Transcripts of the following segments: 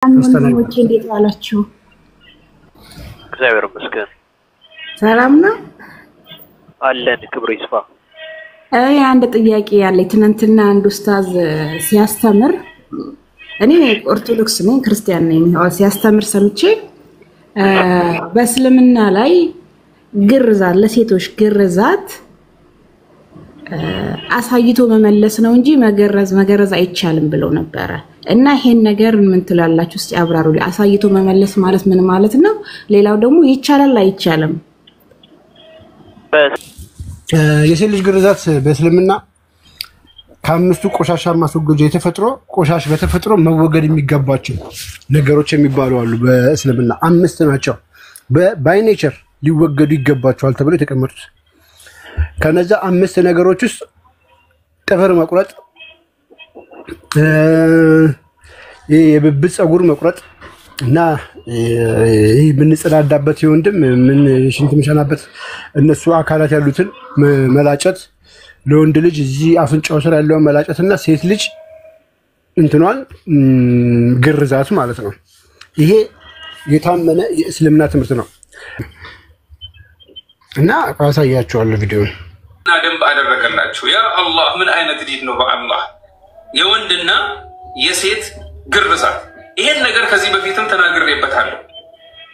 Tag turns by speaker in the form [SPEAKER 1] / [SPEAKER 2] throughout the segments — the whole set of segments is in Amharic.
[SPEAKER 1] ወንድሞቼ እንዴት ዋላችሁ?
[SPEAKER 2] እግዚአብሔር ይመስገን
[SPEAKER 1] ሰላም ነው
[SPEAKER 2] አለን። ክብሩ ይስፋ።
[SPEAKER 1] አንድ ጥያቄ ያለኝ ትናንትና አንድ ኡስታዝ ሲያስተምር እኔ ኦርቶዶክስ ነኝ ክርስቲያን ነኝ ሲያስተምር ሰምቼ በእስልምና ላይ ግርዛት ለሴቶች ግርዛት አሳይቶ መመለስ ነው እንጂ መገረዝ አይቻልም ብለው ነበር። እና ይሄን ነገር ምን ትላላችሁ? እስቲ አብራሩልኝ። አሳይቶ መመለስ ማለት ምን ማለት ነው? ሌላው ደግሞ ይቻላል አይቻልም?
[SPEAKER 3] የሴት ልጅ ግርዛት በእስልምና ከአምስቱ ቆሻሻ ማስወገጃ የተፈጥሮ ቆሻሽ በተፈጥሮ መወገድ የሚገባቸው ነገሮች የሚባሉ አሉ። በእስልምና አምስት ናቸው ባይ ኔቸር ሊወገዱ ይገባቸዋል ተብሎ የተቀመጡት። ከነዛ አምስት ነገሮች ውስጥ ጥፍር መቁረጥ፣ የብብት ፀጉር መቁረጥ እና የምንጸዳዳበት የወንድም ምን ሽንት ምሸናበት እነሱ አካላት ያሉትን መላጨት፣ ለወንድ ልጅ እዚህ አፍንጫው ስር ያለው መላጨትና ሴት ልጅ እንትኗን ግርዛት ማለት ነው። ይሄ የታመነ የእስልምና ትምህርት ነው እና አሳያችኋለሁ ቪዲዮውን
[SPEAKER 4] እና ደንብ አደረገላችሁ። ያ አላህ ምን አይነት ዲን ነው? በአላህ የወንድና የሴት ግርዛት ይሄን ነገር ከዚህ በፊትም ተናግሬበታለሁ።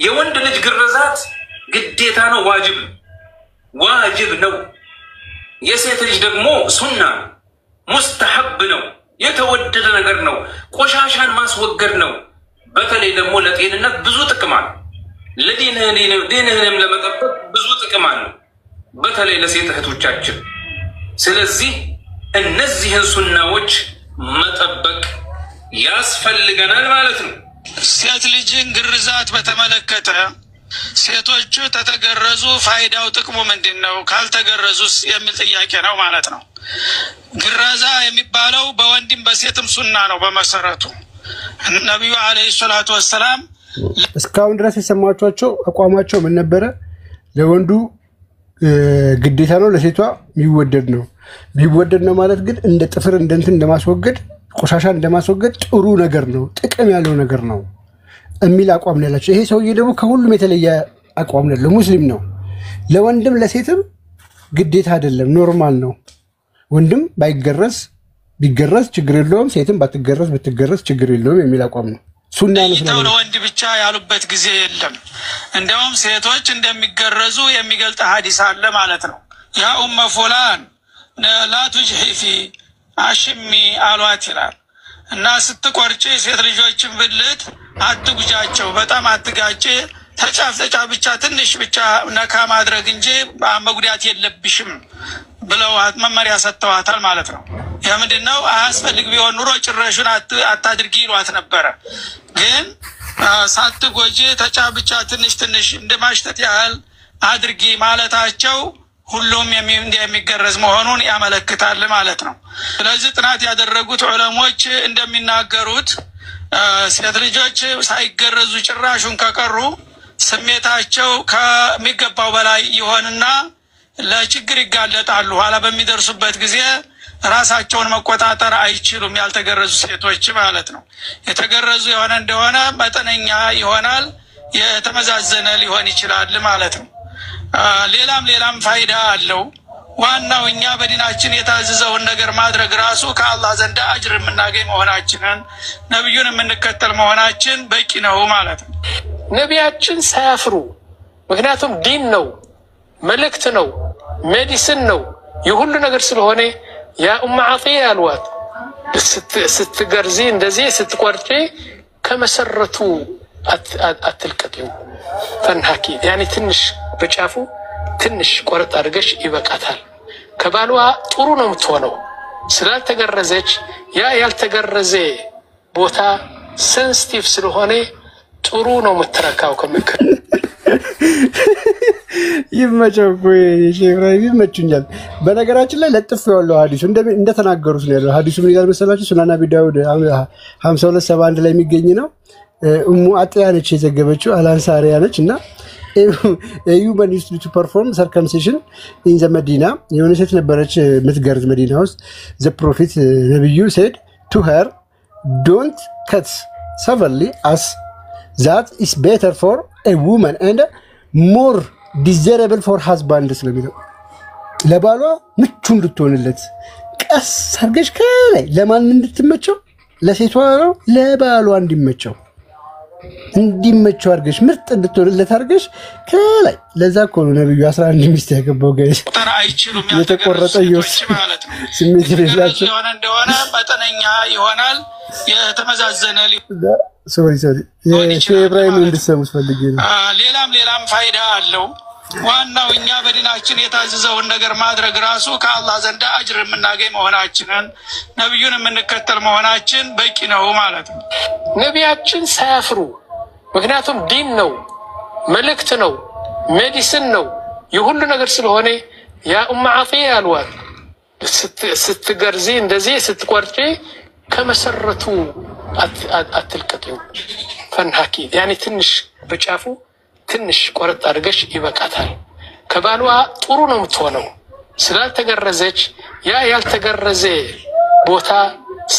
[SPEAKER 4] የወንድ ልጅ ግርዛት ግዴታ ነው፣ ዋጅብ ነው። የሴት ልጅ ደግሞ ሱና ሙስተሐብ ነው፣ የተወደደ ነገር ነው። ቆሻሻን ማስወገድ ነው። በተለይ ደግሞ ለጤንነት ብዙ ጥቅም አለ። ለዲንህንም ለመጠበቅ ብዙ ጥቅም አለ፣ በተለይ ለሴት እህቶቻችን። ስለዚህ እነዚህን ሱናዎች መጠበቅ ያስፈልገናል ማለት ነው።
[SPEAKER 5] ሴት ልጅን ግርዛት በተመለከተ ሴቶቹ ተተገረዙ ፋይዳው ጥቅሙ ምንድነው? ካልተገረዙስ የሚል ጥያቄ ነው ማለት ነው። ግረዛ የሚባለው በወንድም በሴትም ሱና ነው በመሰረቱ። ነብዩ አለይሂ ሰላቱ ወሰለም
[SPEAKER 3] እስካሁን ድረስ የሰማችኋቸው አቋማቸው ምን ነበረ? ለወንዱ ግዴታ ነው፣ ለሴቷ የሚወደድ ነው። የሚወደድ ነው ማለት ግን እንደ ጥፍር እንደንትን እንደማስወገድ ቆሻሻ እንደማስወገድ ጥሩ ነገር ነው፣ ጥቅም ያለው ነገር ነው የሚል አቋም ነው ያላቸው። ይሄ ሰውዬ ደግሞ ከሁሉም የተለየ አቋም ነው ያለው። ሙስሊም ነው። ለወንድም ለሴትም ግዴታ አይደለም፣ ኖርማል ነው። ወንድም ባይገረዝ ቢገረዝ ችግር የለውም፣ ሴትም ባትገረዝ ብትገረዝ ችግር የለውም የሚል አቋም ነው። ሱና ነው።
[SPEAKER 5] ለወንድ ብቻ ያሉበት ጊዜ የለም። እንደውም ሴቶች እንደሚገረዙ የሚገልጥ ሐዲስ አለ ማለት ነው። ያ ኡመ ፉላን ላ ቱጅሂፊ አሽሚ አሏት ይላል። እና ስትቆርጪ ሴት ልጆችን ብልት አትጉጃቸው፣ በጣም አትጋጭ፣ ተጫፍ ብቻ ትንሽ ብቻ ነካ ማድረግ እንጂ መጉዳት የለብሽም ብለው መመሪያ ሰጥተዋታል ማለት ነው። የምንድነው አያስፈልግ ቢሆን ኑሮ ጭራሹን አታድርጊ ይሏት ነበረ። ግን ሳትጎጂ ተጫፍ ብቻ ትንሽ እንደማሽተት ያህል አድርጊ ማለታቸው ሁሉም የሚገረዝ መሆኑን ያመለክታል ማለት ነው። ስለዚህ ጥናት ያደረጉት ዑለሞች እንደሚናገሩት ሴት ልጆች ሳይገረዙ ጭራሹን ከቀሩ ስሜታቸው ከሚገባው በላይ ይሆንና ለችግር ይጋለጣሉ። ኋላ በሚደርሱበት ጊዜ ራሳቸውን መቆጣጠር አይችሉም፣ ያልተገረዙ ሴቶች ማለት ነው። የተገረዙ የሆነ እንደሆነ መጠነኛ ይሆናል፣ የተመዛዘነ ሊሆን ይችላል ማለት ነው። ሌላም ፋይዳ አለው። ዋናው እኛ በዲናችን የታዘዘውን ነገር ማድረግ ራሱ ከአላህ ዘንድ አጅር የምናገኝ መሆናችንን ነብዩን የምንከተል መሆናችን በቂ ነው ማለት ነው።
[SPEAKER 6] ነቢያችን ሳያፍሩ፣ ምክንያቱም ዲን ነው፣ መልእክት ነው፣ ሜዲሲን ነው፣ የሁሉ ነገር ስለሆነ ያ ኡም ዓጢያ አልዋት ስትገርዚ እንደዚህ ስትቆርጪ ከመሰረቱ አትልቀቂው ፈንሃኪ ያኔ ትንሽ በጫፉ ትንሽ ቆረጥ አድርገሽ ይበቃታል። ከባሏ ጥሩ ነው የምትሆነው ስላልተገረዘች። ያ ያልተገረዘ ቦታ ሴንሲቲቭ ስለሆነ ጥሩ ነው የምትረካው ከምክር
[SPEAKER 3] ይመቸው ወይ ሼፍራይ ይመቹኛል። በነገራችን ላይ ለጥፍ ያለው ሐዲሱ እንደተናገሩት ነው ያለው። ሐዲሱ ምን ይላል መሰላችሁ? ሱናን አቢ ዳውድ 5271 ላይ የሚገኝ ነው። ኡሙ ዓጢያ ነች የዘገበችው፣ አላንሳሪያ ነች እና human used to perform circumcision in the Medina. የሆነ ሴት ነበረች የምትገርዝ መዲና ውስጥ። the prophet ነብዩ said to her don't cut severely as that is better for a woman and more desirable for husband ስለሚለው ለባሏ ምቹ እንድትሆንለት ቀስ አድርገሽ ከላይ ለማን እንድትመቸው ለሴቷ ነው ለባሏ እንዲመቸው አድርገሽ ምርጥ እንድትሆንለት አድርገሽ ከላይ ለዛ እኮ ነው ነብዩ 11 ሚስት ያገባው ጋይስ
[SPEAKER 5] ተራ አይችሉም
[SPEAKER 3] የተቆረጠ ማለት ነው ስሜት ይላችሁ
[SPEAKER 5] እንደሆነ መጠነኛ ይሆናል የተመዛዘነ
[SPEAKER 3] ሶሪ ኢብራሂም እንድትሰሙት ፈልጌ ነው
[SPEAKER 5] ሌላም ፋይዳ አለው ዋናው እኛ በዲናችን የታዘዘውን ነገር ማድረግ ራሱ ከአላህ ዘንድ አጅር የምናገኝ መሆናችንን ነብዩን የምንከተል መሆናችን በቂ ነው ማለት ነው
[SPEAKER 6] ነቢያችን ሳያፍሩ ምክንያቱም ዲን ነው መልእክት ነው ሜዲሲን ነው የሁሉ ነገር ስለሆነ ያ አጢያ አልዋት ስትገርዚ እንደዚህ ስትቆርጪ ከመሰረቱ አትልቀቂው ፈንሃኪ ያኒ ትንሽ በጫፉ ትንሽ ቆረጥ አድርገሽ ይበቃታል ከባሏ ጥሩ ነው የምትሆነው ስላልተገረዘች ያ ያልተገረዘ ቦታ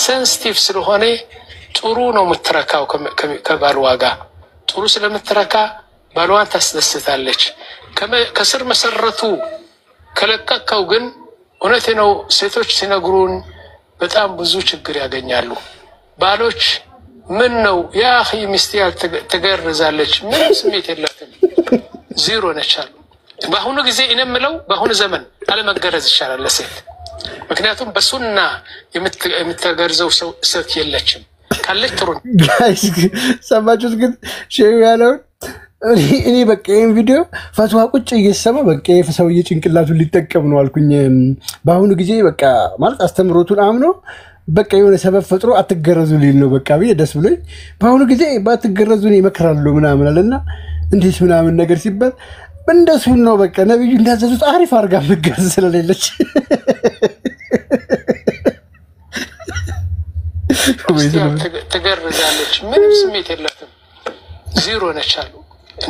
[SPEAKER 6] ሴንሲቲቭ ስለሆነ ጥሩ ነው የምትረካው ከባሏ ጋር ጥሩ ስለምትረካ ባሏን ታስደስታለች ከስር መሰረቱ ከለቀቀው ግን እውነት ነው ሴቶች ሲነግሩን በጣም ብዙ ችግር ያገኛሉ ባሎች ምን ነው ያ አኺ ሚስት ያልተገረዛለች ምን ስሜት የላትም ዜሮ ነቻል በአሁኑ ጊዜ እነምለው በአሁኑ ዘመን አለመገረዝ ይሻላል ለሴት ምክንያቱም በሱና የምትገርዘው ሴት የለችም ካለች ጥሩ
[SPEAKER 3] ጋይስ ሰማችሁት ግን ሼው ያለው እኔ በቃ ይሄን ቪዲዮ ፈትዋ ቁጭ እየሰማ በቃ የፈሰውዬ ጭንቅላቱን ሊጠቀም ነው አልኩኝ በአሁኑ ጊዜ በቃ ማለት አስተምሮቱን አምኖ በቃ የሆነ ሰበብ ፈጥሮ አትገረዙ ሊል ነው በቃ ብዬ ደስ ብሎኝ በአሁኑ ጊዜ ባትገረዙን ይመክራሉ ምናምን አለና እንዴት ምናምን ነገር ሲባል እንደሱ ነው በቃ ነብዩ እንዳዘዙት አሪፍ አርጋ መገረዝ ስለሌለች
[SPEAKER 6] ተገረዛለች ምንም ስሜት የላትም ዜሮ ነቻሉ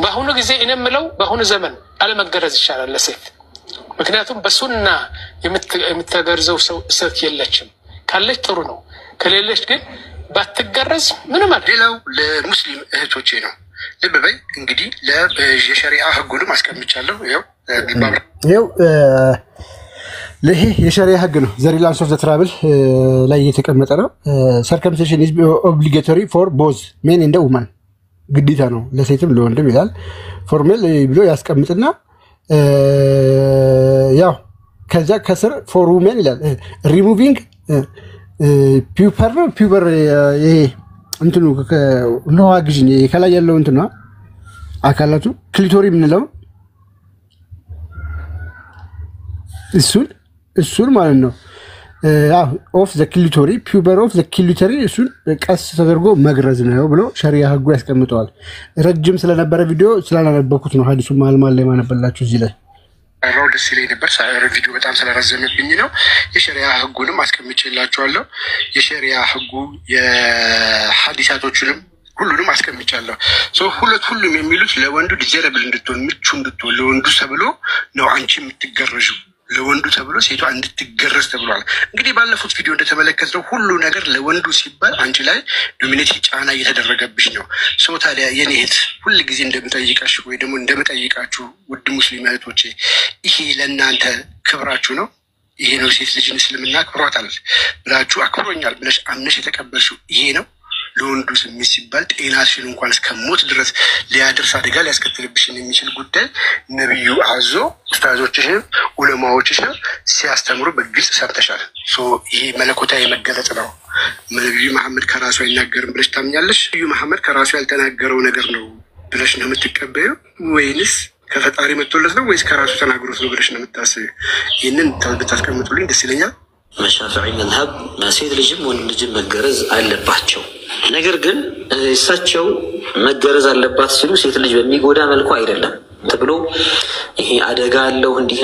[SPEAKER 6] በአሁኑ ጊዜ እነምለው በአሁኑ ዘመን አለመገረዝ ይሻላል ለሴት ምክንያቱም በሱና የምትገርዘው ሴት የለችም ካለች ጥሩ ነው ከሌለች ግን ባትገረዝ ምንም አይደለም
[SPEAKER 3] ሌላው ለሙስሊም እህቶቼ ነው ልብ በይ እንግዲህ ለሸሪዓ ህጉንም አስቀምጫለሁ ይሄው ለይሄ የሸሪዓ ህግ ነው ዘ ሪላንስ ኦፍ ዘ ትራብል ላይ የተቀመጠ ነው circumcision is obligatory for both men and women ግዴታ ነው ለሴትም ለወንድም ይላል ፎርማል ብሎ ያስቀምጥና ያው ከዛ ከስር for women ይላል removing ፒውፐር ይሄ እንትኑ ነው አግጅኝ ከላይ ያለው እንትኑ አካላቱ ክሊቶሪ ምንለው እሱን ማለት ነው ኦፍ ዘ ክሊቶሪ ፒውፐር ኦፍ ዘ ክሊቶሪ እሱን ቀስ ተደርጎ መግረዝ ነው ብሎ ሸሪዓ ህጉ ያስቀምጠዋል ረጅም ስለነበረ ቪዲዮ ስላላነበኩት ነው ሐዲሱ ማልማል ላይ ማነበላችሁ እዚህ ላይ አራው ደስ ይለኝ ነበር ሳይረ ቪዲዮ በጣም ስለረዘመብኝ ነው የሸሪዓ ህጉንም አስቀምጬላችኋለሁ የሸሪዓ ህጉ የሐዲሳቶቹንም ሁሉንም አስቀምጫለሁ ሁሉም የሚሉት ለወንዱ ዲዘረብል እንድትሆን ምቹ እንድትሆን ለወንዱ ተብሎ ነው አንቺ የምትገረዡ ለወንዱ ተብሎ ሴቷ እንድትገረዝ ተብሏል እንግዲህ ባለፉት ቪዲዮ እንደተመለከተው ሁሉ ነገር ለወንዱ ሲባል አንቺ ላይ ዶሚኔት ጫና እየተደረገብሽ ነው ታዲያ የኔ እህት ሁሉ ጊዜ እንደምጠይቃሽ ወይ ደግሞ እንደምጠይቃችሁ ውድ ሙስሊም እህቶቼ ይሄ ለእናንተ ክብራችሁ ነው ይሄ ነው ሴት ልጅ እስልምና ክብሯታል ብላችሁ አክብሮኛል ብለሽ አምነሽ የተቀበልሽው ይሄ ነው ለወንዱ ስሜት ሲባል ጤናሽን እንኳን እስከሞት ድረስ ሊያደርስ አደጋ ሊያስከትልብሽን የሚችል ጉዳይ ነብዩ አዞ ኡስታዞችሽ ዑለማዎችሽ ሲያስተምሩ በግልጽ ሰምተሻል ይሄ መለኮታዊ መገለጽ ነው ነብዩ መሐመድ ከራሱ አይናገርም ብለሽ ታምኛለሽ ነብዩ መሐመድ ከራሱ ያልተናገረው ነገር ነው ብለሽ ነው የምትቀበዩ ወይንስ ከፈጣሪ መጥቶለት ነው ወይስ ከራሱ ተናግሮት ነው ብለሽ ነው የምታስቢው ይሄንን ብታስቀምጡልኝ ደስ ይለኛል
[SPEAKER 7] መሻፊዒ መዝሀብ ሴት ልጅም ወንድ ልጅም መገረዝ አለባቸው ነገር ግን እሳቸው መገረዝ አለባት ሲሉ ሴት ልጅ በሚጎዳ መልኩ አይደለም ተብሎ ይሄ አደጋ አለው እንዲህ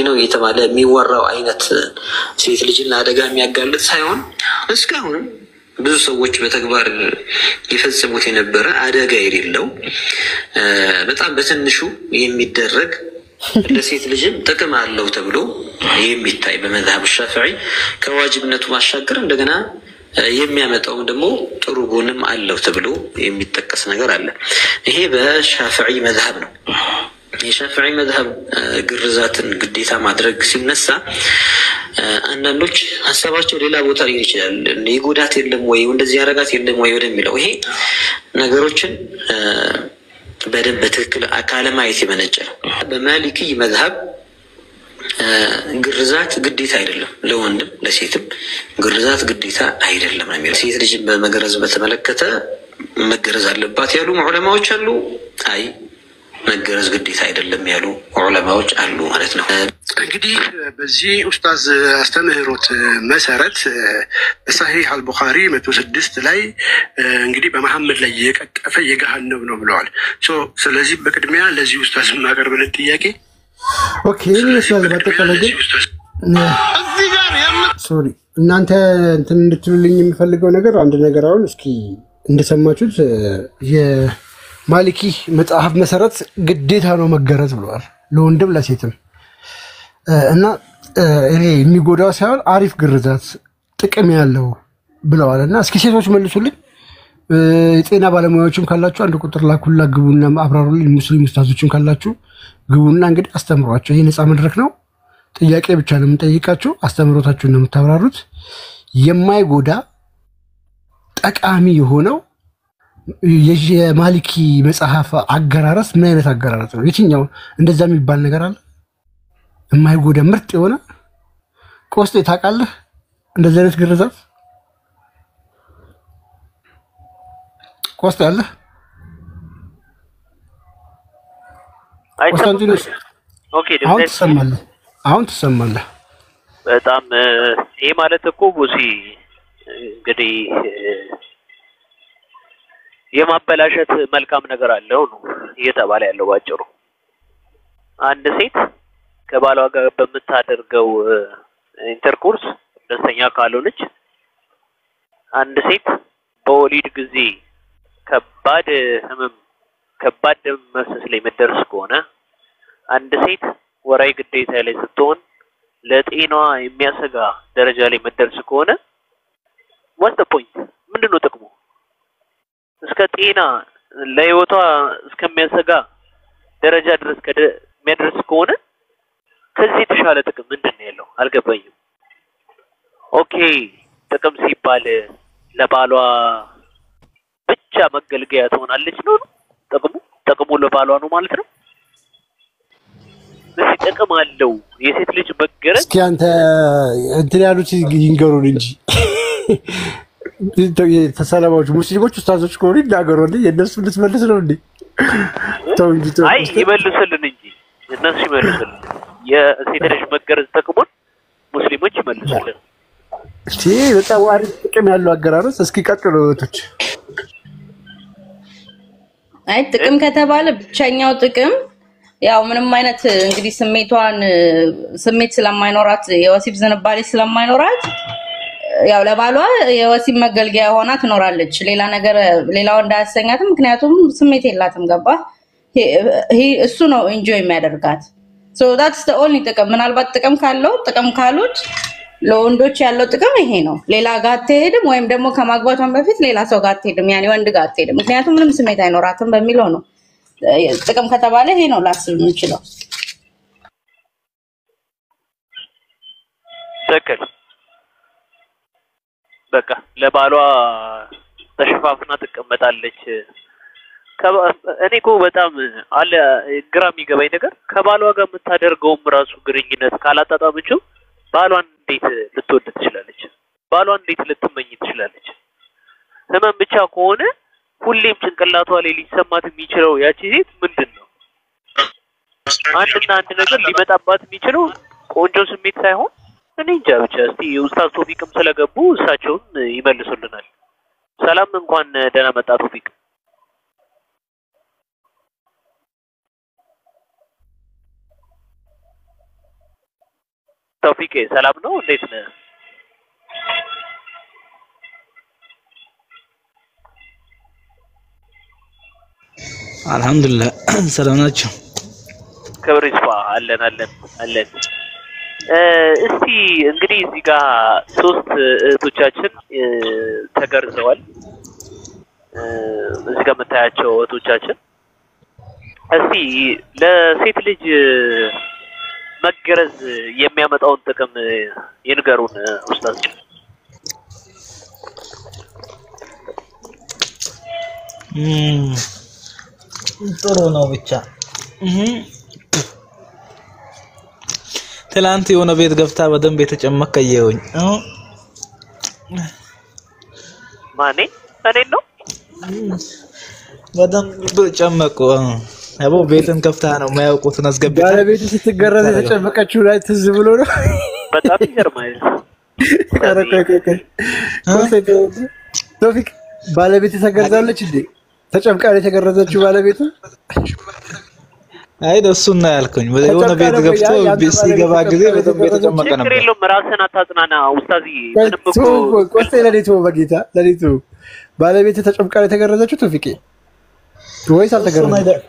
[SPEAKER 7] ነው እየተባለ የሚወራው አይነት ሴት ልጅን ለአደጋ የሚያጋልጥ ሳይሆን እስካሁን ብዙ ሰዎች በተግባር ይፈጽሙት የነበረ አደጋ የሌለው በጣም በትንሹ የሚደረግ ለሴት ልጅም ጥቅም አለው ተብሎ የሚታይ በመዝሀብ ሻፊዒ ከዋጅብነቱ ማሻገር እንደገና የሚያመጣው ደግሞ ጥሩ ጎንም አለው ተብሎ የሚጠቀስ ነገር አለ። ይሄ በሻፊዒ መዝሀብ ነው። የሻፊዒ መዝሀብ ግርዛትን ግዴታ ማድረግ ሲነሳ አንዳንዶች ሀሳባቸው ሌላ ቦታ ሊሆን ይችላል። ይጎዳት የለም ወይ እንደዚህ ያረጋት የለም ወይ ወደሚለው ይሄ ነገሮችን በደንብ በትክክል አካለ ማየት የመነጨ ነው። በማሊኪ መዝሀብ ግርዛት ግዴታ አይደለም፣ ለወንድም ለሴትም ግርዛት ግዴታ አይደለም ነው የሚለው። ሴት ልጅን በመገረዝ በተመለከተ መገረዝ አለባት ያሉ ዑለማዎች አሉ። አይ መገረዝ ግዴታ አይደለም ያሉ ዑለማዎች አሉ ማለት ነው።
[SPEAKER 3] እንግዲህ በዚህ ኡስታዝ አስተምህሮት መሰረት በሰሂህ አልቡኻሪ 106 ላይ እንግዲህ በመሐመድ ላይ የቀጠፈ የገሃነም ነው ብለዋል። ስለዚህ በቅድሚያ ለዚህ ኡስታዝ የማቀርብለት ጥያቄ ኦኬ ይመስላል። በአጠቃላይ ግን ሶሪ እናንተ እንትን እንድትሉልኝ የሚፈልገው ነገር አንድ ነገር አሁን እስኪ እንደሰማችሁት የማሊኪ መጽሐፍ መሰረት ግዴታ ነው መገረዝ ብለዋል ለወንድም ለሴትም እና እኔ የሚጎዳው ሳይሆን አሪፍ ግርዛት ጥቅም ያለው ብለዋል። እና እስኪ ሴቶች መልሱልኝ። የጤና ባለሙያዎችም ካላችሁ አንድ ቁጥር ላኩላ ግቡና አብራሩልኝ። ሙስሊም ኡስታዞችም ካላችሁ ግቡና እንግዲህ አስተምሯቸው። ይሄ ነፃ መድረክ ነው። ጥያቄ ብቻ ነው የምንጠይቃችሁ፣ አስተምሮታችሁን ነው የምታብራሩት። የማይጎዳ ጠቃሚ የሆነው የማሊኪ መጽሐፍ አገራረስ ምን አይነት አገራረስ ነው? የትኛው እንደዛ የሚባል ነገር አለ? የማይጎዳ ምርጥ የሆነ ቆስጤ ታውቃለህ? እንደዚህ አይነት ግርዛት ቆስጤ አለ?
[SPEAKER 2] አይተምም። ኦኬ
[SPEAKER 3] አሁን ትሰማለህ።
[SPEAKER 2] በጣም ይሄ ማለት እኮ ቡሲ እንግዲህ የማበላሸት መልካም ነገር አለው ነው እየተባለ ያለው ባጭሩ። አንድ ሴት ከባሏ ጋር በምታደርገው ኢንተርኮርስ ደስተኛ ካልሆነች፣ አንድ ሴት በወሊድ ጊዜ ከባድ ህመም ከባድ ደም መፍሰስ ላይ መደርስ ከሆነ፣ አንድ ሴት ወራይ ግዴታ ላይ ስትሆን ለጤናዋ የሚያሰጋ ደረጃ ላይ መደርስ ከሆነ what's the point? ምንድነው ጥቅሙ? እስከ ጤና ለህይወቷ እስከሚያሰጋ ደረጃ ድረስ የሚያደርስ ከሆነ ከዚህ የተሻለ ጥቅም ምንድነው ያለው? አልገባኝም። ኦኬ ጥቅም ሲባል ለባሏ ብቻ መገልገያ ትሆናለች ነው ጥቅሙ ለባሏ ነው ማለት ነው። ለዚህ ጥቅም አለው የሴት ልጅ መገረዝ። እስኪ
[SPEAKER 3] አንተ እንትን ያሉት ይንገሩን እንጂ ተሰለማዎች ሙስሊሞች ኡስታዞች ከሆኑ ይናገሩ እንዴ? የነሱ ልትመልስ ነው እንዴ? ተው እንጂ ተው።
[SPEAKER 2] አይ ይመልሱልን እንጂ እነሱ ይመልሱልን። የሴት ልጅ መገረዝ ጥቅሙን ሙስሊሞች ይመልሱልን።
[SPEAKER 3] እሺ በጣም አሪፍ ጥቅም ያለው አገራረስ። እስኪ ቀጥሉ እህቶች።
[SPEAKER 8] አይ ጥቅም ከተባለ ብቸኛው ጥቅም ያው ምንም አይነት እንግዲህ ስሜት ስለማይኖራት የወሲብ ዝንባሌ ስለማይኖራት ያው ለባሏ የወሲብ መገልገያ ሆና ትኖራለች። ሌላ ነገር ሌላው እንዳያሰኛትም፣ ምክንያቱም ስሜት የላትም። ገባ? እሱ ነው ኢንጆይ የሚያደርጋት። so that's the only ጥቅም። ምናልባት ጥቅም ካሉት ለወንዶች ያለው ጥቅም ይሄ ነው። ሌላ ጋር አትሄድም፣ ወይም ደግሞ ከማግባቷን በፊት ሌላ ሰው ጋር አትሄድም፣ ያኔ ወንድ ጋር አትሄድም፣ ምክንያቱም ምንም ስሜት አይኖራትም በሚለው ነው። ጥቅም ከተባለ ይሄ ነው ላስብ የምንችለው።
[SPEAKER 2] ትክክል። በቃ ለባሏ ተሸፋፍና ትቀመጣለች። እኔ እኮ በጣም አለ ግራ የሚገባኝ ነገር ከባሏ ጋር የምታደርገውም ራሱ ግንኙነት ካላጣጣመችው ባሏን እንዴት ልትወድ ትችላለች? ባሏን እንዴት ልትመኝ ትችላለች? ህመም ብቻ ከሆነ ሁሌም ጭንቅላቷ ላይ ሊሰማት የሚችለው ያቺ ሴት ምንድነው? አንድና አንድ ነገር ሊመጣባት የሚችለው ቆንጆ ስሜት ሳይሆን እኔ እንጃ ብቻ። እስቲ ኡስታዝ ቶፊቅም ስለገቡ እሳቸውን ይመልሱልናል። ሰላም እንኳን ደህና መጣ ቶፊቅ። ቶፊቅ ሰላም ነው? እንዴት ነህ?
[SPEAKER 9] አልহামዱሊላህ ሰላም ናችሁ?
[SPEAKER 2] ክብር ይስፋ። አለን። እስቲ እንግዲህ እዚህ ጋር 3 እህቶቻችን ተገርዘዋል። እዚህ ጋር መታያቸው እህቶቻችን እስቲ ለሴት ልጅ መገረዝ የሚያመጣውን ጥቅም ይንገሩን ኡስታዝ።
[SPEAKER 9] ጥሩ ነው ብቻ ትላንት የሆነ ቤት ገብታ በደንብ የተጨመቀየውኝ
[SPEAKER 2] ማኔ እኔ ነው
[SPEAKER 9] በደንብ ጨመቁ አቦ ቤትን ከፍታ ነው ማያውቁትን አስገብታ
[SPEAKER 3] ባለቤቱ ስትገረዝ የተጨመቀችው ላይ ትዝ ብሎ ነው
[SPEAKER 2] በጣም ይገርማል።
[SPEAKER 3] ቶፊቅ ባለቤቱ ተገርዛለች እንዴ? ተጨምቃ የተገረዘችው ባለቤቱ
[SPEAKER 9] አይ ደሱና ያልኩኝ የሆነ ቤት ገብቶ ሲገባ ጊዜ በደንብ የተጨመቀ ነበር።
[SPEAKER 2] ትክክለኛው ራስን አታጽናና ኡስታዚ ምንም እኮ
[SPEAKER 3] ቆስጤ ለሊቱ በጌታ ለሊቱ ባለቤቱ ተጨምቃ የተገረዘችው ቶፊቅ ወይስ አልተገረዘችም?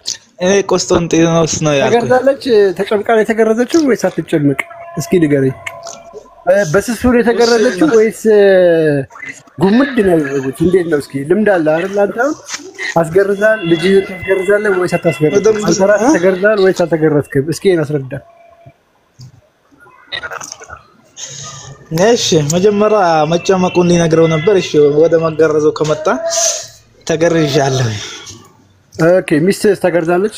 [SPEAKER 9] እኔ ቆስጦንጢኖስ ነው ያልኩኝ።
[SPEAKER 3] ተገርዛለች ተጨምቃ የተገረዘችው ወይስ አትጨምቅ? እስኪ ንገረኝ። በስሱ ነው የተገረዘችው ወይስ ጉምድ ነው ያደረጉት? እንዴት ነው? እስኪ ልምድ አለ አይደል? አንተ አስገርዛል ልጅህን ታስገርዛለህ ወይስ አታስገርዝም? አንተ ተገርዛል ወይስ አልተገረዝክም? እስኪ አስረዳ።
[SPEAKER 9] እሺ መጀመሪያ መጨመቁን ሊነግረው ነበር። እሺ ወደ መገረዘው ከመጣ ተገርዣለሁ።
[SPEAKER 3] ኦኬ ሚስትህ ተገርዛለች?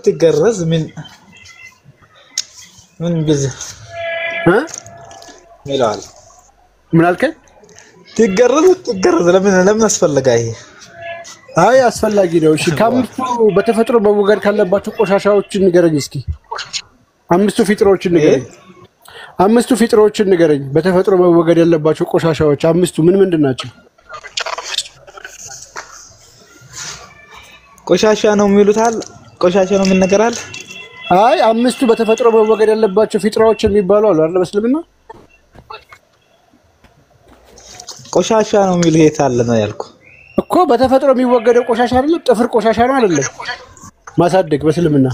[SPEAKER 9] ትገረዝ ምን ቢዝ ሚላል
[SPEAKER 3] ምን አልከኝ?
[SPEAKER 9] ትገረዝ ለምን አስፈልጋ? ይሄ
[SPEAKER 3] አይ አስፈላጊ ነው። እሺ ከአምስቱ በተፈጥሮ መወገድ ካለባቸው ቆሻሻዎች ንገረኝ እስኪ። 5 ፊጥሮችን ንገረኝ። 5 ፊጥሮችን ንገረኝ። በተፈጥሮ መወገድ ያለባቸው ቆሻሻዎች 5ቱ ምንድን ናቸው?
[SPEAKER 9] ቆሻሻ ነው የሚሉታል። ቆሻሻ ነው ምን ነገራል?
[SPEAKER 3] አይ 5ቱ በተፈጥሮ መወገድ ያለባቸው ፊጥራዎች የሚባሉ አሉ አይደል? በእስልምና
[SPEAKER 9] ቆሻሻ ነው የሚሉ የት አለ ነው ያልኩ
[SPEAKER 3] እኮ። በተፈጥሮ የሚወገደው ቆሻሻ አይደለም? ጥፍር ቆሻሻ ነው አይደለም? ማሳደግ በእስልምና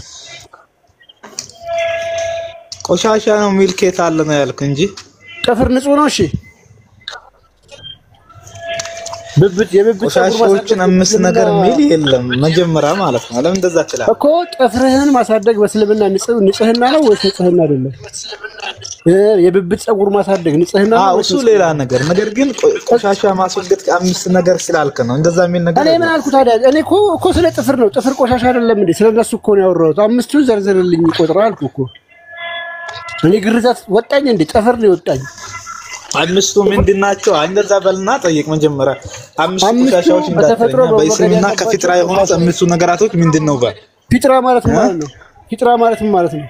[SPEAKER 9] ቆሻሻ ነው የሚል ከየት አለ ነው ያልኩ እንጂ
[SPEAKER 3] ጥፍር ንጹህ ነው። እሺ የብብት
[SPEAKER 9] ቆሻሻዎችን 5 ነገር የሚል የለም መጀመሪያ ማለት ነው። ለምን እንደዛ ትላለህ
[SPEAKER 3] እኮ? ጥፍርህን ማሳደግ በእስልምና ንጽህና ነው ወይስ ንጽህና አይደለም? የብብት ጸጉር ማሳደግ ንጽህና ነው?
[SPEAKER 9] እሱ ሌላ ነገር። ነገር ግን ቆሻሻ ማስወገድ 5 ነገር ስላልከ ነው እንደዛ የሚል ነገር።
[SPEAKER 3] እኔ ምን አልኩ ታዲያ? እኔ እኮ ስለ ጥፍር ነው። ጥፍር ቆሻሻ አይደለም እንዴ? ስለነሱ እኮ ነው ያወራሁት። 5ቱን ዘርዝርልኝ ቆጥራ አልኩ እኮ። እኔ ግርዛት ወጣኝ እንዴ? ጥፍር ነው ወጣኝ።
[SPEAKER 9] 5ቱ ምንድናቸው? እንደዛ በልና ጠይቅ መጀመሪያ። 5 ቆሻሻዎች እንዳትረኛ በእስልምና ከፊጥራ የሆኑት 5ቱ ነገራቶች ምንድነው? ባል
[SPEAKER 3] ፊጥራ ማለት ምን ማለት ነው? ፊጥራ ማለት ምን ማለት ነው?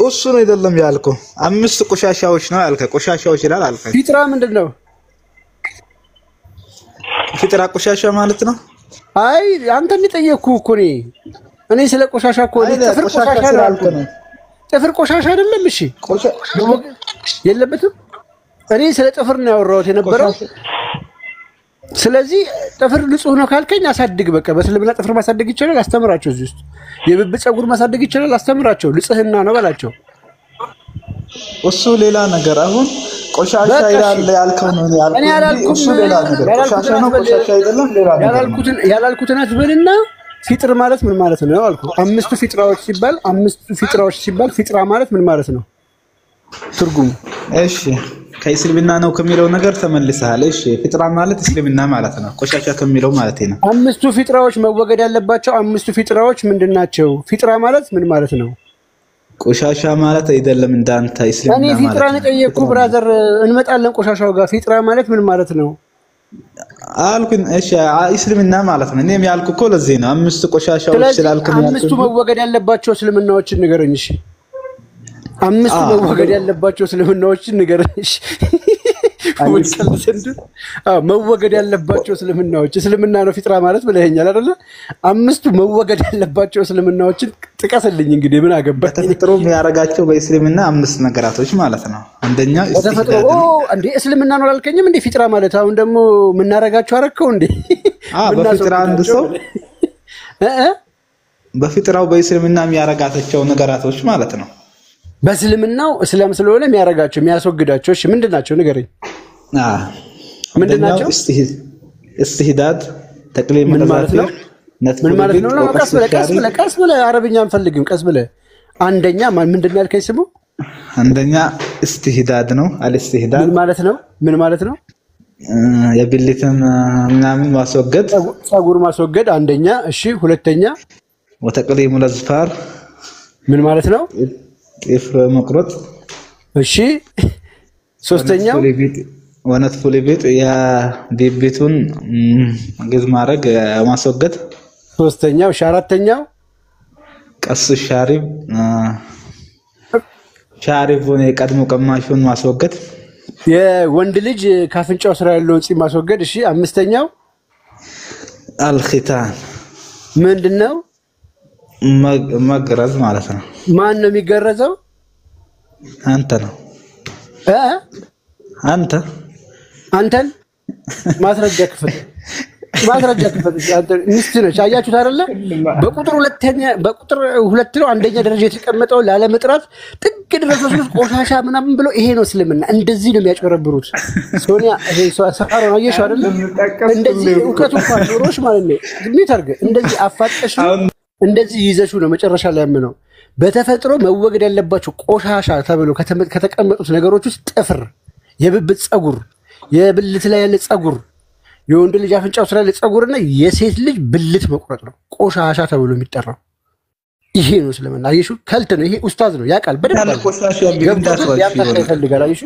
[SPEAKER 9] እሱ ነው አይደለም ያልከው። 5 ቆሻሻዎች ነው ያልከው። ቆሻሻዎች ይላል አልከው።
[SPEAKER 3] ፊጥራ ምንድነው?
[SPEAKER 9] ፊጥራ ቆሻሻ ማለት ነው።
[SPEAKER 3] አይ አንተ እንደጠየቅኩህ እኮ እኔ ስለ ቆሻሻ እኮ ጥፍር ቆሻሻ ነው። ጥፍር ቆሻሻ አይደለም? እሺ የለበትም። እኔ ስለ ጥፍር ነው ያወራሁት የነበረው። ስለዚህ ጥፍር ንጹህ ነው ካልከኝ አሳድግ በቃ። በእስልምና ጥፍር ማሳደግ ይችላል፣ አስተምራቸው። እዚህ ውስጥ የብብት ጸጉር ማሳደግ ይችላል፣ አስተምራቸው። ንጽህና ነው በላቸው።
[SPEAKER 9] እሱ ሌላ ነገር። አሁን ቆሻሻ ይላል ያልከው ነው ያልከው።
[SPEAKER 3] እኔ ያላልኩት
[SPEAKER 9] እሱ ሌላ ነገር። ቆሻሻ ነው ቆሻሻ አይደለም ሌላ ነገር።
[SPEAKER 3] ያላልኩትን አትበልና ፊጥር ማለት ምን ማለት ነው አልኩ። 5ቱ ፊጥራዎች ሲባል ፊጥራ ማለት ምን ማለት ነው ትርጉሙ?
[SPEAKER 9] እሺ ከእስልምና ነው ከሚለው ነገር ተመልሰሃል። እሺ ፊጥራ ማለት እስልምና ማለት ነው። ቆሻሻ ከሚለው ማለት ነው።
[SPEAKER 3] 5ቱ ፊጥራዎች መወገድ ያለባቸው 5ቱ ፊጥራዎች ምንድናቸው? ፊጥራ ማለት ምን ማለት ነው?
[SPEAKER 9] ቆሻሻ ማለት አይደለም እንዳንተ እስልምና ማለት ነው።
[SPEAKER 3] እኔ ፊጥራ ነቀየኩ ብራዘር፣ እንመጣለን ቆሻሻው ጋር። ፊጥራ ማለት ምን ማለት ነው
[SPEAKER 9] አልኩኝ። እሺ እስልምና ማለት ነው። እኔም ያልኩ እኮ ለዚህ ነው 5 ቆሻሻዎች ስላልከኝ።
[SPEAKER 3] 5ቱ መወገድ ያለባቸው እስልምናዎችን ንገረኝ። እሺ 5ቱ መወገድ ያለባቸው እስልምናዎችን ንገረኝ። እሺ መወገድ ያለባቸው እስልምና ነው ፊጥራ ማለት ብለኸኛል አይደለ? አምስቱ መወገድ ያለባቸው እስልምናዎችን ጥቀስልኝ እንግዲህ ምን አገባኝ።
[SPEAKER 9] በተፈጥሮ የሚያረጋቸው በእስልምና 5 ነገራቶች ማለት ነው። አንደኛ
[SPEAKER 3] በተፈጥሮ እንዴ እስልምና ነው አላልከኝም እንዴ? ፊጥራ ማለት አሁን ደግሞ ምናረጋቸው አረከው እንዴ?
[SPEAKER 9] በፊጥራ አንድ ሰው በፊጥራው በእስልምና የሚያረጋቸው ነገራቶች ማለት ነው።
[SPEAKER 3] በእስልምናው እስላም ስለሆነ የሚያረጋቸው የሚያስወግዳቸው እሺ ምንድናቸው ንገረኝ። ምንድናቸው?
[SPEAKER 9] استهداد تقليل
[SPEAKER 3] ምን ማለት ነው? ምን ማለት ነው? ቀስ ብለህ አረብኛ አንፈልግም። ቀስ ብለህ አንደኛ ምንድን ያልከኝ ስሙ?
[SPEAKER 9] አንደኛ استهداد ነው። الاستهداد
[SPEAKER 3] ምን ማለት ነው?
[SPEAKER 9] የብልትን ምናምን ማስወገድ፣
[SPEAKER 3] ጸጉር ማስወገድ አንደኛ። እሺ ሁለተኛ
[SPEAKER 9] وتقليم الاظفار
[SPEAKER 3] ምን ማለት ነው?
[SPEAKER 9] ጥፍር መቁረጥ።
[SPEAKER 3] እሺ ሶስተኛው
[SPEAKER 9] ወነትፉ ለቤት ያ ቤቱን ግዝ ማድረግ ማስወገድ።
[SPEAKER 3] ሶስተኛው አራተኛው
[SPEAKER 9] ቀስ ሻሪቡን የቀድሞ ቀማሹን ማስወገድ።
[SPEAKER 3] የወንድ ልጅ ካፍንጫው ስራ ያለውን ፂም ማስወገድ። እሺ አምስተኛው
[SPEAKER 9] አልኺታን
[SPEAKER 3] ምንድነው?
[SPEAKER 9] መገረዝ ማለት ነው።
[SPEAKER 3] ማን ነው የሚገረዘው?
[SPEAKER 9] አንተ ነው። አንተን ማስረጃ ክፈት አንተ ሚስት ነች። አያችሁት አይደለ? በቁጥር 2 ነው አንደኛ ደረጃ የተቀመጠው ላለመጥራት ጥግ ድረስ ቆሻሻ ምናምን ብሎ ይሄ ነው እስልምና። እንደዚህ ነው የሚያጭበረብሩት። ሶኒያ ይሄ ሰፋራ ነው አየሽ አይደለ? እንደዚህ እውቀቱ ፋሽሮሽ ማለት ነው። ሚታርገ እንደዚህ አፋጠሽ እንደዚህ ይዘሹ ነው መጨረሻ ላይ ያመነው። በተፈጥሮ መወገድ ያለባቸው ቆሻሻ ተብሎ ከተቀመጡት ነገሮች ውስጥ ጥፍር፣ የብብት ጸጉር፣ የብልት ላይ ያለ ጸጉር፣ የወንድ ልጅ አፍንጫው ስራ ላይ ጸጉርና የሴት ልጅ ብልት መቁረጥ ነው ቆሻሻ ተብሎ የሚጠራው። ይሄ ነው እስልምና። አየሹ ከልት ነው ይሄ። ኡስታዝ ነው ያውቃል በደንብ ቆሻሻ
[SPEAKER 3] ይፈልጋል። አየሹ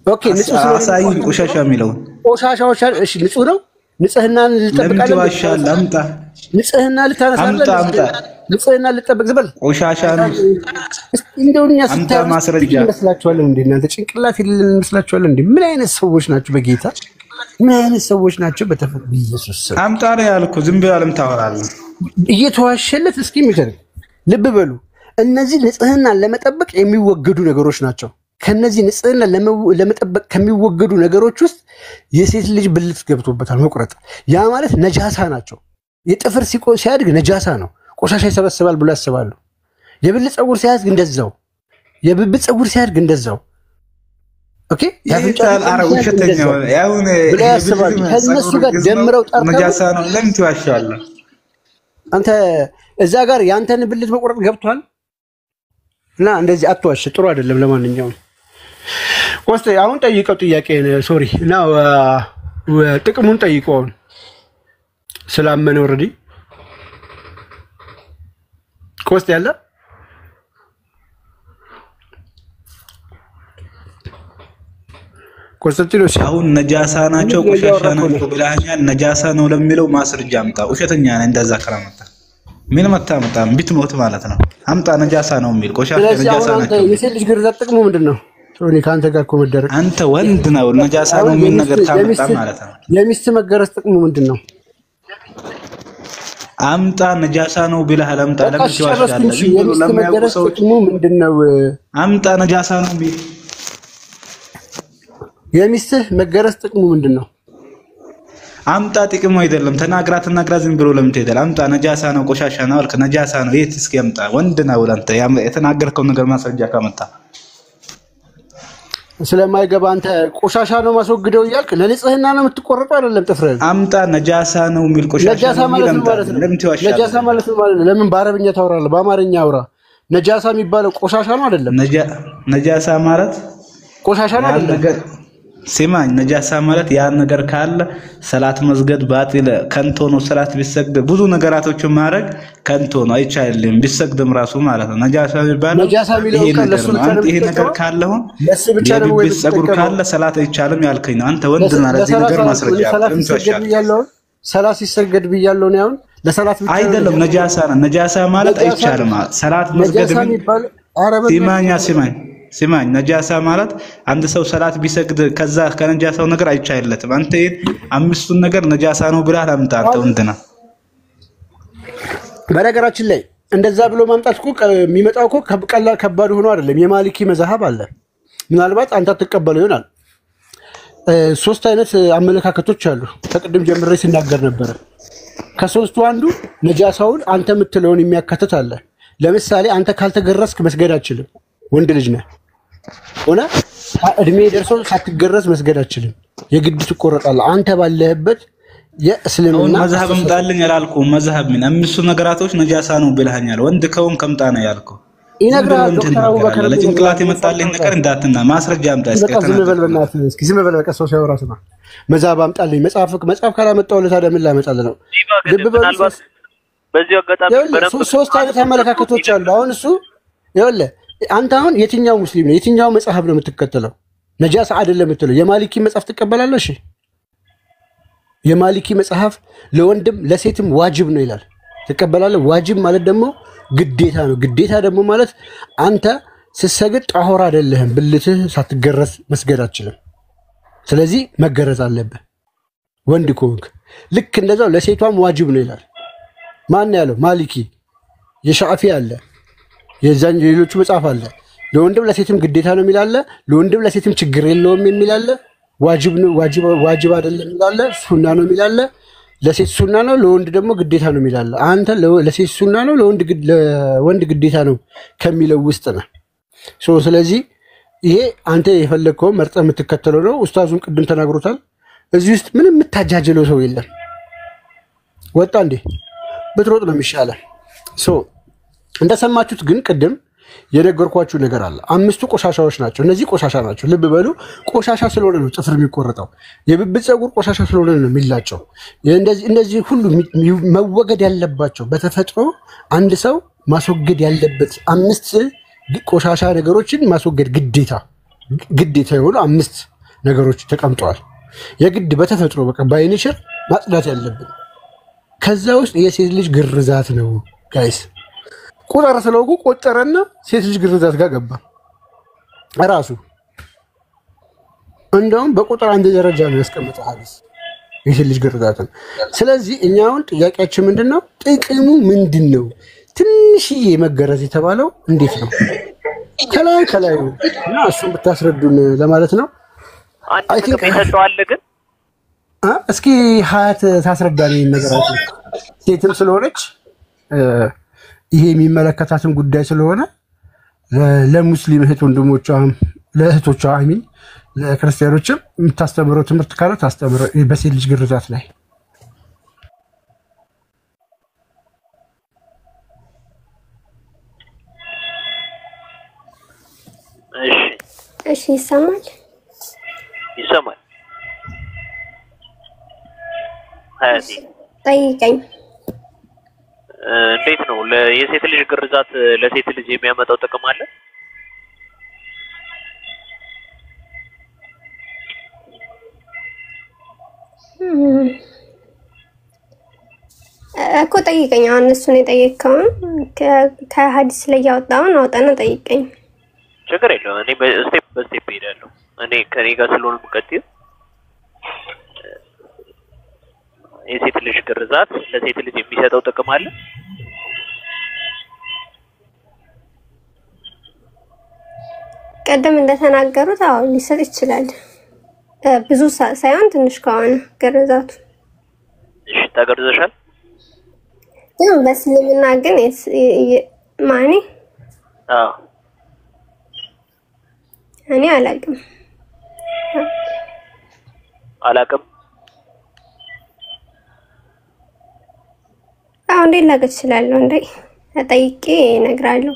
[SPEAKER 3] ኦኬ ንጹህ
[SPEAKER 9] አሳይ ቆሻሻ የሚለው
[SPEAKER 3] ቆሻሻዎች እሺ ንጹህ ነው። ንጽህናን ልጠብቃለህ። ንጽህና ልታነሳለህ። ንጽህና ልጠብቅ ዝበል
[SPEAKER 9] ቆሻሻ ነው።
[SPEAKER 3] እንደውኛ ስታይ ማስረጃ ይመስላችኋል እንዴ? እናንተ ጭንቅላት የሌለን ይመስላችኋል እንዴ? ምን አይነት ሰዎች ናቸው? በጌታ ምን አይነት ሰዎች ናቸው? በተፈጥሮ ኢየሱስ
[SPEAKER 9] አምጣ ነው ያልኩ። ዝም ብለህ ታወራለህ
[SPEAKER 3] እየተዋሸለት። እስኪ ምክር ልብ በሉ። እነዚህ ንጽህናን ለመጠበቅ የሚወገዱ ነገሮች ናቸው። ከነዚህ ንጽህና ለመጠበቅ ከሚወገዱ ነገሮች ውስጥ የሴት ልጅ ብልት ገብቶበታል መቁረጥ። ያ ማለት ነጃሳ ናቸው። የጥፍር ሲያድግ ነጃሳ ነው፣ ቆሻሻ ይሰበስባል ብሎ ያስባሉ። የብልት ጸጉር ሲያድግ እንደዛው፣ የብብት ጸጉር ሲያድግ እንደዛው። ኦኬ
[SPEAKER 9] ያፍንጫል አረው ሸተኛው ያውን
[SPEAKER 3] ከነሱ ጋር ደምረው ጠርተው
[SPEAKER 9] ነጃሳ ነው። ለምን ትዋሻለህ
[SPEAKER 3] አንተ? እዛ ጋር ያንተን ብልት መቁረጥ ገብቷል እና እንደዚህ አትዋሽ፣ ጥሩ አይደለም። ለማንኛውም ቆስጤ አሁን ጠይቀው ጥያቄ ሶሪ እና ጥቅሙን ጠይቀው ስላመነ ኦሬዲ ቆስጤ ያለ ቆስጤ
[SPEAKER 9] አሁን ነጃሳ ናቸው ቆሻሻ ናቸው ብለኸኛል። ነጃሳ ነው ለሚለው ማስረጃ አምጣ። ውሸተኛ ነህ እንደዛ ከረመጣ ምን መታመጣም ቢትሞት ማለት ነው። አምጣ ነጃሳ ነው የሚል ቆሻሻ ነጃሳ ናቸው።
[SPEAKER 3] የሴት ልጅ ግርዛት ጥቅሙ ምንድነው? ሶኒ ካንተ ጋር እኮ መደረግ
[SPEAKER 9] አንተ ወንድ ነው ነጃሳ ነው የሚል ነገር ታመጣ ማለት ነው።
[SPEAKER 3] የሚስት መገረዝ ጥቅሙ ምንድነው?
[SPEAKER 9] አምጣ ነጃሳ ነው ብለህ አምጣ። ለምን ትዋሻለህ?
[SPEAKER 3] የሚስት መገረዝ ጥቅሙ ምንድነው?
[SPEAKER 9] አምጣ ነጃሳ ነው የሚል
[SPEAKER 3] የሚስት መገረዝ ጥቅሙ ምንድነው?
[SPEAKER 9] አምጣ ጥቅሙ አይደለም። ተናግራ ዝም ብሎ ለምን ትሄዳለህ? አምጣ ነጃሳ ነው ቆሻሻ ነው አልክ። ነጃሳ ነው የት እስኪ አምጣ። ወንድ ነው አንተ የተናገርከው ነገር ማስረጃ ካመጣ ስለማይገባ አንተ ቆሻሻ ነው ማስወግደው እያልክ ለንጽህና ነው የምትቆረጠው አይደለም። ጥፍርህን አምጣ ነጃሳ ነው የሚል ቆሻሻ ነው ለምን ትዋሻለህ?
[SPEAKER 3] ነጃሳ ማለት ነው ማለት ለምን በአረብኛ ታወራለህ? በአማርኛ አውራ። ነጃሳ የሚባለው ቆሻሻ ነው አይደለም?
[SPEAKER 9] ነጃሳ ማለት
[SPEAKER 3] ቆሻሻ ነው አይደለም?
[SPEAKER 9] ሲማኝ ነጃሳ ማለት ያ ነገር ካለ ሰላት መስገድ ባጢል ከንቶ ነው። ሰላት ቢሰግድ ብዙ ነገራቶችን ማድረግ ከንቶ ነው፣ አይቻልም። ቢሰግድም ራሱ ማለት ነው። ነጃሳ የሚባለው ይሄ ነገር ካለው ቢሰግድ ካለ ሰላት አይቻልም ያልከኝ ነው። አንተ ወንድ ማለት እዚህ ነገር ማስረጃ
[SPEAKER 3] ሰላት ሲሰገድ ብያለሁ ነው። አሁን ለሰላት ብቻ
[SPEAKER 9] አይደለም ነጃሳ ነው። ነጃሳ ማለት አይቻልም ሰላት መስገድ ሲማኝ
[SPEAKER 10] ስማኝ ነጃሳ ማለት አንድ ሰው ሰላት ቢሰግድ ከዛ ከነጃሳው ነገር አይቻልለትም አንተ አምስቱን ነገር ነጃሳ ነው ብለህ አምጣጣው እንትና
[SPEAKER 3] በነገራችን ላይ እንደዛ ብሎ ማምጣት እኮ የሚመጣው እኮ ቀላል ከባድ ሆኖ አይደለም የማሊኪ መዝሐብ አለ ምናልባት አንተ ተቀበለው ይሆናል ሶስት አይነት አመለካከቶች አሉ ተቀደም ጀምሬ ሲናገር ነበር ከሶስቱ አንዱ ነጃሳውን አንተ የምትለውን የሚያካትት አለ ለምሳሌ አንተ ካልተገረስክ መስገድ አትችልም ወንድ ልጅ ነህ ሆነ እድሜ ደርሶ ሳትገረስ መስገድ አትችልም የግድ ትቆረጣለህ አንተ ባለህበት የእስልምና
[SPEAKER 10] መዝሐብ ምጣልኝ ያላልኩ መዝሐብ ምን አምስቱ ነገራቶች ነጃሳ ነው ብለሃኛል ወንድ ከውን ከምጣና ያልኩ
[SPEAKER 3] ይነግራል ዶክተር አቡበከር
[SPEAKER 10] ለጭንቅላት የመጣልኝ ነገር እንዳትና ማስረጃ አምጣ
[SPEAKER 3] እስኪ ዝም በል በቃ ሰው ሲያወራ ስማ መዝሐብ አምጣልኝ መጽሐፍ ካላመጣው ለታዲያ ምን ላመጣልህ ነው
[SPEAKER 2] ምናልባት በዚህ አጋጣሚ
[SPEAKER 3] ሶስት አይነት አመለካከቶች አሉ አሁን እሱ ይኸውልህ አንተ አሁን የትኛው ሙስሊም ነው የትኛው መጽሐፍ ነው የምትከተለው ነጃሳ አይደለም የምትለው የማሊኪ መጽሐፍ ትቀበላለህ እሺ የማሊኪ መጽሐፍ ለወንድም ለሴትም ዋጅብ ነው ይላል ትቀበላለህ ዋጅብ ማለት ደግሞ ግዴታ ነው ግዴታ ደግሞ ማለት አንተ ስትሰግድ ጣሆር አይደለህም ብልትህ ሳትገረስ መስገድ አትችልም ስለዚህ መገረዝ አለብህ ወንድ ኮንክ ልክ እንደዛው ለሴቷም ዋጅብ ነው ይላል ማን ያለው ማሊኪ የሻፊዒ አለ የዛን ሌሎቹ መጽሐፍ አለ ለወንድም ለሴትም ግዴታ ነው የሚላለ ለወንድም ለሴትም ችግር የለውም የሚላለ ዋጅብ ነው ዋጅብ አይደለም የሚላለ ሱና ነው የሚላለ ለሴት ሱና ነው ለወንድ ደግሞ ግዴታ ነው የሚላለ አንተ ለሴት ሱና ነው ለወንድ ግዴታ ነው ከሚለው ውስጥ ነው ስለዚህ ይሄ አንተ የፈለከው መርጠህ የምትከተለው ነው ኡስታዙን ቅድም ተናግሮታል እዚህ ውስጥ ምንም የምታጃጅለው ሰው የለም ወጣ እንዴ በትሮጥ ነው የሚሻለው እንደሰማችሁት ግን ቅድም የነገርኳችሁ ነገር አለ አምስቱ ቆሻሻዎች ናቸው እነዚህ ቆሻሻ ናቸው ልብ በሉ ቆሻሻ ስለሆነ ነው ጥፍር የሚቆረጠው የብብት ፀጉር ቆሻሻ ስለሆነ ነው የሚላጨው እንደዚህ ሁሉ መወገድ ያለባቸው በተፈጥሮ አንድ ሰው ማስወገድ ያለበት አምስት ቆሻሻ ነገሮችን ማስወገድ ግዴታ የሆኑ አምስት ነገሮች ተቀምጠዋል የግድ በተፈጥሮ በቃ ባይንሽር ማጽዳት ያለብን ከዛ ውስጥ የሴት ልጅ ግርዛት ነው ጋይስ ቁጥር ስለውቁ ቆጠረና ሴት ልጅ ግርዛት ጋር ገባ ራሱ እንደውም በቁጥር አንድ ደረጃ ነው ያስቀመጠው ሐዲስ የሴት ልጅ ግርዛትን ስለዚህ እኛውን ጥያቄያችን ምንድነው ጥቅሙ ምንድነው ትንሽዬ መገረዝ የተባለው እንዴት ነው ከላይ እና እሱን ብታስረዱን ለማለት ነው
[SPEAKER 2] አይ ቲንክ ይተጣዋል ግን
[SPEAKER 3] እስኪ ሀያት ታስረዳኝ ነገራቱ ሴትም ስለሆነች ይሄ የሚመለከታትን ጉዳይ ስለሆነ ለሙስሊም እህት ወንድሞቿ ለእህቶቿ አሚን ለክርስቲያኖችም የምታስተምረው ትምህርት ካለ ታስተምረው በሴት ልጅ ግርዛት ላይ
[SPEAKER 11] እሺ ይሰማል
[SPEAKER 2] ሀያቲ
[SPEAKER 11] ጠይቀኝ
[SPEAKER 2] እንዴት ነው የሴት ልጅ ግርዛት ለሴት ልጅ የሚያመጣው ጥቅም አለ
[SPEAKER 11] እኮ ጠይቀኝ አሁን እሱን የጠየቀውን ከሐዲስ ላይ ያወጣውን አውጣና ጠይቀኝ
[SPEAKER 2] ችግር የለውም እኔ በስቴፕ ሄዳለሁ እኔ ከኔ ጋር ስለሆነ የምቀጥለው የሴት ልጅ ግርዛት ለሴት ልጅ የሚሰጠው ጥቅም አለ
[SPEAKER 11] ቀደም እንደተናገሩት አዎ ሊሰጥ ይችላል ብዙ ሳይሆን ትንሽ ከሆነ ግርዛቱ
[SPEAKER 2] እሺ ተገርዘሻል
[SPEAKER 11] ግን በእስልምና ግን ማኔ
[SPEAKER 2] አዎ
[SPEAKER 11] እኔ አላውቅም አሁን እንዴት ላገች እችላለሁ እንዴ ጠይቄ እነግራለሁ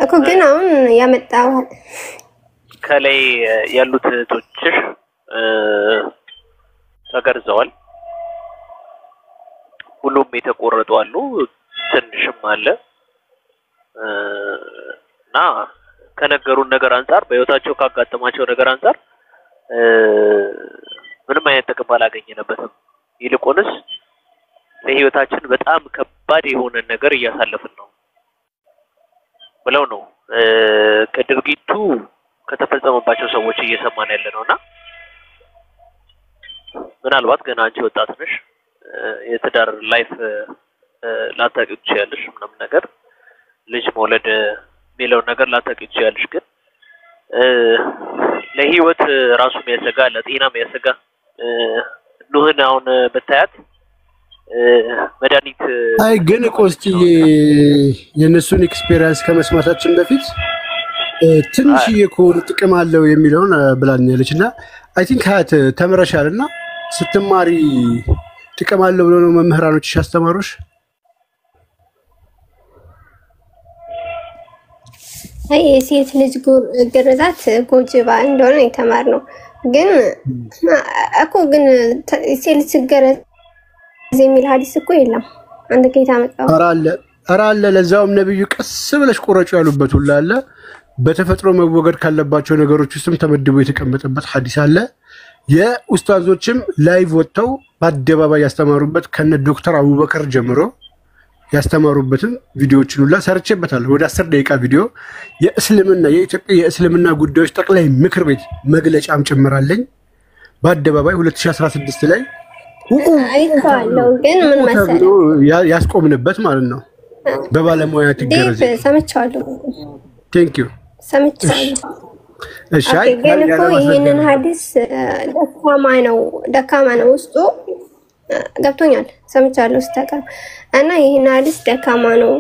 [SPEAKER 11] እኮ ግን አሁን ያመጣው
[SPEAKER 2] ከላይ ያሉት እህቶችሽ ተገርዘዋል ሁሉም የተቆረጡ አሉ ትንሽም አለ እና ከነገሩን ነገር አንፃር በህይወታቸው ካጋጠማቸው ነገር አንፃር ምንም አይነት ጥቅም አላገኘንበትም ይልቁንስ ለህይወታችን በጣም ከባድ የሆነ ነገር እያሳለፍን ነው ብለው ነው ከድርጊቱ ከተፈጸመባቸው ሰዎች እየሰማን ያለ ነውና ምናልባት ገና አንቺ ወጣት ነሽ የትዳር ላይፍ ላታውቂ ትችያለሽ ምናምን ነገር ልጅ መውለድ የሚለው ነገር ላታውቂ ትችያለሽ ግን ለህይወት ራሱ የሚያሰጋ ለጤና የሚያሰጋ ኑህን አሁን በታያት መድኃኒት
[SPEAKER 3] አይ ግን ቆስቲ የነሱን ኤክስፒሪየንስ ከመስማታችን በፊት ትንሽ የኮር ጥቅም አለው የሚለውን ብላኛለችና አይ ቲንክ ሀያት ተምረሻልና ስትማሪ ጥቅም አለው ብሎ ነው መምህራኖች ያስተማሩሽ?
[SPEAKER 11] አይ የሴት ልጅ ግርዛት ጎጅባ እንደሆነ የተማርነው ግን እኮ ግን ሴት ልጅ ግርዛት የሚል ሐዲስ እኮ የለም። አንድ ጌታ መጣው አራለ ለዛውም ነብዩ ቀስ ብለሽ ቆረጩ ያሉበት ሁሉ አለ። በተፈጥሮ መወገድ ካለባቸው ነገሮች ውስጥም ተመድቦ የተቀመጠበት ሐዲስ አለ። የኡስታዞችም ላይቭ ወጥተው በአደባባይ ያስተማሩበት ከነ ዶክተር አቡበከር ጀምሮ ያስተማሩበትን ቪዲዮዎችን ሁሉ ሰርቼበታለሁ። ወደ 10 ደቂቃ ቪዲዮ የእስልምና የኢትዮጵያ የእስልምና ጉዳዮች ጠቅላይ ምክር ቤት መግለጫም ጨምራለኝ በአደባባይ 2016 ላይ አይቷለው ግን ምን መሰለህ
[SPEAKER 3] ያስቆምንበት ማለት ነው። በባለሙያ ትገረዝ
[SPEAKER 11] ሰምቻለሁ።
[SPEAKER 3] ቴንክ ዩ
[SPEAKER 11] ሰምቻለሁ።
[SPEAKER 3] እሺ
[SPEAKER 11] ግን እኮ ይሄንን ሐዲስ ደካማ ነው ውስጡ ገብቶኛል። ሰምቻለሁ ስታቀርብ እና ይሄን ሐዲስ ደካማ ነው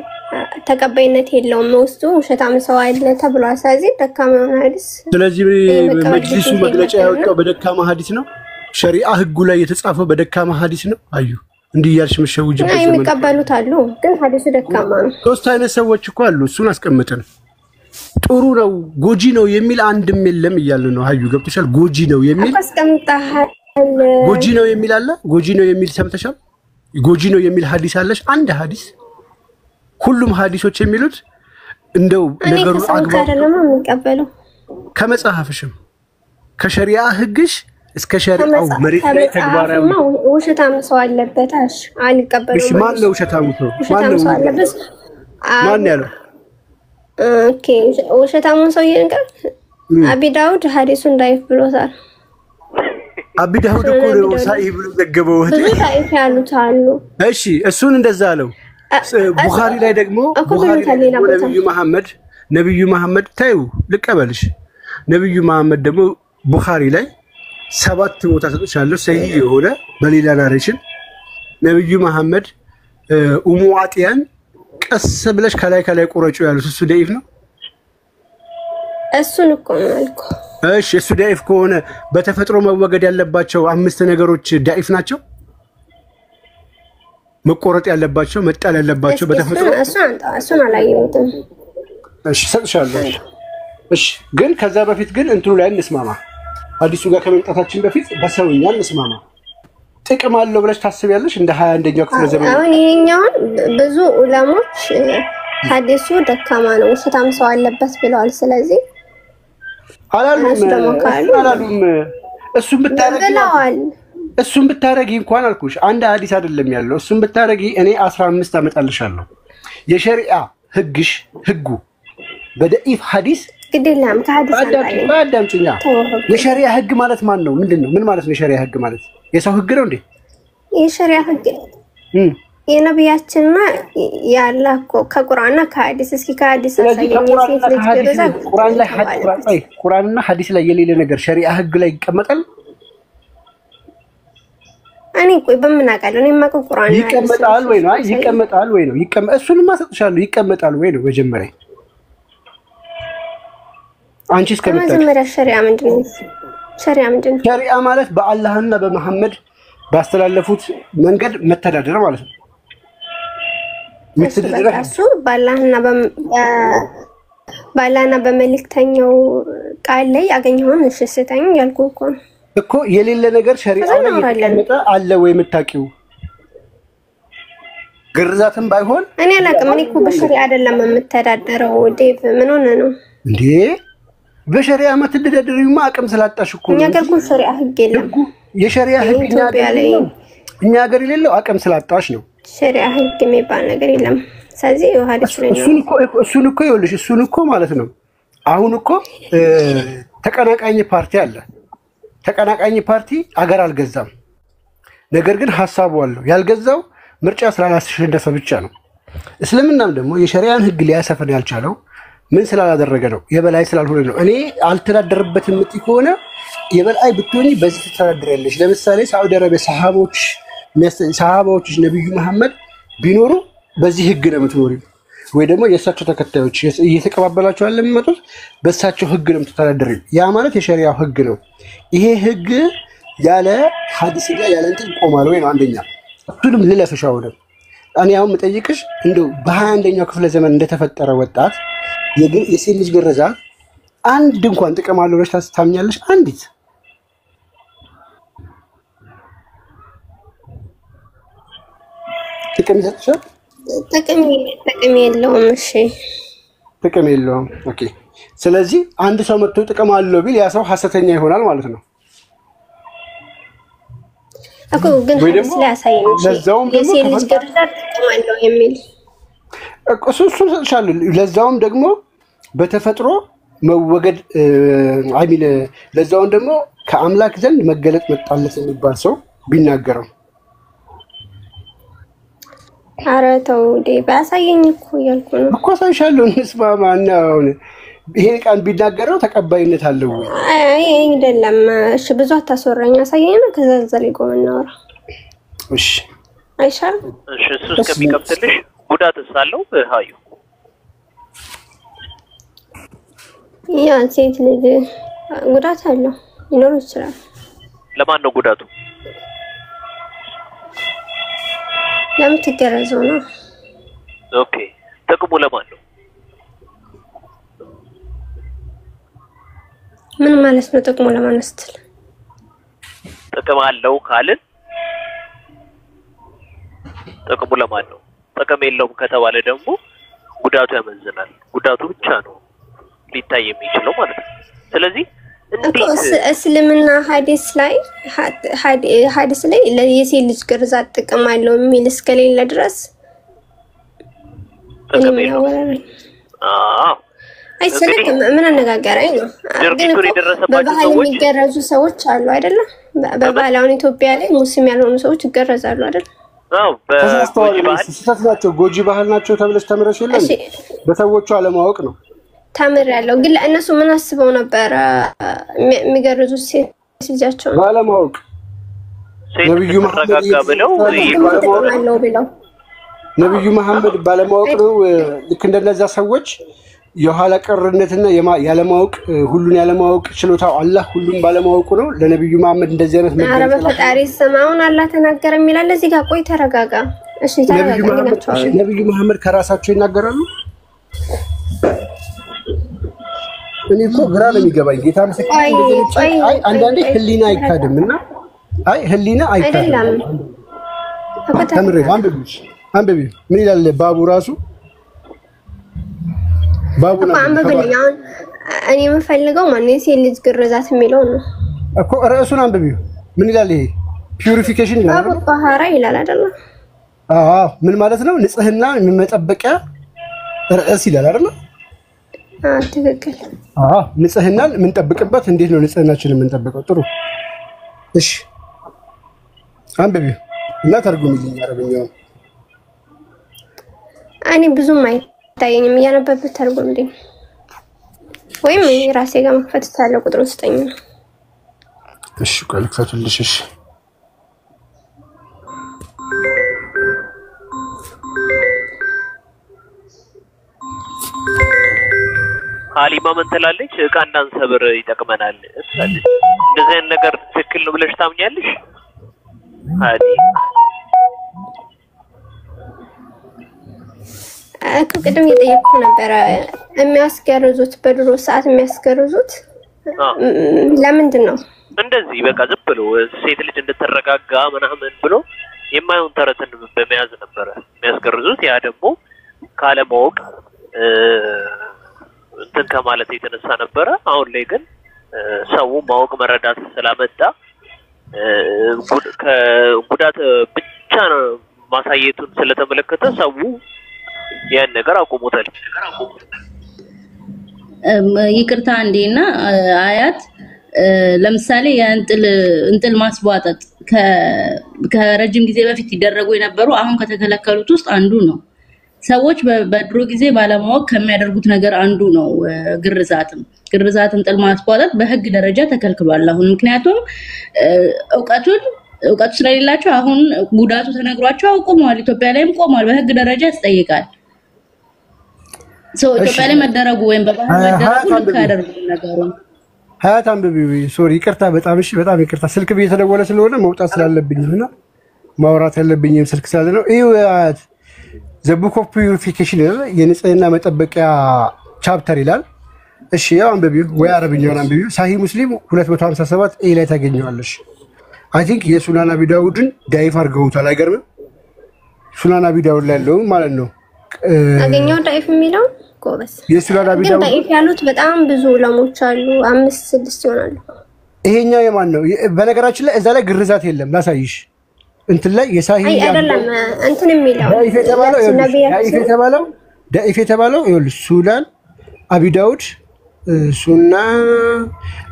[SPEAKER 11] ተቀባይነት የለውም ውስጡ ውሸታም ሰው አይደለ ተብሏል። ስለዚህ ደካማ ነው ሐዲስ። ስለዚህ
[SPEAKER 3] መጅሊሱ መግለጫ ያወጣው በደካማ ሐዲስ ነው። ሸሪዓ ህጉ ላይ የተጻፈው በደካማ ሐዲስ ነው። አዩ እንዲህ ያልሽ መሸውጅበት
[SPEAKER 11] ዘመን የሚቀበሉት አሉ ግን ሐዲሱ ደካማ ነው።
[SPEAKER 3] ሶስት አይነት ሰዎች እኮ አሉ። እሱን አስቀምጠን ጥሩ ነው ጎጂ ነው የሚል አንድም የለም እያለ ነው። አዩ ገብተሻል? ጎጂ ነው የሚል
[SPEAKER 11] አስቀምጣሃል።
[SPEAKER 3] ጎጂ ነው የሚል አለ። ጎጂ ነው የሚል ሰምተሻል? ጎጂ ነው የሚል ሐዲስ አለሽ? አንድ ሐዲስ ሁሉም ሐዲሶች የሚሉት እንደው ነገሩ አግባብ
[SPEAKER 11] አይደለም የሚቀበለው
[SPEAKER 3] ከመጽሐፍሽም ከሸሪዓ ህግሽ እስከ ሸሪዓው መሬት ላይ ተግባራዊ
[SPEAKER 11] ነው። ውሸታም ሰው አለበት አልቀበለው።
[SPEAKER 3] እሺ ማን ነው ውሸታም ሰው? ማን ያለው?
[SPEAKER 11] ኦኬ ውሸታም ሰው ይንቀር አቢ ዳውድ ሐዲሱን ዳይፍ ብሎታል።
[SPEAKER 3] አቢ ዳውድ እኮ ነው ሳሂህ ብሎ ዘገበው።
[SPEAKER 11] ዳይፍ ያሉት አሉ።
[SPEAKER 3] እሺ እሱን እንደዛ አለው። ቡኻሪ ላይ ደግሞ ነብዩ መሐመድ ታዩ ልቀበልሽ። ነብዩ መሐመድ ደግሞ ቡኻሪ ላይ 7 ቦታ ሰጥቻለሁ ሰሂህ የሆነ በሌላ ናሬሽን ነብዩ መሐመድ ኡሙ አጥያን ቀስ ብለሽ ከላይ ቆረጩ ያሉት እሱ ዳይፍ ነው።
[SPEAKER 11] እሱን እኮ ነው አልኩ።
[SPEAKER 3] እሺ እሱ ዳይፍ ከሆነ በተፈጥሮ መወገድ ያለባቸው 5 ነገሮች ዳይፍ ናቸው። መቆረጥ ያለባቸው መጣል ያለባቸው በተፈጥሮ
[SPEAKER 11] እሱን አላየሁትም።
[SPEAKER 3] እሺ ሰጥሻለሁ። እሺ ግን ከዛ በፊት ግን እንትኑ ላይ እንስማማ። ሐዲሱ ጋር ከመምጣታችን በፊት በሰውኛ እንስማማ። ጥቅም አለው ብለሽ ታስቢያለሽ? እንደ 21ኛው ክፍለ ዘመን
[SPEAKER 11] አሁን ይሄኛውን ብዙ ዑለሞች ሐዲሱ ደካማ ነው ውሸታም ሰው አለበት ብለዋል። ስለዚህ
[SPEAKER 3] አላሉም እሱን ብታረጊ እንኳን አልኩሽ አንድ ሐዲስ አይደለም ያለው። እሱን ብታረጊ እኔ 15 አመጣልሻለሁ። የሸሪዓ ህጉ በደኢፍ ሐዲስ
[SPEAKER 11] ግዴለም ከሐዲስ
[SPEAKER 3] አዳምጪኛ። የሸሪዓ ህግ ማለት ማን ነው? ምንድነው? ምን ማለት ነው የሸሪዓ ህግ ማለት? የሰው ህግ ነው እንዴ?
[SPEAKER 11] የሸሪዓ ህግ የነብያችንና ያላህ እኮ ከቁርአንና ከሐዲስ እስኪ ከሐዲስ ቁርአንና ሐዲስ ላይ የሌለ ነገር ሸሪዓ ህግ ላይ ይቀመጣል። እኔ ቆይ በምን አውቃለሁ? እኔ ማቀው ቁርአን
[SPEAKER 3] ይቀመጣል ወይ ነው? ይቀመጣል ወይ ነው? እሱንማ ሰጥሻለሁ። ይቀመጣል ወይ ነው መጀመሪያ አንቺ እስከመጣሽ
[SPEAKER 11] መጀመሪያ ሸሪዓ ምንድነው?
[SPEAKER 3] ሸሪዓ ማለት በአላህና በመሐመድ ባስተላለፉት መንገድ መተዳደር ማለት ነው።
[SPEAKER 11] እሱ ባላህና በመልእክተኛው ቃል ላይ ያገኘውን እሺ ስጠኝ ያልኩህ እኮ
[SPEAKER 3] የሌለ ነገር ሸሪዓው ላይ የተቀመጠ አለ ወይ የምታውቂው? ግርዛትም ባይሆን
[SPEAKER 11] እኔ አላውቅም። እኔ እኮ በሸሪዓ አይደለም የምተዳደረው። ዴቭ ምን ሆነ ነው
[SPEAKER 3] እንዴ? በሸሪዓ የምትተዳደሪውማ አቅም ስላጣሽ እኮ ነው።
[SPEAKER 11] እኛ ሀገር እኮ ሸሪዓ ህግ የለም።
[SPEAKER 3] የሸሪዓ ህግ እኛ ሀገር የሌለው አቅም ስላጣሽ ነው።
[SPEAKER 11] ሸሪዓ ህግ የሚባል ነገር የለም። ስለዚህ ሐዲስ ላይ ነው
[SPEAKER 3] እሱን እኮ ይኸውልሽ እሱን እኮ ማለት ነው አሁን እኮ ተቀናቃኝ ፓርቲ አለ ተቀናቃኝ ፓርቲ አገር አልገዛም ነገር ግን ሐሳቡ አለው ያልገዛው ምርጫ ስላላሸነፈ ብቻ ነው እስልምናም ደግሞ የሸሪዓን ህግ ሊያሰፍን ያልቻለው ምን ስላላደረገ ነው የበላይ ስላልሆነ ነው እኔ አልተዳደረበትም ምት ከሆነ የበላይ ብትሆኚ በዚህ ተዳደረልሽ ለምሳሌ ሳውዲ አረቢያ ሰሃባዎች ነብዩ መሐመድ ቢኖሩ በዚህ ህግ ነው የምትኖሪው ወይ ደግሞ የእሳቸው ተከታዮች እየተቀባበላቸው ያለ የሚመጡት በእሳቸው ህግ ነው የምትተዳደሪው ያ ማለት የሸሪዓው ህግ ነው ይሄ ህግ ያለ ሐዲስና ያለ እንትን ቆማል ወይ ነው አንደኛ ሁሉም ልለፍሻው ነው እኔ አሁን መጠይቅሽ እንደው በ21ኛው ክፍለ ዘመን እንደተፈጠረ ወጣት የሴት ልጅ ግርዛት አንድ እንኳን ጥቅም አለው ብለሽ ታምኛለሽ አንዲት ጥቅም ይሰጥሻል
[SPEAKER 11] ጥቅም የለውም እሺ
[SPEAKER 3] ጥቅም የለውም ኦኬ ስለዚህ አንድ ሰው መጥቶ ጥቅም አለው ቢል ያ ሰው ሐሰተኛ ይሆናል ማለት ነው
[SPEAKER 11] እኮ ግን ሐዲስ ላይ ያሳየን የሴት ልጅ ግርዛት ጥቅም አለው የሚል
[SPEAKER 3] እሱን ሰጥሻለሁ ለዛውም ደግሞ በተፈጥሮ መወገድ አይሚን ለዛውም ደግሞ ከአምላክ ዘንድ መገለጥ መጣለት የሚባል ሰው ቢናገረው
[SPEAKER 11] አረተው ባሳየኝ እኮ ያልኩ ነው
[SPEAKER 3] እኮ ሳይሻለው እንስማማናው ይሄ ቃል ቢናገረው ተቀባይነት አለው
[SPEAKER 11] አይ አይደለም እሺ ብዙ አታስወራኝ አሳየኝና ከዛ ዘለ ቆመናው
[SPEAKER 3] እሺ
[SPEAKER 2] አይሻል እሺ እሱ ከሚከፍትልሽ ጉዳት ሳለው ሃዩ
[SPEAKER 11] ያ ሴት ልጅ ጉዳት አለው ይኖር ይችላል
[SPEAKER 2] ለማን ነው ጉዳቱ
[SPEAKER 11] ለምን ትገረዘው ነው
[SPEAKER 2] ኦኬ ጥቅሙ ለማን ነው
[SPEAKER 11] ምን ማለት ነው ጥቅሙ ለማን ስትል
[SPEAKER 2] ጥቅም አለው ካልን ጥቅሙ ለማን ነው ጥቅም የለውም ከተባለ ደግሞ ጉዳቱ ያመዝናል ጉዳቱ ብቻ ነው ሊታይ የሚችለው ማለት ነው ስለዚህ
[SPEAKER 11] እስልምና ሐዲስ ላይ ለየሴት ልጅ ግርዛት ጥቅም አለው የሚል እስከሌለ ድረስ
[SPEAKER 2] ጥቅም የለውም
[SPEAKER 11] አይ ስለክ ምን አነጋገረኝ ነው ግን በባህል የሚገረዙ ሰዎች አሉ አይደለ በባህላውን ኢትዮጵያ ላይ ሙስሊም ያልሆኑ ሰዎች ይገረዛሉ አይደል
[SPEAKER 2] አው
[SPEAKER 3] በተሳሳታቸው ጎጂ ባህል ናቸው ተብለሽ ተምረሽ የለም በሰዎቹ አለማወቅ ነው
[SPEAKER 11] ታምር ያለው ግን ለእነሱ ምን አስበው ነበር የሚገርዙት ሴት ልጃቸው
[SPEAKER 3] ባለማወቅ ነብዩ መሐመድ ባለማወቅ ነው ልክ እንደነዛ ሰዎች የኋላ ቀርነትና ያለማወቅ ሁሉን ያለማወቅ ችሎታው አላህ ሁሉን ባለማወቁ ነው ለነብዩ መሐመድ እንደዚህ አይነት ነገር
[SPEAKER 11] አረበ ፈጣሪ ሰማውን አላህ ተናገረ የሚላል እዚህ ጋር ቆይ ተረጋጋ እሺ ተረጋጋ
[SPEAKER 3] ነብዩ መሐመድ ከራሳቸው ይናገራሉ እኔ እኮ ግራ ነው የሚገባኝ ጌታ መስከረ አይ አንዳንዴ ህሊና አይካድምና አይ ህሊና አይካድም ተምሬ አንብቢ ምን ይላል ባቡ ራሱ ባቡ ነው
[SPEAKER 11] አንብብልኝ እኔ የምፈልገው ማን የሴት ልጅ ግርዛት የሚለው ነው
[SPEAKER 3] እኮ ራሱን አንብቢው ምን ይላል ይሄ ፒዩሪፊኬሽን ይላል
[SPEAKER 11] ባቡ ባህራ ይላል አይደል
[SPEAKER 3] አዎ ምን ማለት ነው ንጽህና የሚመጠበቂያ ራስ ይላል አይደል
[SPEAKER 11] ትክክል
[SPEAKER 3] ንጽህናን የምንጠብቅበት እንዴት ነው ንጽህናችንን የምንጠብቀው ጥሩ እሺ አንብቢው እና ተርጉምልኝ አረብኛው
[SPEAKER 11] እኔ ብዙም አይታየኝም እያነበብኩት ተርጉምልኝ ወይም ራሴ ጋር መክፈት ታለው ቁጥሩ ስጠኝ
[SPEAKER 3] እሺ ቆይ ልክፈትልሽ እሺ
[SPEAKER 2] ሀሊማ ምን ትላለች እቃ እንዳንሰብር ይጠቅመናል ትላለች እንደዚህ አይነት ነገር ትክክል ነው ብለሽ ታምኛለሽ ሀሊ
[SPEAKER 11] እኮ ቅድም እየጠየቅኩ ነበር የሚያስገርዙት በድሮ ሰዓት የሚያስገርዙት ለምንድን ነው
[SPEAKER 2] እንደዚህ በቃ ዝም ብሎ ሴት ልጅ እንድትረጋጋ ምናምን ብሎ የማይሆን ተረትን በመያዝ ነበር የሚያስገርዙት ያ ደግሞ ካለማወቅ እንትን ከማለት የተነሳ ነበረ አሁን ላይ ግን ሰው ማወቅ መረዳት ስላመጣ ጉዳት ብቻ ማሳየቱን ስለተመለከተ ሰው ያን ነገር አቆሙታል።
[SPEAKER 8] ይቅርታ አንዴና አያት ለምሳሌ እንጥል ማስቧጠጥ ከረጅም ጊዜ በፊት ይደረጉ የነበሩ አሁን ከተከለከሉት ውስጥ አንዱ ነው። ሰዎች በድሮ ጊዜ ባለማወቅ ከሚያደርጉት ነገር አንዱ ነው ግርዛትም እንጥል ማስቧጠጥ በህግ ደረጃ ተከልክሏል አሁን። ምክንያቱም እውቀቱ ስለሌላቸው አሁን ጉዳቱ ተነግሯቸው አቁመዋል። ኢትዮጵያ ላይም ቆሟል። በህግ ደረጃ ያስጠይቃል። ኢትዮጵያ ላይ መደረጉ ወይም በባህል መደረጉ ልክ አይደለም ነገሩ።
[SPEAKER 3] ሀያት አንብቢው። ሶሪ ይቅርታ፣ በጣም እሺ፣ በጣም ይቅርታ። ስልክ እየተደወለ ስለሆነ መውጣት ስላለብኝና ማውራት ያለብኝም ስልክ ስላለ ነው። እዩ ሀያት ዘ ቡክ ኦፍ ፒዩሪፊኬሽን የንጽህና መጠበቂያ ቻፕተር ይላል። እሺ ያው አንብቢው፣ ወይ አረብኛውን አንብቢው። ሳሂህ ሙስሊም 257 ኤ ላይ ታገኘዋለሽ። አይ ቲንክ የሱናን አቢ ዳውድን ዳይፍ አድርገውታል። አይገርምም? ሱናን አቢ ዳውድ ላይ ያለው ማለት ነው።
[SPEAKER 11] አገኘው ዳይፍ የሚለው ጎበስ።
[SPEAKER 3] የሱናን አቢ ዳውድ
[SPEAKER 11] ዳይፍ ያሉት በጣም ብዙ ዑለሞች አሉ፣ 5-6 ይሆናሉ።
[SPEAKER 3] ይሄኛው የማን ነው? በነገራችን ላይ እዛ ላይ ግርዛት የለም። ላሳይሽ እንትን ላይ የሳሂህ
[SPEAKER 11] አይደለም እንትን የሚለው
[SPEAKER 3] ዳይፍ የተባለው ይኸውልሽ ሱናን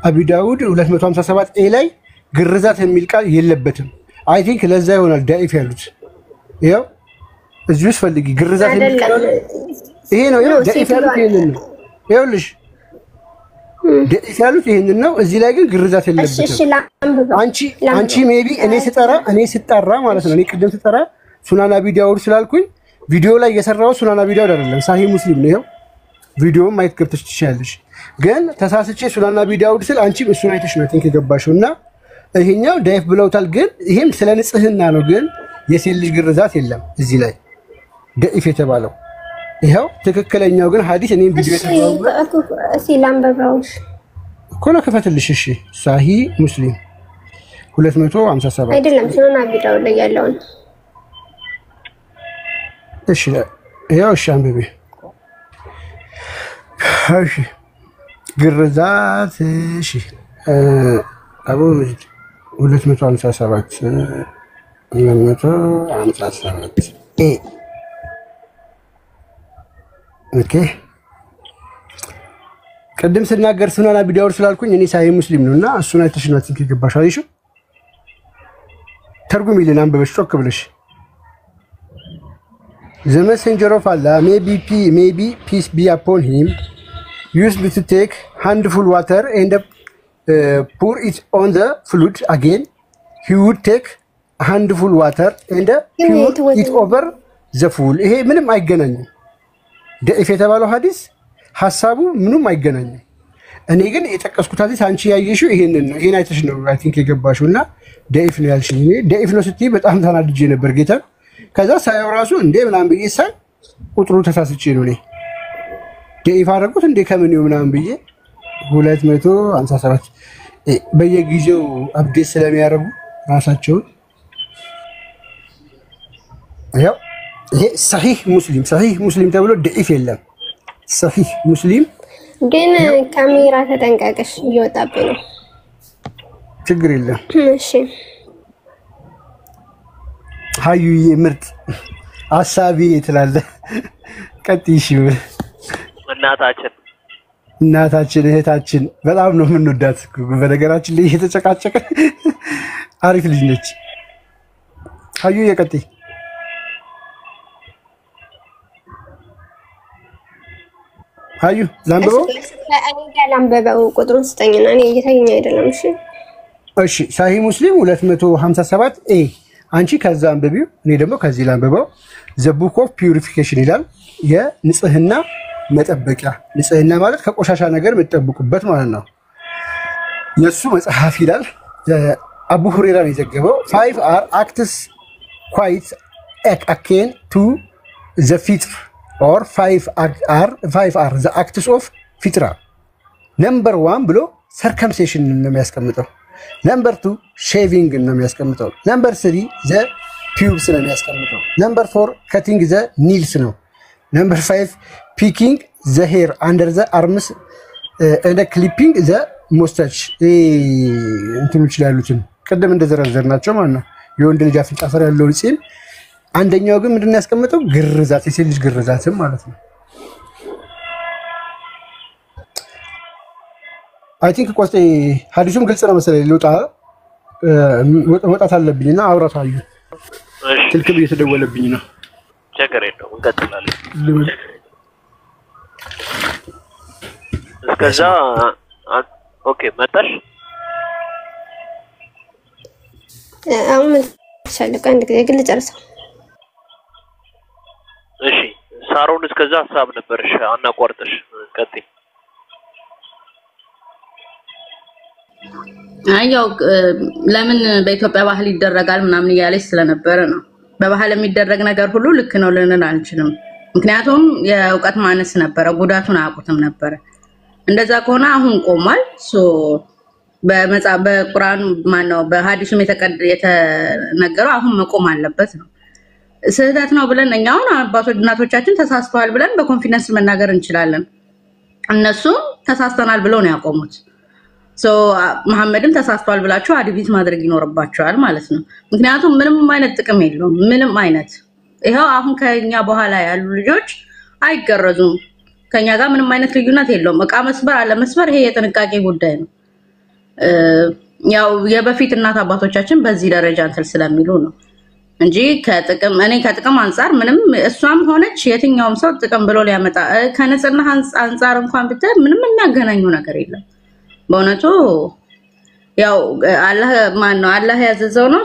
[SPEAKER 3] አቢ ዳውድ 257 ኤ ላይ ግርዛት የሚል ቃል የለበትም። አይ ቲንክ ለዛ ይሆናል ዳይፍ ያሉት። ይሄው እዚህ ውስጥ ፈልጊ ግርዛት የሚል ቃል ይሄ ነው። ይሄው ዳይፍ ያሉት ይሄንን ነው። ይኸውልሽ ዳይፍ ያሉት ይሄንን ነው። እዚህ ላይ ግን ግርዛት የለበትም። አንቺ ሜቢ እኔ ስጠራ ማለት ነው። እኔ ቅድም ስጠራ ሱናን አቢ ዳውድ ስላልኩኝ ቪዲዮ ላይ የሰራው ሱናን አቢ ዳውድ አይደለም፣ ሳሂህ ሙስሊም ነው። ይሄው ቪዲዮውን ማየት ገብተሽ ትችያለሽ። ግን ተሳስቼ ሱናን አቢ ዳውድ ስል አንቺም እሱን አይተሽ ነው ቲንክ የገባሽውና ይሄኛው ዳይፍ ብለውታል። ግን ይሄም ስለ ንጽህና ነው። ግን የሴት ልጅ ግርዛት የለም እዚህ ላይ ዳይፍ የተባለው። ይሄው ትክክለኛው ግን ሐዲስ እኔም ቪዲዮ የተባለው
[SPEAKER 11] ሲላምበባው
[SPEAKER 3] እኮ ነው። ከፈትልሽ። እሺ ሳሂህ ሙስሊም 257
[SPEAKER 11] አይደለም ሱናን አቢ ዳውድ ላይ ያለው።
[SPEAKER 3] እሺ ይሄው እሺ አንብቤ። እሺ ግርዛት እሺ አቡ 257 ኦኬ። ቅድም ስናገር ሱናን አቢ ዳውድ ስላልኩኝ እኔ ሳሂህ ሙስሊም ነውና እሱን አይተሽ ነው ትንሽ ገባሽ አይሽ? ተርጉሚልን አንብበሽ ጮክ ብለሽ The messenger of Allah may be peace be upon him used to take handful water and pour it on the flood. Again he would take a handful water and pour it over the fool. ይሄ ምንም አይገናኝም። ዳይፍ የተባለው ሐዲስ ሐሳቡ ምንም አይገናኝም። እኔ ግን የጠቀስኩት ሐዲስ አንቺ ያየሽው ይሄንን ነው። ይሄን አይተሽ ነው አይ ቲንክ የገባሽውና ዳይፍ ነው ያልሽኝ። እኔ ዳይፍ ነው ስትይ በጣም ተናድጄ ነበር ጌታ። ከዛ ሳይው ራሱ እንዴ ምናምን ብዬ ሳይ ቁጥሩ ተሳስቼ ነው እኔ ዳይፍ አደረኩት እንዴ ከምን ነው ምናምን ብዬ 257 በየጊዜው አፕዴት ስለሚያደርጉ ራሳቸው ያው ይሄ ሳሂህ ሙስሊም ተብሎ ዳይፍ የለም። ሳሂህ ሙስሊም
[SPEAKER 11] ግን ካሜራ ተጠንቀቅሽ እየወጣብኝ ነው።
[SPEAKER 3] ችግር የለም።
[SPEAKER 11] እሺ
[SPEAKER 3] ሀዩዬ ምርጥ አሳቢ ትላለህ። ቀጥይሽ። እናታችን እህታችን በጣም ነው የምንወዳት። በነገራችን ላይ እየተጨቃጨቀ አሪፍ ልጅ ነች። ሀዩዬ ቀጥይ። ሀዩ
[SPEAKER 11] ላንብበው ቁጥሩን ስጠኝና እኔ እየታየኝ አይደለም።
[SPEAKER 3] እሺ ሳሂህ ሙስሊም 257 ኤ አንቺ ከዛ አንብቢው፣ እኔ ደግሞ ከዚህ ላንብበው። ዘ ቡክ ኦፍ ፒዩሪፊኬሽን ይላል። የንጽህና መጠበቂያ። ንጽህና ማለት ከቆሻሻ ነገር የምትጠብቁበት ማለት ነው። የሱ መጽሐፍ ይላል። አቡ ሁሬራ ነው የዘገበው። 5 are acts quite akin to the fitr or 5 are the acts of fitra. ነምበር 1 ብሎ ሰርከምሴሽን ነው የሚያስቀምጠው። ነምበር 2 ሼቪንግ ነው የሚያስቀምጠው። ነምበር 3 ዘ ፒውብስ ነው የሚያስቀምጠው። ነምበር 4 ከቲንግ ዘ ኒልስ ነው። ነምበር 5 ፒኪንግ ዘ ሄር አንደር ዘ አርምስ እንደ ክሊፒንግ ዘ ሞስታች እንትኑ ይችላሉትን ቅድም እንደዘረዘርናቸው ማለት ነው። የወንድ ልጅ አፍንጫ ስር ያለውን ፂም አንደኛው ግን ምንድነው ያስቀመጠው? ግርዛት፣ የሴት ልጅ ግርዛትም ማለት ነው። አይ ቲንክ ቆስጤ ሐዲሱም ግልጽ ነው መሰለኝ። ልውጣ መውጣት አለብኝና አውራቱ አዩ ስልክም እየተደወለብኝ ነው።
[SPEAKER 2] ችግር የለውም እንቀጥላለን። እስከዛ ኦኬ መጣሽ?
[SPEAKER 11] አሁን ሻለቃ አንድ ጊዜ ግን ልጨርሰው።
[SPEAKER 2] እሺ ሳሮን እስከዛ ሀሳብ ነበርሽ አናቋርጥሽ። ቀጥይ።
[SPEAKER 8] አያው ለምን በኢትዮጵያ ባህል ይደረጋል ምናምን እያለች ስለነበረ ነው። በባህል የሚደረግ ነገር ሁሉ ልክ ነው ልንል አንችልም። ምክንያቱም የእውቀት ማነስ ነበረ፣ ጉዳቱን አያውቁትም ነበረ። እንደዛ ከሆነ አሁን ቆሟል። በቁርአኑ ማነው በሐዲሱም የተነገረው አሁን መቆም አለበት ነው። ስህተት ነው ብለን እኛውን አባቶች እናቶቻችን ተሳስተዋል ብለን በኮንፊደንስ መናገር እንችላለን። እነሱም ተሳስተናል ብለው ነው ያቆሙት። መሐመድም ተሳስተዋል ብላችሁ አድቢት ማድረግ ይኖርባቸዋል ማለት ነው። ምክንያቱም ምንም አይነት ጥቅም የለውም። ምንም አይነት ይሄው አሁን ከኛ በኋላ ያሉ ልጆች አይገረዙም። ከኛ ጋር ምንም አይነት ልዩነት የለውም። እቃ መስበር አለ መስበር ይሄ የጥንቃቄ ጉዳይ ነው። ያው የበፊት እናት አባቶቻችን በዚህ ደረጃ እንትን ስለሚሉ ነው እንጂ ከጥቅም አንፃር ምንም እሷም ሆነች የትኛውም ሰው ጥቅም ብሎ ሊያመጣ ከንጽህና አንፃር እንኳን ብታይ ምንም የሚያገናኘው ነገር የለም። በእውነቱ ያው አላህ ያዘዘው ነው።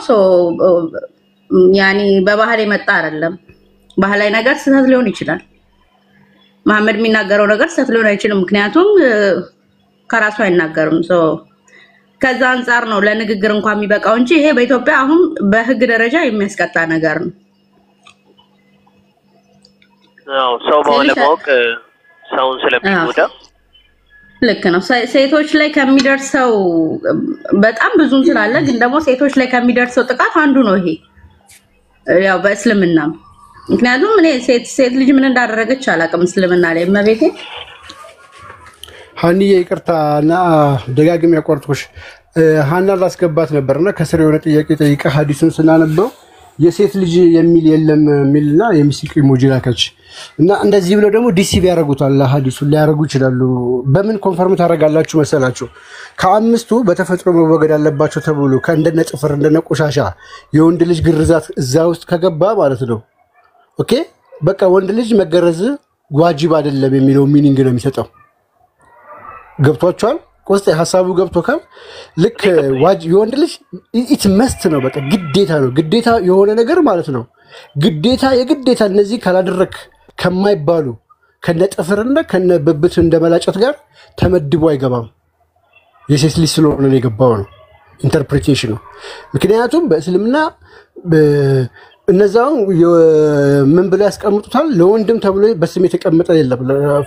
[SPEAKER 8] ያኒ በባህል የመጣ አይደለም። ባህላዊ ነገር ስህተት ሊሆን ይችላል። መሐመድ የሚናገረው ነገር ስህተት ሊሆን አይችልም። ምክንያቱም ከራሱ አይናገርም። ከዛ አንፃር ነው ለንግግር እንኳን የሚበቃው እንጂ ይሄ በኢትዮጵያ አሁን በህግ ደረጃ የሚያስቀጣ ነገር ነው።
[SPEAKER 2] አዎ ሰው ባለማወቅ ሰውን ስለሚጎዳ
[SPEAKER 8] ልክ ነው። ሴቶች ላይ ከሚደርሰው በጣም ብዙ ስላለ ግን ደግሞ ሴቶች ላይ ከሚደርሰው ጥቃት አንዱ ነው ይሄ ያው በእስልምና። ምክንያቱም እኔ ሴት ልጅ ምን እንዳደረገች አላውቅም እስልምና ላይ መቤቴ
[SPEAKER 3] ሀኒዬ ይቅርታና ደጋግሜ ያቋርጥኩሽ። ሀና ላስገባት ነበርና ከስር የሆነ ጥያቄ ጠይቃ ሐዲሱን ስናነበው የሴት ልጅ የሚል የለም የሚልና የሚስቅ ኢሞጂ ላከች እና እንደዚህ ብለው ደግሞ ዲሲቭ ያደርጉታል። ሐዲሱን ሊያደርጉ ይችላሉ። በምን ኮንፈርም ታደርጋላችሁ መሰላችሁ? ከአምስቱ በተፈጥሮ መወገድ አለባቸው ተብሎ ከእንደነ ጥፍር እንደነ ቆሻሻ የወንድ ልጅ ግርዛት እዛ ውስጥ ከገባ ማለት ነው ኦኬ በቃ ወንድ ልጅ መገረዝ ዋጅብ አይደለም የሚለው ሚኒንግ ነው የሚሰጠው። ገብቷቸዋል? ቆስጤ ሐሳቡ ገብቶካል? ልክ የወንድ ልጅ ኢት መስት ነው በቃ ግዴታ ነው። ግዴታ የሆነ ነገር ማለት ነው። ግዴታ የግዴታ እነዚህ ካላደረክ ከማይባሉ ከነ ጥፍርና ከነ ብብት እንደመላጨት ጋር ተመድቦ አይገባም። የሴት ልጅ ስለሆነ ነው የገባው ነው ኢንተርፕሪቴሽኑ። ምክንያቱም በእስልምና እነዛው ምን ብለው ያስቀምጡታል? ለወንድም ተብሎ በስም የተቀመጠ የለም።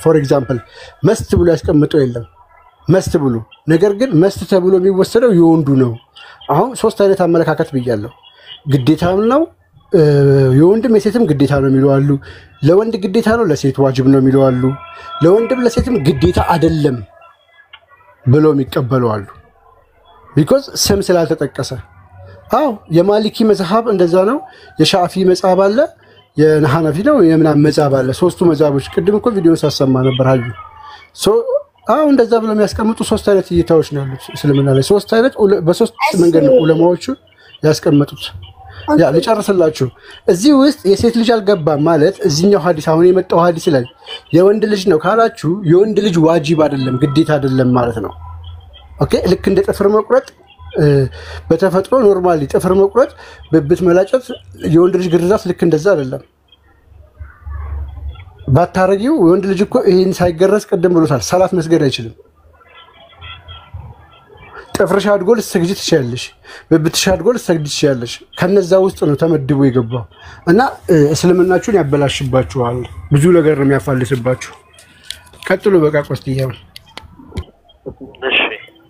[SPEAKER 3] ፎር ኤግዛምፕል መስት ብሎ ያስቀምጠው የለም መስት ብሎ። ነገር ግን መስት ተብሎ የሚወሰደው የወንዱ ነው። አሁን ሶስት አይነት አመለካከት ብያለሁ። ግዴታም ነው የወንድም የሴትም ግዴታ ነው የሚሉ አሉ። ለወንድ ግዴታ ነው ለሴት ዋጅብ ነው የሚሉ አሉ። ለወንድም ለሴትም ግዴታ አይደለም ብለው የሚቀበሉ አሉ። ቢኮዝ ስም ስላልተጠቀሰ። አዎ የማሊኪ መዝሐብ እንደዛ ነው። የሻፊ መዝሐብ አለ፣ የሐነፊ ነው የምናምን መዝሐብ አለ። ሶስቱ መዝሐቦች ቅድም እኮ ቪዲዮን ሳሰማ ነበር አዩ። አዎ እንደዛ ብለው የሚያስቀምጡ ሶስት አይነት እይታዎች ነው ያሉት እስልምና ላይ። ሶስት አይነት በሶስት መንገድ ነው ዑለማዎቹ ያስቀመጡት። ያ ልጨርስላችሁ። እዚህ ውስጥ የሴት ልጅ አልገባም ማለት እዚህኛው ሐዲስ አሁን የመጣው ሐዲስ ላይ የወንድ ልጅ ነው ካላችሁ የወንድ ልጅ ዋጅብ አይደለም ግዴታ አይደለም ማለት ነው። ኦኬ ልክ እንደ ጥፍር መቁረጥ በተፈጥሮ ኖርማሊ ጥፍር መቁረጥ ብብት መላጨት የወንድ ልጅ ግርዛት ልክ እንደዛ አይደለም። ባታረጊው ወንድ ልጅ እኮ ይሄን ሳይገረዝ ቀደም ብሎታል ሰላት መስገድ አይችልም። ጥፍርሽ አድጎ ልትሰግጂ ትችያለሽ፣ ብብትሽ አድጎ ልትሰግጂ ትችያለሽ። ከነዛ ውስጥ ነው ተመድቦ የገባው እና እስልምናችሁን ያበላሽባችኋል። ብዙ ነገር ነው የሚያፋልስባችሁ። ቀጥሉ በቃ ቆስጥያው።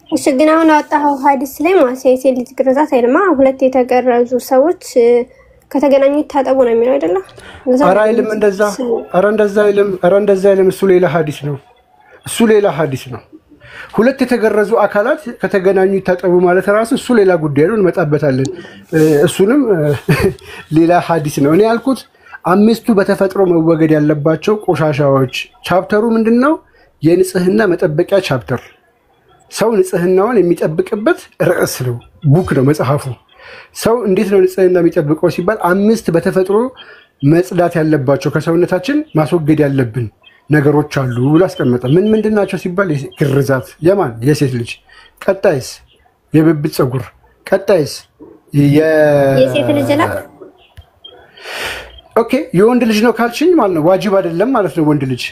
[SPEAKER 11] እሺ ግን አሁን አወጣው ሐዲስ ላይ የሴት ልጅ ግርዛት አይደማ ሁለት የተገረዙ ሰዎች ከተገናኙ ታጠቡ ነው የሚለው አይደለ?
[SPEAKER 3] ኧረ አይልም እንደዛ። ኧረ እንደዛ አይልም። እሱ ሌላ ሐዲስ ነው። ሁለት የተገረዙ አካላት ከተገናኙ ይታጠቡ ማለት ራሱ እሱ ሌላ ጉዳይ ነው፣ እንመጣበታለን። እሱንም ሌላ ሐዲስ ነው። እኔ ያልኩት 5ቱ በተፈጥሮ መወገድ ያለባቸው ቆሻሻዎች ቻፕተሩ ምንድነው? የንጽህና መጠበቂያ ቻፕተር። ሰው ንጽህናውን የሚጠብቅበት ርዕስ ነው፣ ቡክ ነው መጽሐፉ። ሰው እንዴት ነው ንጽህና የሚጠብቀው ሲባል 5 በተፈጥሮ መጽዳት ያለባቸው ከሰውነታችን ማስወገድ ያለብን ነገሮች አሉ ብሎ አስቀመጠ። ምን ምንድን ናቸው ሲባል ግርዛት፣ የማን የሴት ልጅ፣ ቀጣይስ የብብት ፀጉር፣ ቀጣይስ
[SPEAKER 11] የሴት ልጅ ነው።
[SPEAKER 3] ኦኬ የወንድ ልጅ ነው ካልሽኝ ማለት ነው ዋጅብ አይደለም ማለት ነው። ወንድ ልጅ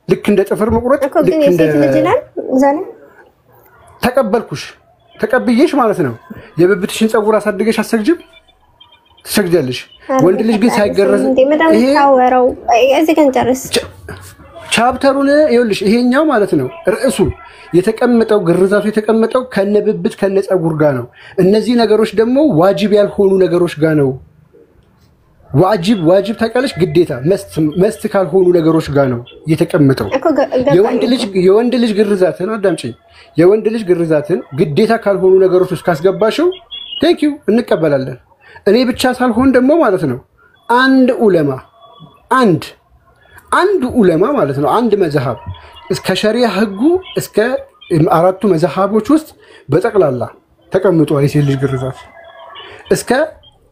[SPEAKER 3] ልክ እንደ ጥፍር መቁረጥ
[SPEAKER 11] ልክ እንደ የሴት ልጅ ነው። ዛሬ
[SPEAKER 3] ተቀበልኩሽ ተቀብዬሽ ማለት ነው። የብብትሽን ፀጉር አሳድገሽ አሰግጅም ትሰግጃለሽ። ወንድ ልጅ ግን ሳይገረዝ
[SPEAKER 11] ይሄ ታወራው እዚህ ጋር ጨርስ
[SPEAKER 3] ቻፕተሩን ይኸውልሽ። ይሄኛው ማለት ነው ርዕሱ የተቀመጠው ግርዛቱ የተቀመጠው ከነብብት ከነፀጉር ጋር ነው። እነዚህ ነገሮች ደግሞ ዋጅብ ያልሆኑ ነገሮች ጋር ነው። ዋጅብ ታውቂያለሽ፣ ግዴታ መስት ካልሆኑ ነገሮች ጋር ነው የተቀመጠው። የወንድ ልጅ ግርዛትን አዳምጪኝ። የወንድ ልጅ ግርዛትን ግዴታ ካልሆኑ ነገሮች ውስጥ ካስገባሽው ቴንክ ዩ እንቀበላለን። እኔ ብቻ ሳልሆን ደግሞ ማለት ነው አንድ ዑለማ ማለት ነው አንድ መዝሐብ እስከ ሸሪዓ ህጉ እስከ 4ቱ መዝሐቦች ውስጥ በጠቅላላ ተቀምጧል። የሴት ልጅ ግርዛት እስከ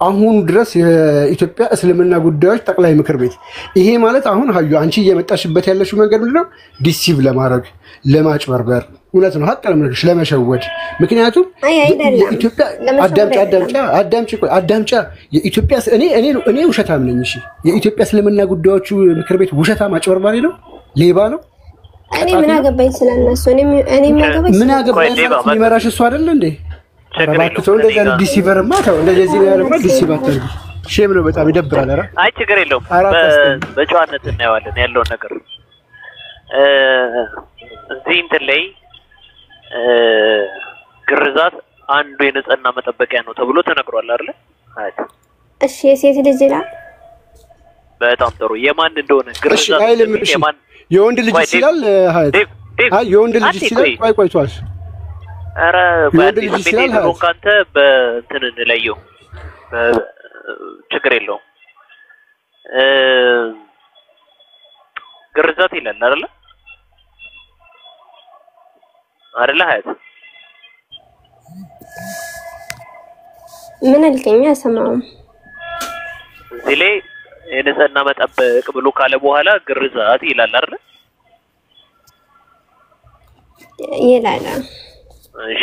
[SPEAKER 3] አሁን ድረስ የኢትዮጵያ እስልምና ጉዳዮች ጠቅላይ ምክር ቤት። ይሄ ማለት አሁን ሀዩ አንቺ እየመጣሽበት ያለሽው መንገድ ምንድነው? ዲሲቭ ለማድረግ ለማጭበርበር፣ እውነት ነው ሀቅ ለምንሽ ለመሸወድ። ምክንያቱም የኢትዮጵያ አዳምጪ የኢትዮጵያ እኔ ውሸታም ነኝ። እሺ የኢትዮጵያ እስልምና ጉዳዮች ምክር ቤት ውሸታም አጭበርባሪ ነው፣ ሌባ ነው።
[SPEAKER 11] እኔ ምን አገባኝ ስለነሱ? እኔ ምን አገባኝ
[SPEAKER 3] የሚመራሽ እሱ አይደል እንዴ? አረባክተው እንደዚህ ዲሲቨርማ ተው እንደዚህ ያለማ ዲሲቫተር ሼም ነው። በጣም ይደብራል። ኧረ
[SPEAKER 2] አይ ችግር የለውም። በጨዋነት እናየዋለን ያለውን ነገር። እዚህ እንትን ላይ ግርዛት አንዱ የንጽህና መጠበቂያ ነው ተብሎ ተነግሯል አይደል?
[SPEAKER 11] እሺ የሴት ልጅ ይላል።
[SPEAKER 2] በጣም ጥሩ። የማን እንደሆነ ግርዛት የማን
[SPEAKER 3] የወንድ ልጅ ይችላል። አይ የወንድ ልጅ ይችላል። ቆይቷል።
[SPEAKER 2] አረ ባንዲ ነው ካንተ በእንትን እንለየው ችግር የለውም። ግርዛት ይላል አይደለ ሀያት
[SPEAKER 11] ምን አልከኝ? አሰማውም
[SPEAKER 2] እዚህ ላይ የንጽህና መጠበቅ ብሎ ካለ በኋላ ግርዛት ይላል አይደል?
[SPEAKER 11] ይላል።
[SPEAKER 2] እሺ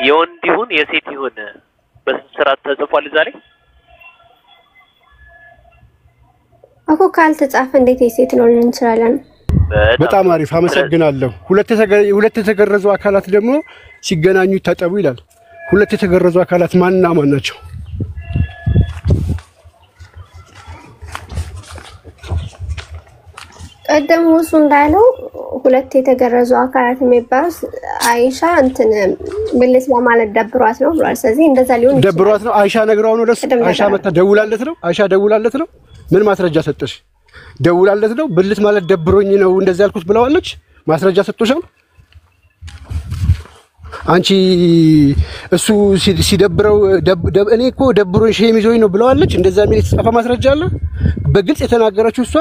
[SPEAKER 2] የወንድ ይሁን የሴት ይሁን በስርዓት ተጽፏል ዛሬ
[SPEAKER 11] እኮ ካልተጻፈ እንዴት የሴት ነው እንችላለን?
[SPEAKER 3] በጣም አሪፍ አመሰግናለሁ። ሁለት የተገረዙ አካላት ደግሞ ሲገናኙ ይታጠቡ ይላል። ሁለት የተገረዙ አካላት ማንና ማን ናቸው?
[SPEAKER 11] ቀደም እሱ እንዳለው ሁለት የተገረዙ አካላት የሚባሉት አይሻ እንትን ብልት ለማለት ደብሯት ነው ብሏል። ስለዚህ እንደዛ ሊሆን ይችላል። ደብሯት ነው አይሻ ነግራው ነው ደስ አይሻ መጣ ደውላለት ነው። አይሻ ደውላለት ነው። ምን ማስረጃ ሰጠሽ? ደውላለት ነው። ብልት ማለት ደብሮኝ ነው እንደዛ ያልኩት ብለዋለች። ማስረጃ ሰጥቶሻል? አንቺ እሱ ሲደብረው እኔ እኮ ደብሮኝ ሼም ይዞኝ ነው ብለዋለች። እንደዛ የሚል የተጻፈ ማስረጃ አለ። በግልጽ የተናገረችው እሷ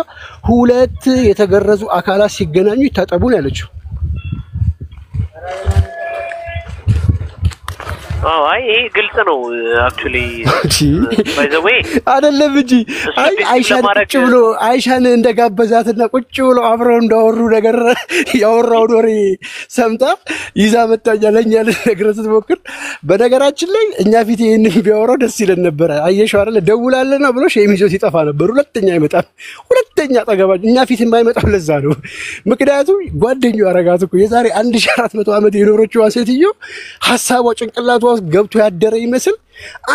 [SPEAKER 11] ሁለት የተገረዙ አካላት ሲገናኙ ይታጠቡ ነው ያለችው።
[SPEAKER 2] አይ ይሄ ግልጽ ነው አክቹሊ ባይ ዘ ዌይ
[SPEAKER 3] አይደለም እንጂ አይሻን እንደጋበዛትና ቁጭ ብሎ አብረው እንዳወሩ ነገር ያወራው ወሬ ሰምታ ይዛ መጣኛ ለኛ ለነገር ስትሞክር፣ በነገራችን ላይ እኛ ፊት ይሄንን ቢያወራው ደስ ይለን ነበር። አየሽው አይደለ? ደውላለና ብሎ ሼሚዞ ሲጠፋ ነበር። ሁለተኛ አይመጣም። ሁለተኛ ጠገባኝ እኛ ፊት የማይመጣው ለዛ ነው። ምክንያቱም ጓደኛው አረጋት እኮ የዛሬ 1400 ዓመት የኖረችው ሴትዮ ሐሳቧ ጭንቅላቷ ገብቶ ያደረ ይመስል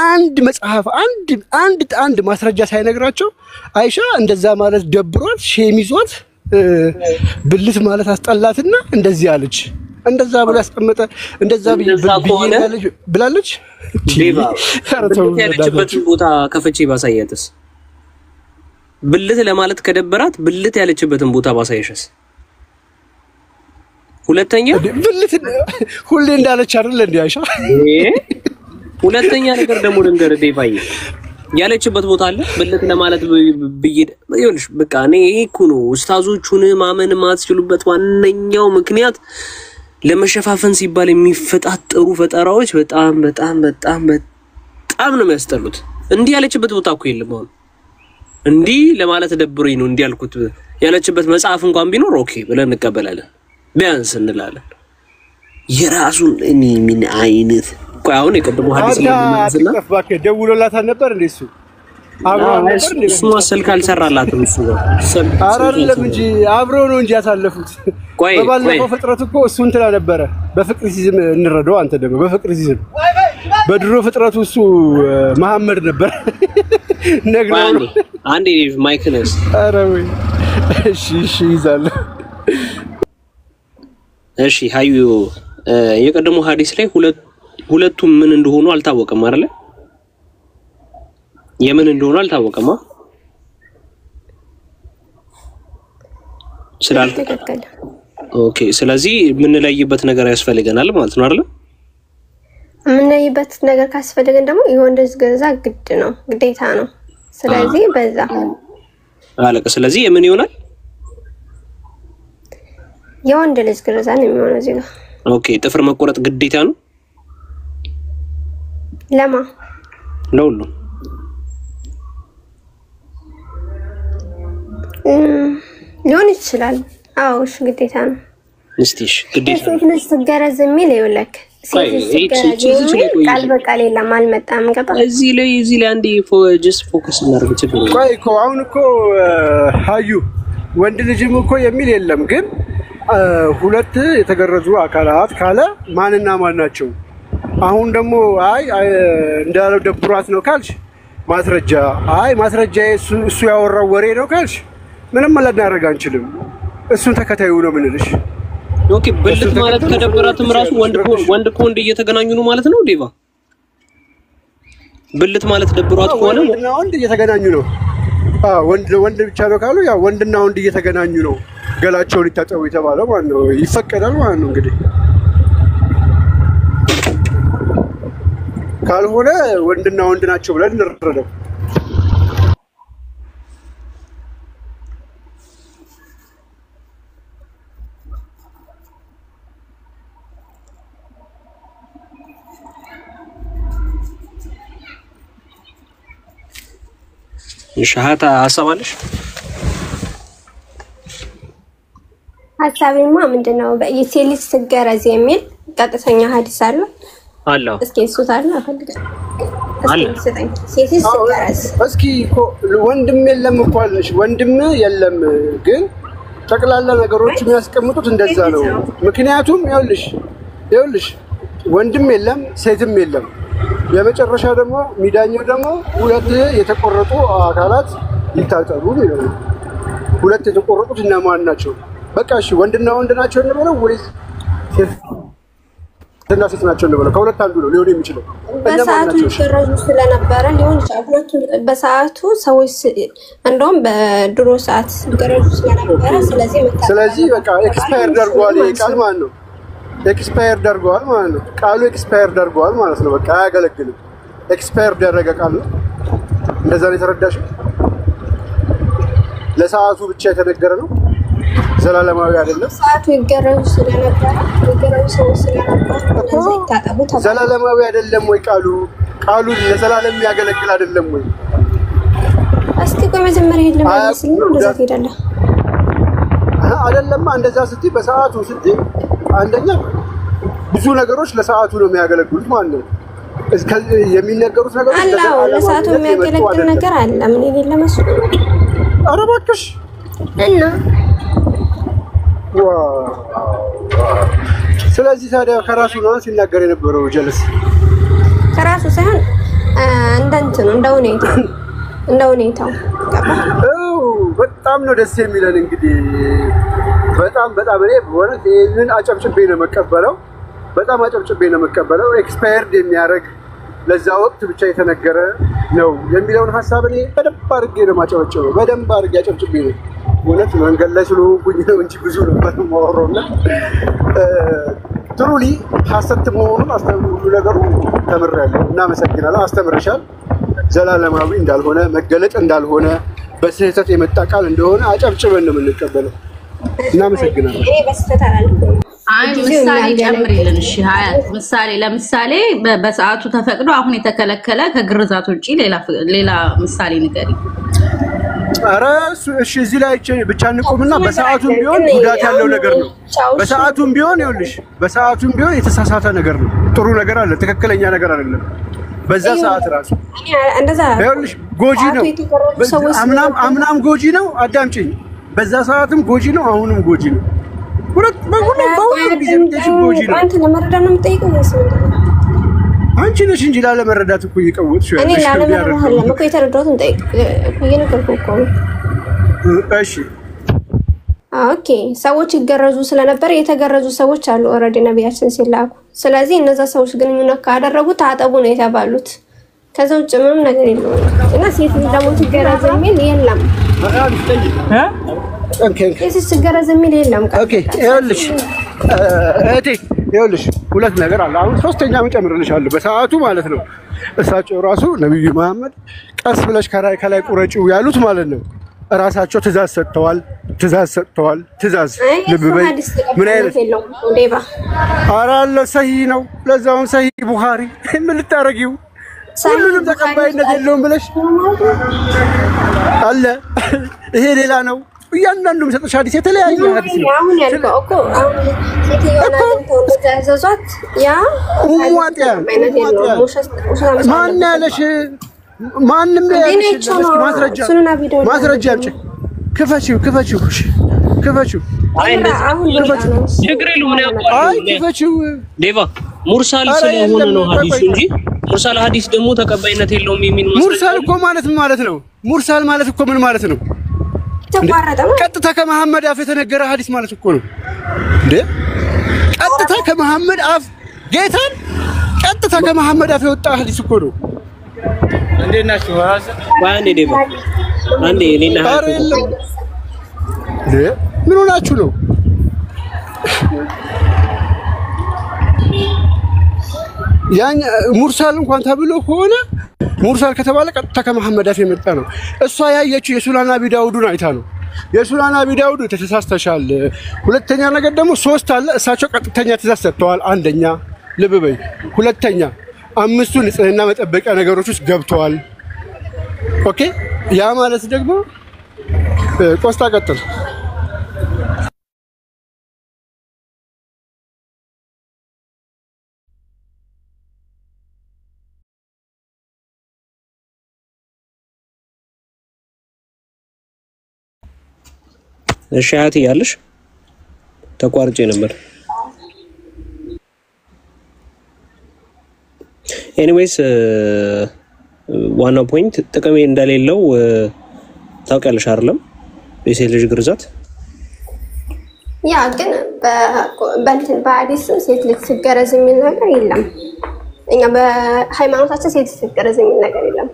[SPEAKER 3] አንድ መጽሐፍ አንድ ማስረጃ ሳይነግራቸው አይሻ እንደዛ ማለት ደብሯት ሼሚዟት ብልት ማለት አስጠላትና እንደዚህ አለች። እንደዛ ብሎ ያስቀመጠ እንደዛ ብላለች። ብልት
[SPEAKER 12] ያለችበትን ቦታ ከፈቼ ባሳያትስ? ብልት ለማለት ከደበራት ብልት ያለችበትን ቦታ ባሳየሽስ? ሁለተኛ
[SPEAKER 3] ብልት ሁሌ እንዳለች አይደል እንዴ አይሻ?
[SPEAKER 12] ሁለተኛ ነገር ደግሞ ልንገርህ ዴቫዬ ያለችበት ቦታ አለ ብልት ለማለት ብይድ ይኸውልሽ በቃ እኔ እኮ ነው ኡስታዞቹን ማመን ማትችሉበት ዋነኛው ምክንያት ለመሸፋፈን ሲባል የሚፈጣጠሩ ፈጠራዎች በጣም በጣም በጣም በጣም ነው የሚያስጠሉት። እንዲህ ያለችበት ቦታ እኮ የለም። አሁን እንዲህ ለማለት ደብሮኝ ነው እንዲህ ያልኩት። ያለችበት መጽሐፍ እንኳን ቢኖር ኦኬ ብለን እንቀበላለን ቢያንስ እንላለን። የራሱን እኔ ምን አይነት ቆይ አሁን የቀደሙ ሐዲስ ነው ማለት
[SPEAKER 3] ተፈባከ ደውሎላት ነበር እንዴ እሱ አብሮ ነበር እንዴ
[SPEAKER 12] እሱ ስልክ አልሰራላትም እሱ ጋር
[SPEAKER 3] አይደለም እንጂ አብሮ ነው እንጂ ያሳለፉት። በባለፈው ፍጥረት እኮ እሱ እንትና ነበረ በፍቅር ሲዝም እንረዳው። አንተ ደግሞ በፍቅር ሲዝም በድሮ ፍጥረቱ እሱ መሐመድ ነበር ነግረው
[SPEAKER 12] አንዴ ማይክነስ
[SPEAKER 3] ኧረ ወይ እሺ ይዛል
[SPEAKER 12] እሺ ሃዩ የቀደሙ ሐዲስ ላይ ሁለቱም ምን እንደሆኑ አልታወቀም አይደል? የምን እንደሆኑ አልታወቀም ስላልተከከለ ኦኬ። ስለዚህ ምን ለይበት ነገር ያስፈልገናል ማለት ነው አይደል?
[SPEAKER 11] ምን ለይበት ነገር ካስፈልገን ደግሞ የወንድ ልጅ ገዛ ግድ ነው ግዴታ ነው። ስለዚህ በዛ
[SPEAKER 12] አለቀ። ስለዚህ የምን ይሆናል?
[SPEAKER 11] የወንድ ልጅ ገዛ ነው የሚሆነው እዚህ ጋር።
[SPEAKER 12] ኦኬ ጥፍር መቆረጥ ግዴታ ነው
[SPEAKER 11] ለማ
[SPEAKER 12] ለሁሉ
[SPEAKER 11] ሊሆን ይችላል። አዎ እሺ ግዴታ ነው።
[SPEAKER 12] እስቲሽ ግዴታ ነው።
[SPEAKER 11] ስለዚህ ትገረዝ የሚል ይኸውልህ ቃል በቃል የለም አልመጣም። ገባ
[SPEAKER 12] እዚህ ላይ አንዴ ጀስት ፎከስ እናድርግ። ችግር
[SPEAKER 3] ቆይ እኮ አሁን እኮ ሃዩ ወንድ ልጅም እኮ የሚል የለም ግን ሁለት የተገረዙ አካላት ካለ ማንና ማን ናቸው? አሁን ደግሞ አይ እንዳለው ደብሯት ነው ካልሽ ማስረጃ ማስረጃ እሱ ያወራው ወሬ ነው ካልሽ ምንም ልናደርግ አንችልም። እሱን ተከታዩ ነው ምንልሽ።
[SPEAKER 12] ኦኬ ብልት ማለት ከደብራትም ራሱ ወንድ ከወንድ እየተገናኙ ነው ማለት ነው ዴቫ። ብልት ማለት ደብሯት ከሆነ
[SPEAKER 3] ወንድ እየተገናኙ ነው። ወንድ ብቻ ነው ካሉ ያ ወንድና ወንድ እየተገናኙ ነው ገላቸውን ይታጠቡ የተባለው ማለት ነው። ይፈቀዳል ማለት ነው እንግዲህ። ካልሆነ ወንድና ወንድ ናቸው ብለን እንረዳው።
[SPEAKER 12] ሻሃታ አሰማለሽ
[SPEAKER 11] ሐሳቤማ ምንድነው? በኢሴሊስ ትገረዝ የሚል ቀጥተኛ ሐዲስ አለ
[SPEAKER 12] አላህ
[SPEAKER 11] እስኪ እሱ ታላ አፈልጋለሁ ሴቲስ ትገረዝ
[SPEAKER 3] እስኪ ወንድም የለም እኮ አለሽ ወንድም የለም ግን ጠቅላላ ነገሮች የሚያስቀምጡት እንደዛ ነው። ምክንያቱም ይኸውልሽ ወንድም የለም ሴትም የለም። የመጨረሻ ደግሞ ሚዳኛው ደግሞ ሁለት የተቆረጡ አካላት ይታጠሩ ነው። ሁለት የተቆረጡት እነማን ናቸው? በቃ እሺ ወንድና ወንድ ናቸው እንበለው ወይስ ሴትና ሴት ናቸው እንበለው? ከሁለት አንዱ ነው ሊሆን የሚችለው።
[SPEAKER 11] በሰዓቱ ይገረዙ ስለነበረ ሊሆን ይችላል። ሁለቱም በሰዓቱ ሰዎች እንደውም በድሮ ሰዓት ይገረዙ ስለነበረ ስለዚህ
[SPEAKER 3] በቃ ኤክስፓየር ደርጓል ቃል ማለት ነው። ኤክስፓየር ደርጓል ማለት ነው። ቃሉ ኤክስፓየር ደርጓል ማለት ነው። በቃ አያገለግልም። ኤክስፓየር ደረገ ቃል ነው። እንደዛ ነው የተረዳሽው? ለሰዓቱ ብቻ የተነገረ ነው። ዘላለማዊ አይደለም።
[SPEAKER 11] ሰዓቱ ይገረዙ ስለነበረ እንደዚህ ታጠቡ
[SPEAKER 3] ዘላለማዊ አይደለም ወይ ቃሉ ለዘላለም ያገለግል አይደለም ወይ?
[SPEAKER 11] እስኪ መጀመሪያ ይሄን ለማለት ነው እንደዛ ትሄዳለህ
[SPEAKER 3] አይደለም? እንደዛ ስትይ በሰዓቱ ስትይ አንደኛ ብዙ ነገሮች ለሰዓቱ ነው የሚያገለግሉት ማለት ነው። የሚነገሩት ነገሮች
[SPEAKER 11] አላው ለሰዓቱ የሚያገለግል ነገር አለ። ምን ይሄን ለመስሉ
[SPEAKER 3] ኧረ እባክሽ
[SPEAKER 11] እና
[SPEAKER 3] ስለዚህ ታዲያ ከራሱ ነው ሲናገር የነበረው ጀለስ
[SPEAKER 11] ከራሱ ሳይሆን እንደ ሁኔታው
[SPEAKER 3] በጣም ነው ደስ የሚለን። እንግዲህ በጣም እኔ በእውነት ይሄንን አጨብጭቤ ነው የምቀበለው። በጣም አጨብጭቤ ነው የምቀበለው። ኤክስፓየርድ የሚያደርግ ለዛ ወቅት ብቻ የተነገረ ነው የሚለውን ሐሳብ እኔ በደንብ አድርጌ ነው የማጨበጨበው። በደንብ አድርጌ አጨብጭቤ ነው እውነት መንገድ ላይ ስለሆንኩኝ ነው እንጂ ብዙ ነበር የማወራውና ትሩሊ ሐሰት መሆኑን ሁሉ ነገሩ ተምሬያለሁ። እናመሰግናለን። አስተምረሻል። ዘላለማዊ እንዳልሆነ መገለጥ እንዳልሆነ በስህተት የመጣ ቃል እንደሆነ አጨብጭበን ነው የምንቀበለው። እናመሰግናለን።
[SPEAKER 11] እኔ በስተት አላልኩም።
[SPEAKER 8] አይ ምሳሌ ጨምሪልን። እሺ ሀያት ምሳሌ ለምሳሌ በሰዓቱ ተፈቅዶ አሁን የተከለከለ ከግርዛት ውጪ ሌላ ምሳሌ ንገሪ።
[SPEAKER 3] ኧረ እሺ እዚህ ላይ ብቻ እንቆምና በሰዓቱም ቢሆን ጉዳት ያለው ነገር ነው። በሰዓቱም ቢሆን ይኸውልሽ በሰዓቱም ቢሆን የተሳሳተ ነገር ነው። ጥሩ ነገር አለ፣ ትክክለኛ ነገር አይደለም። በዛ ሰዓት ራሱ
[SPEAKER 11] እንደዛ
[SPEAKER 3] ይኸውልሽ ጎጂ ነው። አምናም ጎጂ ነው። አዳምጪኝ። በዛ ሰዓትም ጎጂ ነው፣ አሁንም ጎጂ ነው። በሁሉም ጊዜ ጎጂ ነው።
[SPEAKER 11] አንተ ለመረዳት ነው የምጠይቀው ወይስ
[SPEAKER 3] አንቺ ነሽ እንጂ ላለመረዳት እኮ እየቀወጥሽ ያለሽ?
[SPEAKER 11] እኔ ላለመረዳት እኮ የተረዳሁትን ጠይቅ እኮ እየነገርኩህ እኮ ነው።
[SPEAKER 3] እሺ
[SPEAKER 11] ኦኬ። ሰዎች ይገረዙ ስለነበር የተገረዙ ሰዎች አሉ ኦልሬዲ ነብያችን ሲላኩ። ስለዚህ እነዛ ሰዎች ግንኙነት ካደረጉ ታጠቡ ነው የተባሉት። ከዛ ውጭ ምንም ነገር የለውም። እና ሴት ደግሞ ትገረዝ የሚል የለም። ሴት ትገረዝ የሚል የለም።
[SPEAKER 3] ኦኬ ይኸውልሽ እህቴ ይኸውልሽ ሁለት ነገር አለ። አሁን ሶስተኛም ጨምርልሻለሁ በሰዓቱ ማለት ነው። እሳቸው ራሱ ነብዩ መሐመድ ቀስ ብለሽ ከላይ ቁረጪው ያሉት ማለት ነው። ራሳቸው ትእዛዝ ሰጥተዋል። ልብ በይ። ምን አይነት
[SPEAKER 11] ዴባ
[SPEAKER 3] አራለ ሰሂህ ነው። ለዛውም ሰሂህ ቡኻሪ ምን ልታረጊው? ሁሉንም ተቀባይነት የለውም ብለሽ አለ። ይሄ ሌላ ነው። እያንዳንዱ የሚሰጥሽ ሐዲስ የተለያየ ሐዲስ ነው።
[SPEAKER 11] አሁን ያልከው እኮ አሁን ሴትዮዋን ተወዛዟት ያ
[SPEAKER 3] ማን ያለሽ? ማንም ያለሽ? ማስረጃ አምጪ። ክፈቺው።
[SPEAKER 12] ችግር የለውም። ምን ያውቃል?
[SPEAKER 3] አይ ክፈቺው።
[SPEAKER 12] ዴቫ ሙርሳል ስለሆነ ነው ሐዲሱ እንጂ ሙርሳል ሐዲስ ደግሞ ተቀባይነት የለውም የሚል
[SPEAKER 3] ሙርሳል እኮ ማለት ምን ማለት ነው? ሙርሳል ማለት እኮ ምን ማለት ነው? ቀጥታ ከመሐመድ አፍ የተነገረ ሐዲስ ማለት እኮ ነው እንዴ? ቀጥታ ከመሐመድ አፍ ጌታን ቀጥታ ከመሐመድ አፍ የወጣ ሐዲስ እኮ ነው።
[SPEAKER 12] እንዴት ናችሁ? አንዴ ዴቫ አንዴ እኔና
[SPEAKER 3] ምን ሆናችሁ ነው? ያን ሙርሳል እንኳን ተብሎ ሆነ ሙርሳል ከተባለ ቀጥታ ከመሐመድ አፍ የመጣ ነው። እሷ ያየችው የሱናን አቢ ዳውድን አይታ ነው። የሱናን አቢ ዳውድ ተሳስተሻል። ሁለተኛ ነገር ደግሞ ሶስት አለ። እሳቸው ቀጥተኛ ትእዛዝ ሰጥተዋል። አንደኛ ልብ በይ። ሁለተኛ አምስቱ ንጽህና መጠበቂያ ነገሮች ውስጥ ገብተዋል። ኦኬ ያ ማለት ደግሞ ቆስጣ ቀጥል
[SPEAKER 12] እሺ አያት ያለሽ ተቋርጬ ነበር። ኤኒዌይስ ዋናው ፖይንት ጥቅም እንደሌለው ታውቂያለሽ አይደለም? የሴት ልጅ ግርዛት
[SPEAKER 11] ያ ግን በሐዲስ ሴት ልጅ ትገረዝ የሚል ነገር የለም። እኛ በሃይማኖታችን ሴት ትገረዝ የሚል ነገር የለም።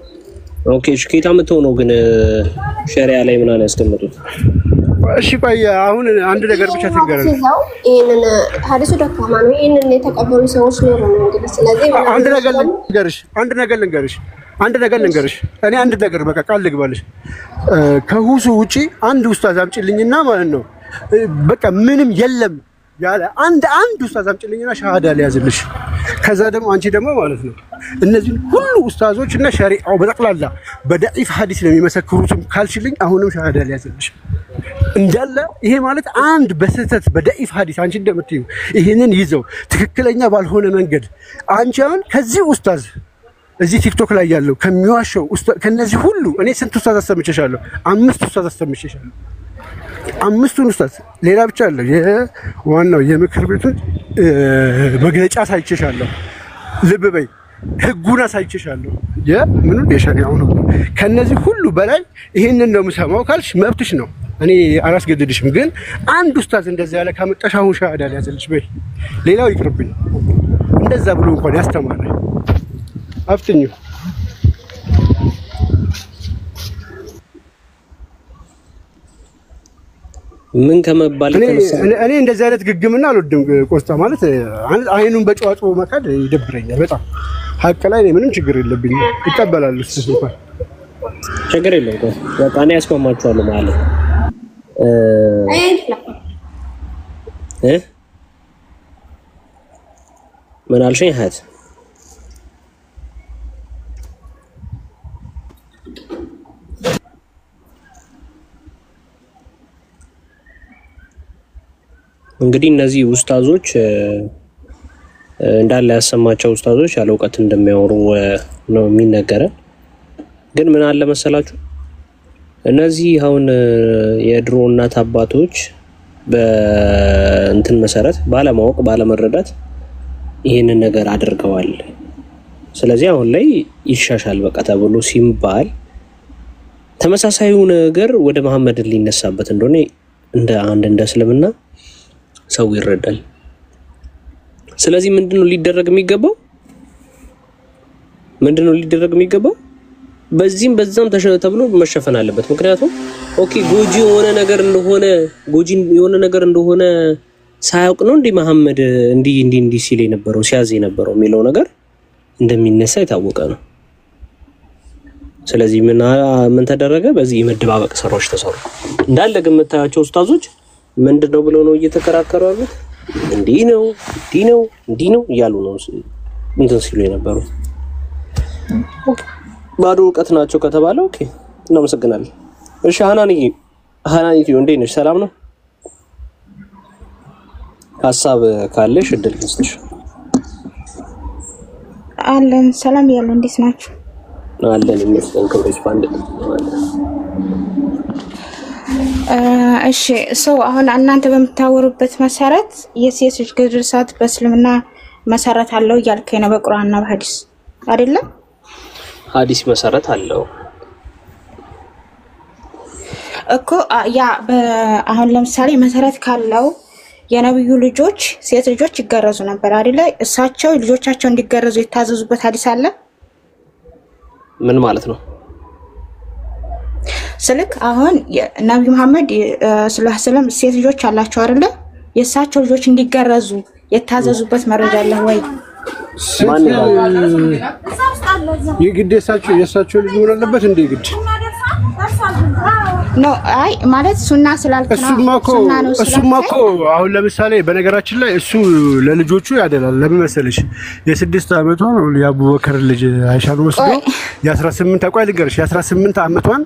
[SPEAKER 12] ኦኬ እሺ ከየት አመጣው ነው ግን ሸሪዓ ላይ ምን አለ ያስቀመጡት?
[SPEAKER 3] እሺ ቆይ አሁን አንድ ነገር ብቻ ትንገረን።
[SPEAKER 11] ይሄንን ሐዲሱ ደካማ ነው። ይሄንን የተቀበሉ ሰዎች ነው እንግዲህ። ስለዚህ
[SPEAKER 3] አንድ ነገር ልንገርሽ። እኔ አንድ ነገር በቃ ቃል ልግባልሽ። ከሁሱ ውጪ አንድ ኡስታዝ አምጪልኝና ማለት ነው በቃ ምንም የለም ያለ አንድ ኡስታዝ አምጪልኝና ሻሃዳ ሊያዝልሽ። ከዛ ደግሞ አንቺ ደግሞ ማለት ነው እነዚህ ሁሉ ኡስታዞች እና ሸሪዓው በጠቅላላ በደዒፍ ሐዲስ ነው የሚመሰክሩትም ካልሽልኝ አሁንም ሻሃዳ ሊያዝልሽ እንዳለ። ይሄ ማለት አንድ በስህተት በደዒፍ ሐዲስ አንቺ እንደምትዩ ይሄንን ይዘው ትክክለኛ ባልሆነ መንገድ አንቺ አሁን ከዚህ ኡስታዝ እዚህ ቲክቶክ ላይ ያለው ከሚዋሸው ከነዚህ ሁሉ እኔ ስንት ኡስታዝ አሰምቼሻለሁ? 5 ኡስታዝ አሰምቼሻለሁ። 5ቱን ኡስታዝ ሌላ ብቻ አለ የዋናው የምክር ቤቱን መግለጫ ሳይቼሻለሁ። ልብ በይ ህጉን አሳይቼሻለሁ። የምኑ የሸሪዓው ነው። ከነዚህ ሁሉ በላይ ይሄንን ነው የምሰማው ካልሽ መብትሽ ነው። እኔ አላስገድድሽም። ግን አንድ ኡስታዝ እንደዛ ያለ ካመጣሽ አሁን ሻሃዳ ሊያዝልሽ በይ። ሌላው ይቅርብኝ። እንደዛ ብሎ እንኳን ያስተማረ አፍጥኙ።
[SPEAKER 12] ምን ከመባል
[SPEAKER 3] እኔ እንደዚህ አይነት ግግምና አልወድም። ቆስጣ ማለት አይኑን በጨዋጭ መካድ ይደብረኛል በጣም። ሀቅ ላይ ምንም ችግር የለብኝም ይቀበላል። እሱ እንኳን
[SPEAKER 12] ችግር የለውም። በቃ እኔ ያስማማችኋለሁ ማለት ምን አልሽኝ እህት? እንግዲህ እነዚህ ኡስታዞች እንዳለ ያሰማቸው ኡስታዞች ያለ እውቀት እንደሚያወሩ ነው የሚነገረን። ግን ምን አለ መሰላችሁ እነዚህ አሁን የድሮ እናት አባቶች በእንትን መሰረት ባለማወቅ ባለመረዳት ይሄንን ነገር አድርገዋል። ስለዚህ አሁን ላይ ይሻሻል በቃ ተብሎ ሲባል ተመሳሳዩ ነገር ወደ መሐመድ ሊነሳበት እንደሆነ እንደ እስልምና ሰው ይረዳል። ስለዚህ ምንድነው ሊደረግ የሚገባው? በዚህም በዛም ተብሎ መሸፈን አለበት። ምክንያቱም ኦኬ ጎጂ የሆነ ነገር እንደሆነ ሳያውቅ ነው እንዴ መሐመድ እንዲህ ሲል የነበረው ሲያዝ የነበረው የሚለው ነገር እንደሚነሳ የታወቀ ነው። ስለዚህ ምን ተደረገ? በዚህ የመደባበቅ ስራዎች ተሰሩ። እንዳለ ግን የምታያቸው ኡስታዞች ምንድነው ብለው ነው እየተከራከሩ ያሉት? እንዲህ ነው እያሉ ነው እንትን ሲሉ የነበረው። ባዶ እውቀት ናቸው ከተባለ ኦኬ እናመሰግናለን። እሺ ሀናንዬ እንዴት ነሽ? ሰላም ነው? ሀሳብ ካለሽ እድል ልስጥሽ።
[SPEAKER 13] አለን ሰላም ያለው እንዴት ናችሁ?
[SPEAKER 12] አለን ይመስገን ክብርሽ ባንድ።
[SPEAKER 13] እሺ ሰው አሁን እናንተ በምታወሩበት መሰረት የሴት ልጅ ግርዛት በእስልምና መሰረት አለው እያልከኝ ነው በቁርአንና በሐዲስ አይደለም?
[SPEAKER 12] ሐዲስ መሰረት አለው
[SPEAKER 13] እኮ ያ አሁን ለምሳሌ መሰረት ካለው የነብዩ ልጆች ሴት ልጆች ይገረዙ ነበር አይደለ? እሳቸው ልጆቻቸው እንዲገረዙ የታዘዙበት ሐዲስ አለ?
[SPEAKER 12] ምን ማለት ነው?
[SPEAKER 13] ስልክ አሁን ነብዩ መሐመድ ሰለላሁ ዐለይሂ ወሰለም ሴት ልጆች አላቸው አይደለ? የእሳቸው ልጆች እንዲገረዙ የታዘዙበት መረጃ አለ ወይ?
[SPEAKER 12] ማን
[SPEAKER 3] ይግዴሳቸው የእሳቸው ልጅ ሆነ አለበት እንደ ይግድ
[SPEAKER 13] ነው አይ ማለት ሱና ስላልከና
[SPEAKER 3] እሱማ እኮ አሁን ለምሳሌ በነገራችን ላይ እሱ ለልጆቹ ያደላል። ለምን መሰለሽ የ6 አመቷ ነው የአቡበከር ልጅ አይሻን ወስዶ የ18 አቋይ ልንገርሽ የ18 አመቷን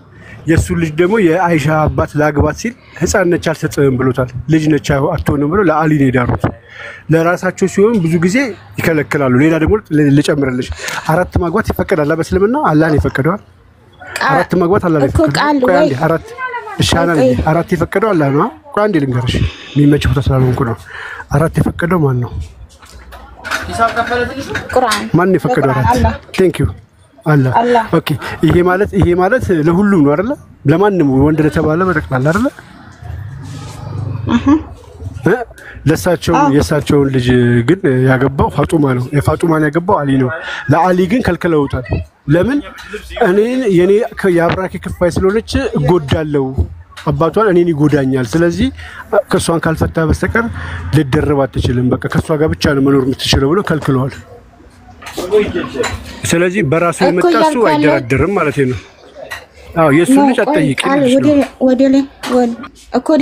[SPEAKER 3] የሱ ልጅ ደግሞ የአይሻ አባት ላግባት ሲል ህፃን ነች አልሰጥም ብሎታል። ልጅ ነች አትሆንም ብሎ ለአሊ ነው የዳሩት። ለራሳቸው ሲሆን ብዙ ጊዜ ይከለክላሉ። ሌላ ደግሞ ልጨምርልሽ 4 ማግባት ይፈቀዳል በእስልምና አላህ ነው የፈቀደው። 4 ማግባት አላህ ነው የፈቀደው። ቆይ አንዴ 4 እሻና 4 የፈቀደው አላህ ነው። ቆይ አንዴ ልንገርሽ የሚመች ቦታ ስላልሆንኩ ነው። 4 የፈቀደው ማን ነው?
[SPEAKER 13] ቁርአን።
[SPEAKER 3] ማን የፈቀደው 4? ቴንክ ዩ አላህ። ኦኬ ይሄ ማለት ለሁሉም ነው አይደለ? ለማንም ወንድ ለተባለ በጠቅላላ አይደለ? ለሳቸው የሳቸውን ልጅ ግን ያገባው ፋጡማ ነው። የፋጡማን ያገባው አሊ ነው። ለአሊ ግን ከልክለውታል። ለምን? የኔ የአብራኬ ክፋይ ስለሆነች እጎዳለሁ፣ አባቷን እኔን ይጎዳኛል። ስለዚህ ከሷን ካልፈታ በስተቀር ልደረብ አትችልም፣ በቃ ከሷ ጋር ብቻ ነው መኖር የምትችለው ብሎ ከልክለዋል። ስለዚህ በራሱ የመጣሱ አይደራደርም ማለት ነው። አዎ የሱ ልጅ አትጠይቂኝ
[SPEAKER 13] ወደ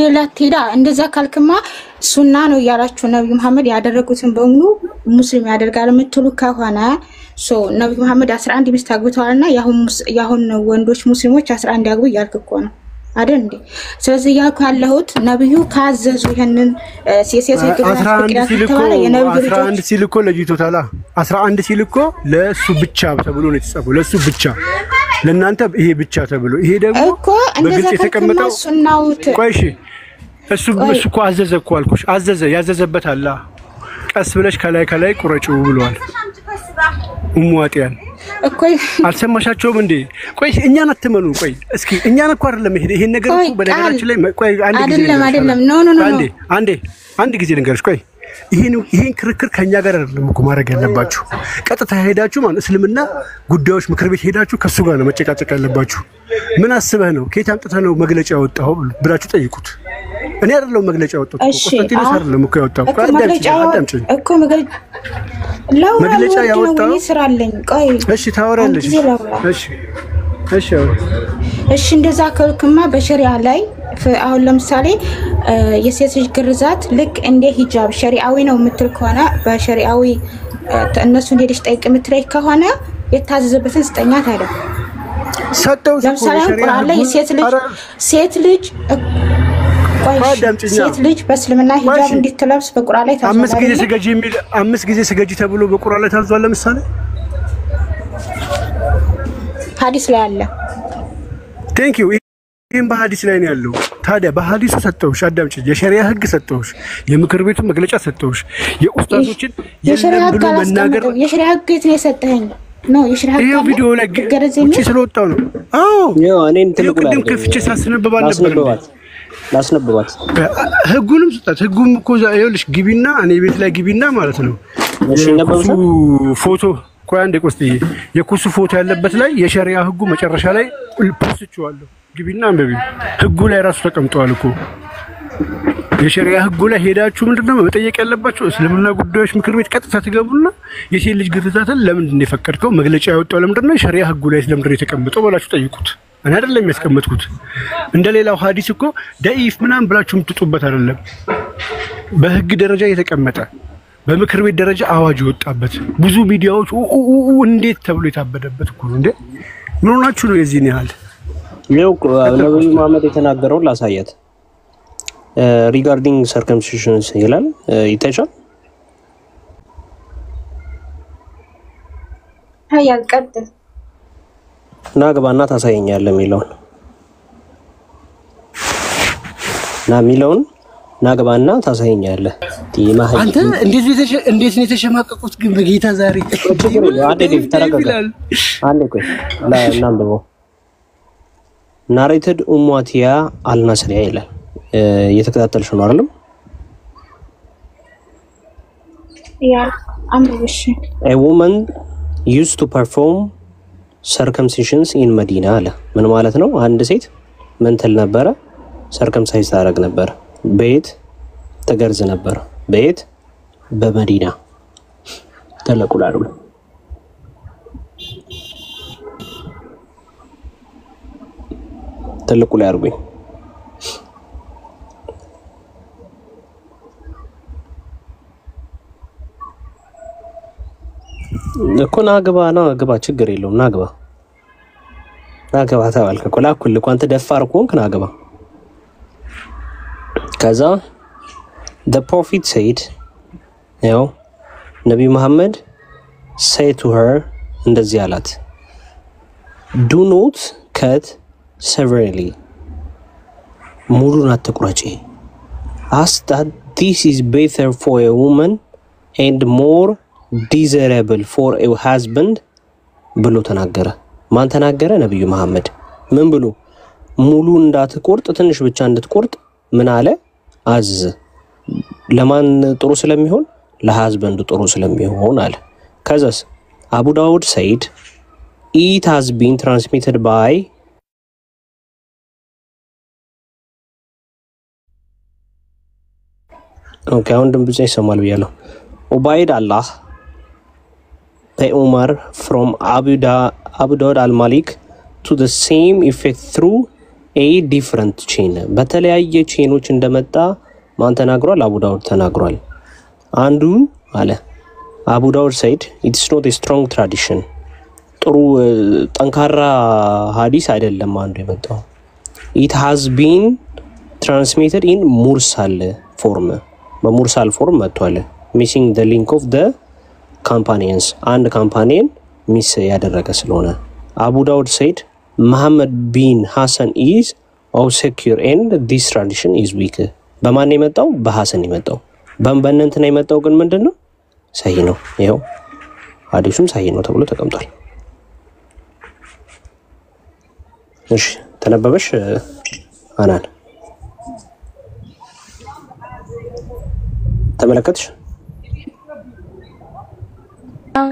[SPEAKER 13] ሌላ ትሄዳ እንደዛ ካልክማ ሱና ነው እያላችሁ ነብዩ መሐመድ ያደረጉትን በሙሉ ሙስሊም ያደርጋል የምትሉ ከሆነ ነብዩ መሐመድ 11 ሚስት አግብተዋልና ያሁን ወንዶች ሙስሊሞች 11 ያግቡ እያልክ እኮ ነው አይደል እንዴ? ስለዚህ ያልኩ ያለሁት ነብዩ ካዘዙ ይሄንን ሲያሰሰ ግብራ ተባለ የነብዩ ልጅ
[SPEAKER 3] 11 ሲልኮ ለይቶታላ 11 ሲልኮ ለሱ ብቻ ተብሎ ነው የተጻፈው። ለሱ ብቻ ለናንተ ይሄ ብቻ ተብሎ ይሄ ደግሞ በግልጽ የተቀመጠው
[SPEAKER 13] ሱናውት።
[SPEAKER 3] ቆይ እሱ እኮ አዘዘ እኮ አልኩሽ። አዘዘ ያዘዘበት አላ ቀስ ብለሽ ከላይ ቁረጩ ብሏል። ኡሙዋቲያን
[SPEAKER 13] እኮ
[SPEAKER 3] አልሰማሻቸውም እንዴ? ቆይ እኛን አትመኑ። ቆይ እስኪ እኛን እኮ አይደለም ይሄን ነገር እኮ በነገራችን ላይ ቆይ አንድ ጊዜ
[SPEAKER 13] አይደለም ኖ
[SPEAKER 3] አንድ ጊዜ ልንገርሽ። ቆይ ይሄን ክርክር ከኛ ጋር አይደለም እኮ ማድረግ ያለባችሁ። ቀጥታ ሄዳችሁ ማለት እስልምና ጉዳዮች ምክር ቤት ሄዳችሁ ከሱ ጋር ነው መጨቃጨቅ ያለባችሁ። ምን አስበህ ነው ከየት አምጥተህ ነው መግለጫ ያወጣው ብላችሁ ጠይቁት። እኔ አይደለም መግለጫ ያወጣው ኮንስታንቲኖስ አይደለም እኮ ያወጣው አዳምጪኝ እኮ መግለጫ ያወጣው ይስራልኝ። ቆይ እሺ ታወራለሽ።
[SPEAKER 13] እሺ እንደዛ ከልክማ በሸሪዓ ላይ አሁን ለምሳሌ የሴት ልጅ ግርዛት ልክ እንደ ሂጃብ ሸሪዓዊ ነው የምትል ከሆነ በሸሪዓዊ እነሱ እንደልሽ ጠይቅ የምትለይ ከሆነ የታዘዘበትን ስጠኛት አለ
[SPEAKER 3] ሰጠው።
[SPEAKER 13] ለምሳሌ ቁርአን ላይ ሴት ልጅ በእስልምና ሂጃብ እንድትለብስ በቁርአን ላይ ታዟል።
[SPEAKER 3] አምስት ጊዜ ስገጂ ተብሎ በቁርአን ላይ ታዟል። ለምሳሌ
[SPEAKER 13] ሐዲስ ላይ አለ።
[SPEAKER 3] ቴንክ ዩ። ይሄን በሐዲስ ላይ ነው ያለው። ታዲያ በሐዲሱ ሰጠውሽ፣ አዳምጪ። የሸሪዓ ህግ ሰጠውሽ፣ የምክር ቤቱ መግለጫ ሰጠውሽ፣ የኡስታዞችን የለም ብሎ መናገር
[SPEAKER 13] የሸሪዓ ህግ የት ነው የሰጠኸኝ? ነው የሸሪዓ ህግ
[SPEAKER 3] ይሄው ቪዲዮ ላይ ውጪ ስለወጣው ነው። አዎ
[SPEAKER 12] እኔን ትልቁላል
[SPEAKER 3] ከፍቼ ሳስነብብ ነበር።
[SPEAKER 12] ላስነብባት
[SPEAKER 3] ህጉንም ስጣት። ህጉም እኮ ይኸውልሽ ግቢና እኔ ቤት ላይ ግቢና ማለት ነው ፎቶ ቆይ አንዴ ቆስቲ የኩሱ ፎቶ ያለበት ላይ የሸሪዓ ህጉ መጨረሻ ላይ ፖስችዋለሁ። ግቢና አንበቢ። ህጉ ላይ ራሱ ተቀምጧል እኮ የሸሪዓ ህጉ ላይ ሄዳችሁ ምንድነው መጠየቅ ያለባችሁ? እስልምና ጉዳዮች ምክር ቤት ቀጥታ ትገቡና የሴት ልጅ ግርዛትን ለምንድን ነው የፈቀድከው? መግለጫ ያወጣው ለምንድነው? የሸሪዓ ህጉ ላይ ለምንድን ነው የተቀመጠው ብላችሁ ጠይቁት። እኔ አይደለም ያስቀመጥኩት። እንደሌላው ሐዲስ እኮ ደኢፍ ምናምን ብላችሁ የምትጡበት አይደለም። በህግ ደረጃ የተቀመጠ በምክር ቤት ደረጃ አዋጅ ወጣበት ብዙ ሚዲያዎች እንዴት ተብሎ የታበደበት እኮ ነው። እንዴ ምን ሆናችሁ ነው የዚህን ያህል?
[SPEAKER 12] ነው ነብዩ መሐመድ የተናገረውን ላሳያት ሪጋርዲንግ ሰርከምሲሽንስ ይላል። ይተቻል
[SPEAKER 13] ሀያል ቀጥል
[SPEAKER 12] ናግባና ታሳየኛለህ የሚለውን ናግባና ታሳየኛለህ።
[SPEAKER 3] አንተ እንዴት ነው የተሸማቀቁት ግን በጌታ ዛሬ
[SPEAKER 12] አንዴ ተረጋጋ። አንዴ ቆይ እናንብበው። ናሬትድ ኡማቲያ አልናስሪያ ይላል። እየተከታተልሽ ነው አይደለም?
[SPEAKER 13] ያ አምብሽ
[SPEAKER 12] a woman used to perform circumcisions in Medina አለ። ምን ማለት ነው? አንድ ሴት ምን ትል ነበረ? ሰርከምሳይዝ ታደርግ ነበር። ቤት ተገርዝ ነበር። ቤት በመዲና ተለቁላሉ። ትልቁ ላይ አርጉኝ። እኮ ናግባ ችግር የለውም። ናግባ ተባልክ እኮ ላኩልህ እኮ አንተ ደፋር ከሆንክ ናግባ። ከዛ the prophet said ያው ነብዩ መሐመድ say to her እንደዚህ አላት do not cut severely ሙሉን አትቁረጪ as that this is better for a woman and more desirable for a husband ብሎ ተናገረ። ማን ተናገረ? ነብዩ መሐመድ። ምን ብሎ? ሙሉ እንዳትቆርጥ ትንሽ ብቻ እንድትቆርጥ ምን አለ? አዘዘ። ለማን ጥሩ ስለሚሆን? ለሃዝበንዱ ጥሩ ስለሚሆን አለ። ከዛስ አቡ ዳውድ said it has been transmitted by okay አሁን ድምጽ ይሰማል ብያለሁ። ኡባይድ አላህ Umar from Abu Daud al-Malik to the same effect through a different chain በተለያየ ቼኖች እንደመጣ ማን ተናግሯል? አቡ ዳውድ ተናግሯል። አንዱ አለ አቡ ዳውድ said it's not a strong tradition ጥሩ ጠንካራ ሐዲስ አይደለም አንዱ የመጣው it has been transmitted in mursal form በሙርሳል ፎርም መጥቷል missing the link of the companions and companion ሚስ ያደረገ ስለሆነ አቡ ዳውድ said Muhammad bin Hassan is secure and this tradition is weak በማን የመጣው? በሐሰን የመጣው በእንትና የመጣው ግን ምንድነው? ሰሂ ነው። ይሄው ሐዲሱም ሰሂ ነው ተብሎ ተቀምጧል። እሺ ተነበበሽ አናን ተመለከትሽ?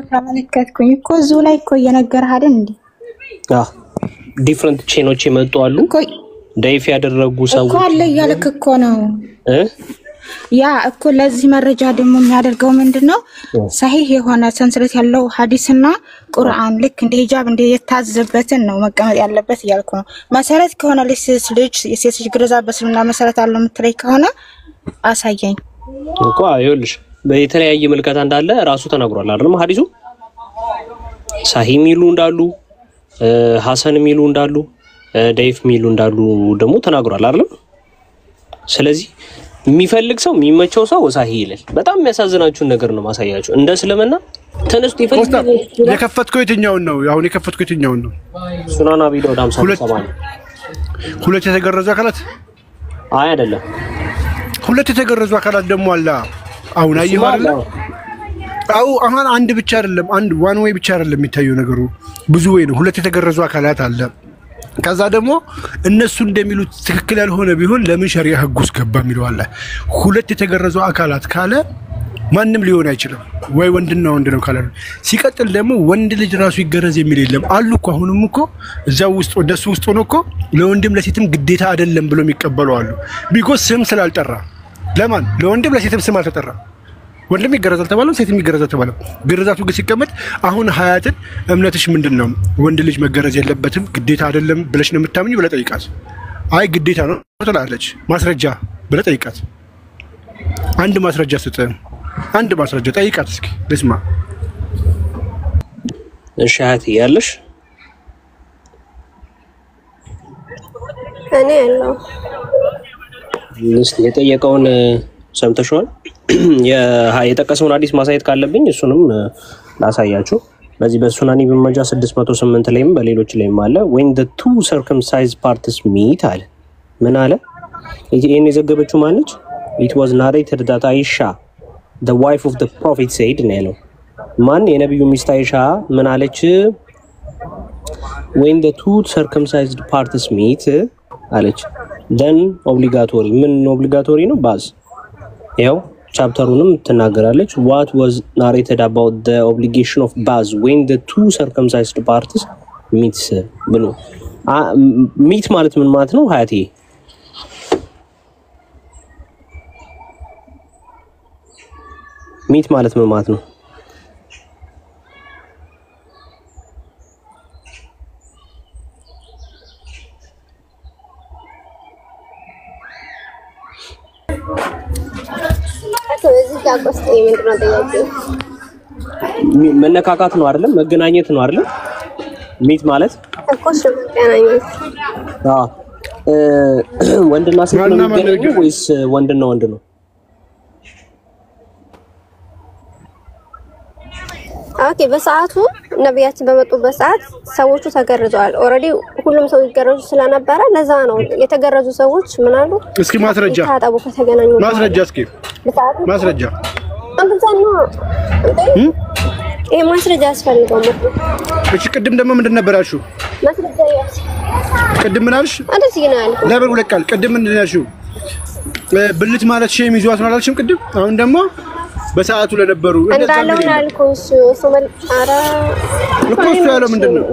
[SPEAKER 13] ተመለከትኩኝ እኮ እዚሁ ላይ እኮ እየነገርህ አይደል እንዴ?
[SPEAKER 12] ዲፍረንት ቼኖች የመጡ አሉ ዳይፍ ያደረጉ ሰዎች
[SPEAKER 13] እኮ አለ እያልክ እኮ ነው ያ እኮ ለዚህ መረጃ ደግሞ የሚያደርገው ምንድነው ሰሂህ የሆነ ሰንሰለት ያለው ሐዲስና ቁርአን ልክ እንደ ሂጃብ እንደ የታዘበትን ነው መቀመጥ ያለበት እያልኩ ነው። መሰረት ከሆነ የሴት ልጅ ግርዛት በእስልምና መሰረት አለው የምትለይ ከሆነ አሳየኝ
[SPEAKER 12] እኮ አይልሽ በየተለያየ መልከታ እንዳለ ራሱ ተናግሯል አይደል? ሐዲሱ ሰሂህ ሚሉ እንዳሉ ሐሰን ሚሉ እንዳሉ ዳይፍ ሚሉ እንዳሉ ደግሞ ተናግሯል አይደል? ስለዚህ የሚፈልግ ሰው የሚመቸው ሰው ሰሂህ ይላል። በጣም የሚያሳዝናችሁ ነገር ነው ማሳያችሁ። እንደ እስልምና ተነስቶ ይፈልግ
[SPEAKER 3] የከፈትከው የትኛውን ነው? አሁን የከፈትከው የትኛውን ነው?
[SPEAKER 12] ሱናን አቢ ዳውድ 57
[SPEAKER 3] ሁለት የተገረዙ አካላት
[SPEAKER 12] አይደለም።
[SPEAKER 3] ሁለት የተገረዙ አካላት ደግሞ አለ። አሁን አይሁ አይደለም። አሁን አንድ ብቻ አይደለም፣ አንድ ዋን ወይ ብቻ አይደለም የሚታየው ነገሩ ብዙ ወይ ነው። ሁለት የተገረዙ አካላት አለ። ከዛ ደግሞ እነሱ እንደሚሉት ትክክል ያልሆነ ቢሆን ለምን ሸሪዓ ህግ ውስጥ ገባ የሚለው አለ። ሁለት የተገረዙ አካላት ካለ ማንም ሊሆን አይችልም ወይ ወንድና ወንድ ነው ካለ። ሲቀጥል ደግሞ ወንድ ልጅ ራሱ ይገረዝ የሚል የለም አሉ እኮ አሁንም እኮ እዛው ውስጥ ወደሱ ውስጥ ሆኖ እኮ ለወንድም ለሴትም ግዴታ አይደለም ብሎ የሚቀበሉ አሉ። ቢኮዝ ስም ስላልጠራ ለማን ለወንድም ለሴትም ስም አልተጠራ። ወንድም ይገረዛል ተባለ፣ ሴትም ይገረዛል ተባለ። ግርዛቱ ግን ሲቀመጥ አሁን ሀያትን እምነትሽ ምንድነው? ወንድ ልጅ መገረዝ የለበትም ግዴታ አይደለም ብለሽ ነው የምታምኚው ብለህ ጠይቃት። አይ ግዴታ ነው ትላለች። ማስረጃ ብለህ ጠይቃት። አንድ ማስረጃ ስጥ፣ አንድ ማስረጃ ጠይቃት እስኪ ልስማ።
[SPEAKER 12] እሺ ሀያት ያለሽ
[SPEAKER 11] እኔ ያለው
[SPEAKER 12] የጠየቀውን ሰምተሽዋል? የጠቀሰውን ሐዲስ ማሳየት ካለብኝ እሱንም ላሳያችሁ። በዚህ በሱናኒ ኢብኑ ማጃህ 608 ላይም በሌሎች ላይም አለ። when the two circumcised parties meet አለ። ምን አለ? ይሄን የዘገበችው ማነች? it was narrated that Aisha the wife of the prophet said ነው ያለው። ማን? የነብዩ ሚስት አይሻ ምን አለች? when the two circumcised parties meet አለች then obligatory ምን obligatory ነው? ባዝ ያው ቻፕተሩንም ትናገራለች። what was narrated about the obligation of bath when the two circumcised parties meet ብሎ meet ማለት ምን ማለት ነው? ሀያቴ meet ማለት ምን ማለት ነው? መነካካት ነው አይደለም? መገናኘት ነው አይደለም? ሚት ማለት
[SPEAKER 11] እኮሽ መገናኘት።
[SPEAKER 12] ወንድና ሴት ነው የሚገናኘው ወይስ ወንድና ወንድ ነው?
[SPEAKER 11] ኦኬ በሰዓቱ ነብያችን በመጡበት ሰዓት ሰዎቹ ተገርዘዋል። ኦሬዲ ሁሉም ሰው ይገረዙ ስለነበረ ለዛ ነው የተገረዙ ሰዎች ምን አሉ?
[SPEAKER 3] እስኪ ማስረጃ
[SPEAKER 11] ታጣቡ ከተገናኙ
[SPEAKER 3] ማስረጃ እስኪ ማስረጃ
[SPEAKER 11] አንተዛና ይሄ ማስረጃ ያስፈልገው ማለት ነው።
[SPEAKER 3] እሺ ቅድም ደግሞ ምንድን ነበር ያልሽው?
[SPEAKER 11] ማስረጃ
[SPEAKER 3] ቅድም ምን አልሽ?
[SPEAKER 11] እንደዚህ ነው ያልኩት።
[SPEAKER 3] ለምን ሁለት ቃል ቅድም ምንድን ነው ያልሽው? ብልት ሼም ይዟት ነው አላልሽም ቅድም? አሁን ደግሞ በሰዓቱ ለነበሩ
[SPEAKER 11] እንዳለው አልኩሽ ሶመል አራ
[SPEAKER 3] እኮ እሱ ያለው ምንድነው?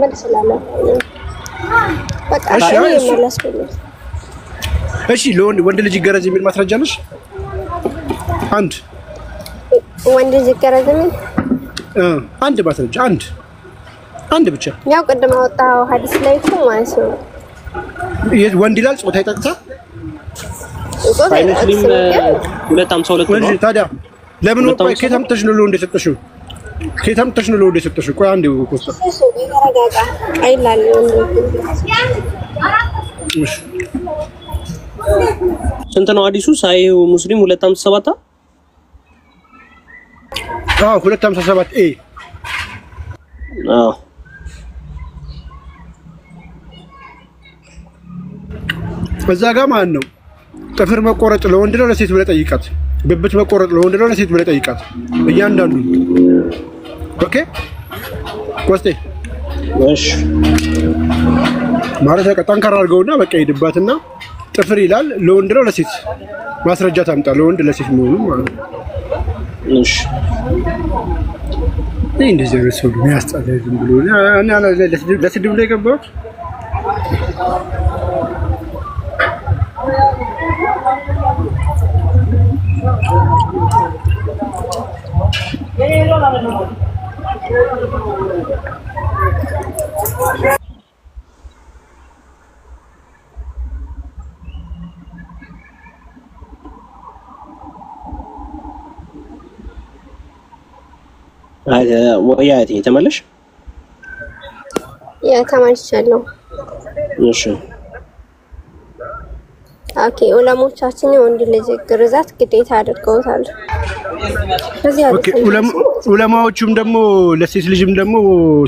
[SPEAKER 11] በቃ
[SPEAKER 3] እሺ ወንድ ልጅ ይገረዝ የሚል ማስረጃ ነሽ? አንድ
[SPEAKER 11] ወንድ ልጅ ይገረዝ የሚል
[SPEAKER 3] አንድ ማስረጃ አንድ ብቻ።
[SPEAKER 11] ያው ቅድም አወጣው ሐዲስ ላይ እኮ ማለት ነው
[SPEAKER 3] ወንድ ይላል ጾታ ይጠቅሳል።
[SPEAKER 12] ሙስሊም 252 ነው
[SPEAKER 3] ታዲያ ለምን ወጣ? ከታም ተሽነሎ እንደሰጠሽው ከታም ተሽነሎ እንደሰጠሽው ቆይ አንዴ ኮስታ
[SPEAKER 11] ተረጋጋ አይላል
[SPEAKER 3] እሺ
[SPEAKER 12] ስንት ነው ሐዲሱ? ሳይው ሙስሊም 257
[SPEAKER 3] 257 ኤ በዛ ጋር ማን ነው? ጥፍር መቆረጥ ለወንድ ነው ለሴት ብለህ ጠይቃት። ብብት መቆረጥ ለወንድ ነው ለሴት ብለህ ጠይቃት። እያንዳንዱ ኦኬ ኮስቴ
[SPEAKER 12] እሺ
[SPEAKER 3] ማለት በቃ ጠንካራ አድርገውና በቃ ሄድባትና ጥፍር ይላል ለወንድ ነው ለሴት ማስረጃ ታምጣ። ለወንድ ለሴት መሆኑ ማለት ነው።
[SPEAKER 12] እሺ
[SPEAKER 3] እንደዚህ አይነት ሰው የሚያስጠላ ዝም ብሎ እና ለስድብ ላይ ገባው።
[SPEAKER 12] ወያቲ ተመለሽ
[SPEAKER 11] ተመልሻለሁ።
[SPEAKER 12] እሺ
[SPEAKER 11] ኦኬ ዑለሞቻችን የወንድ ልጅ ግርዛት ግዴታ አድርገውታል።
[SPEAKER 3] ኦኬ ዑለማዎቹም ደግሞ ለሴት ልጅም ደግሞ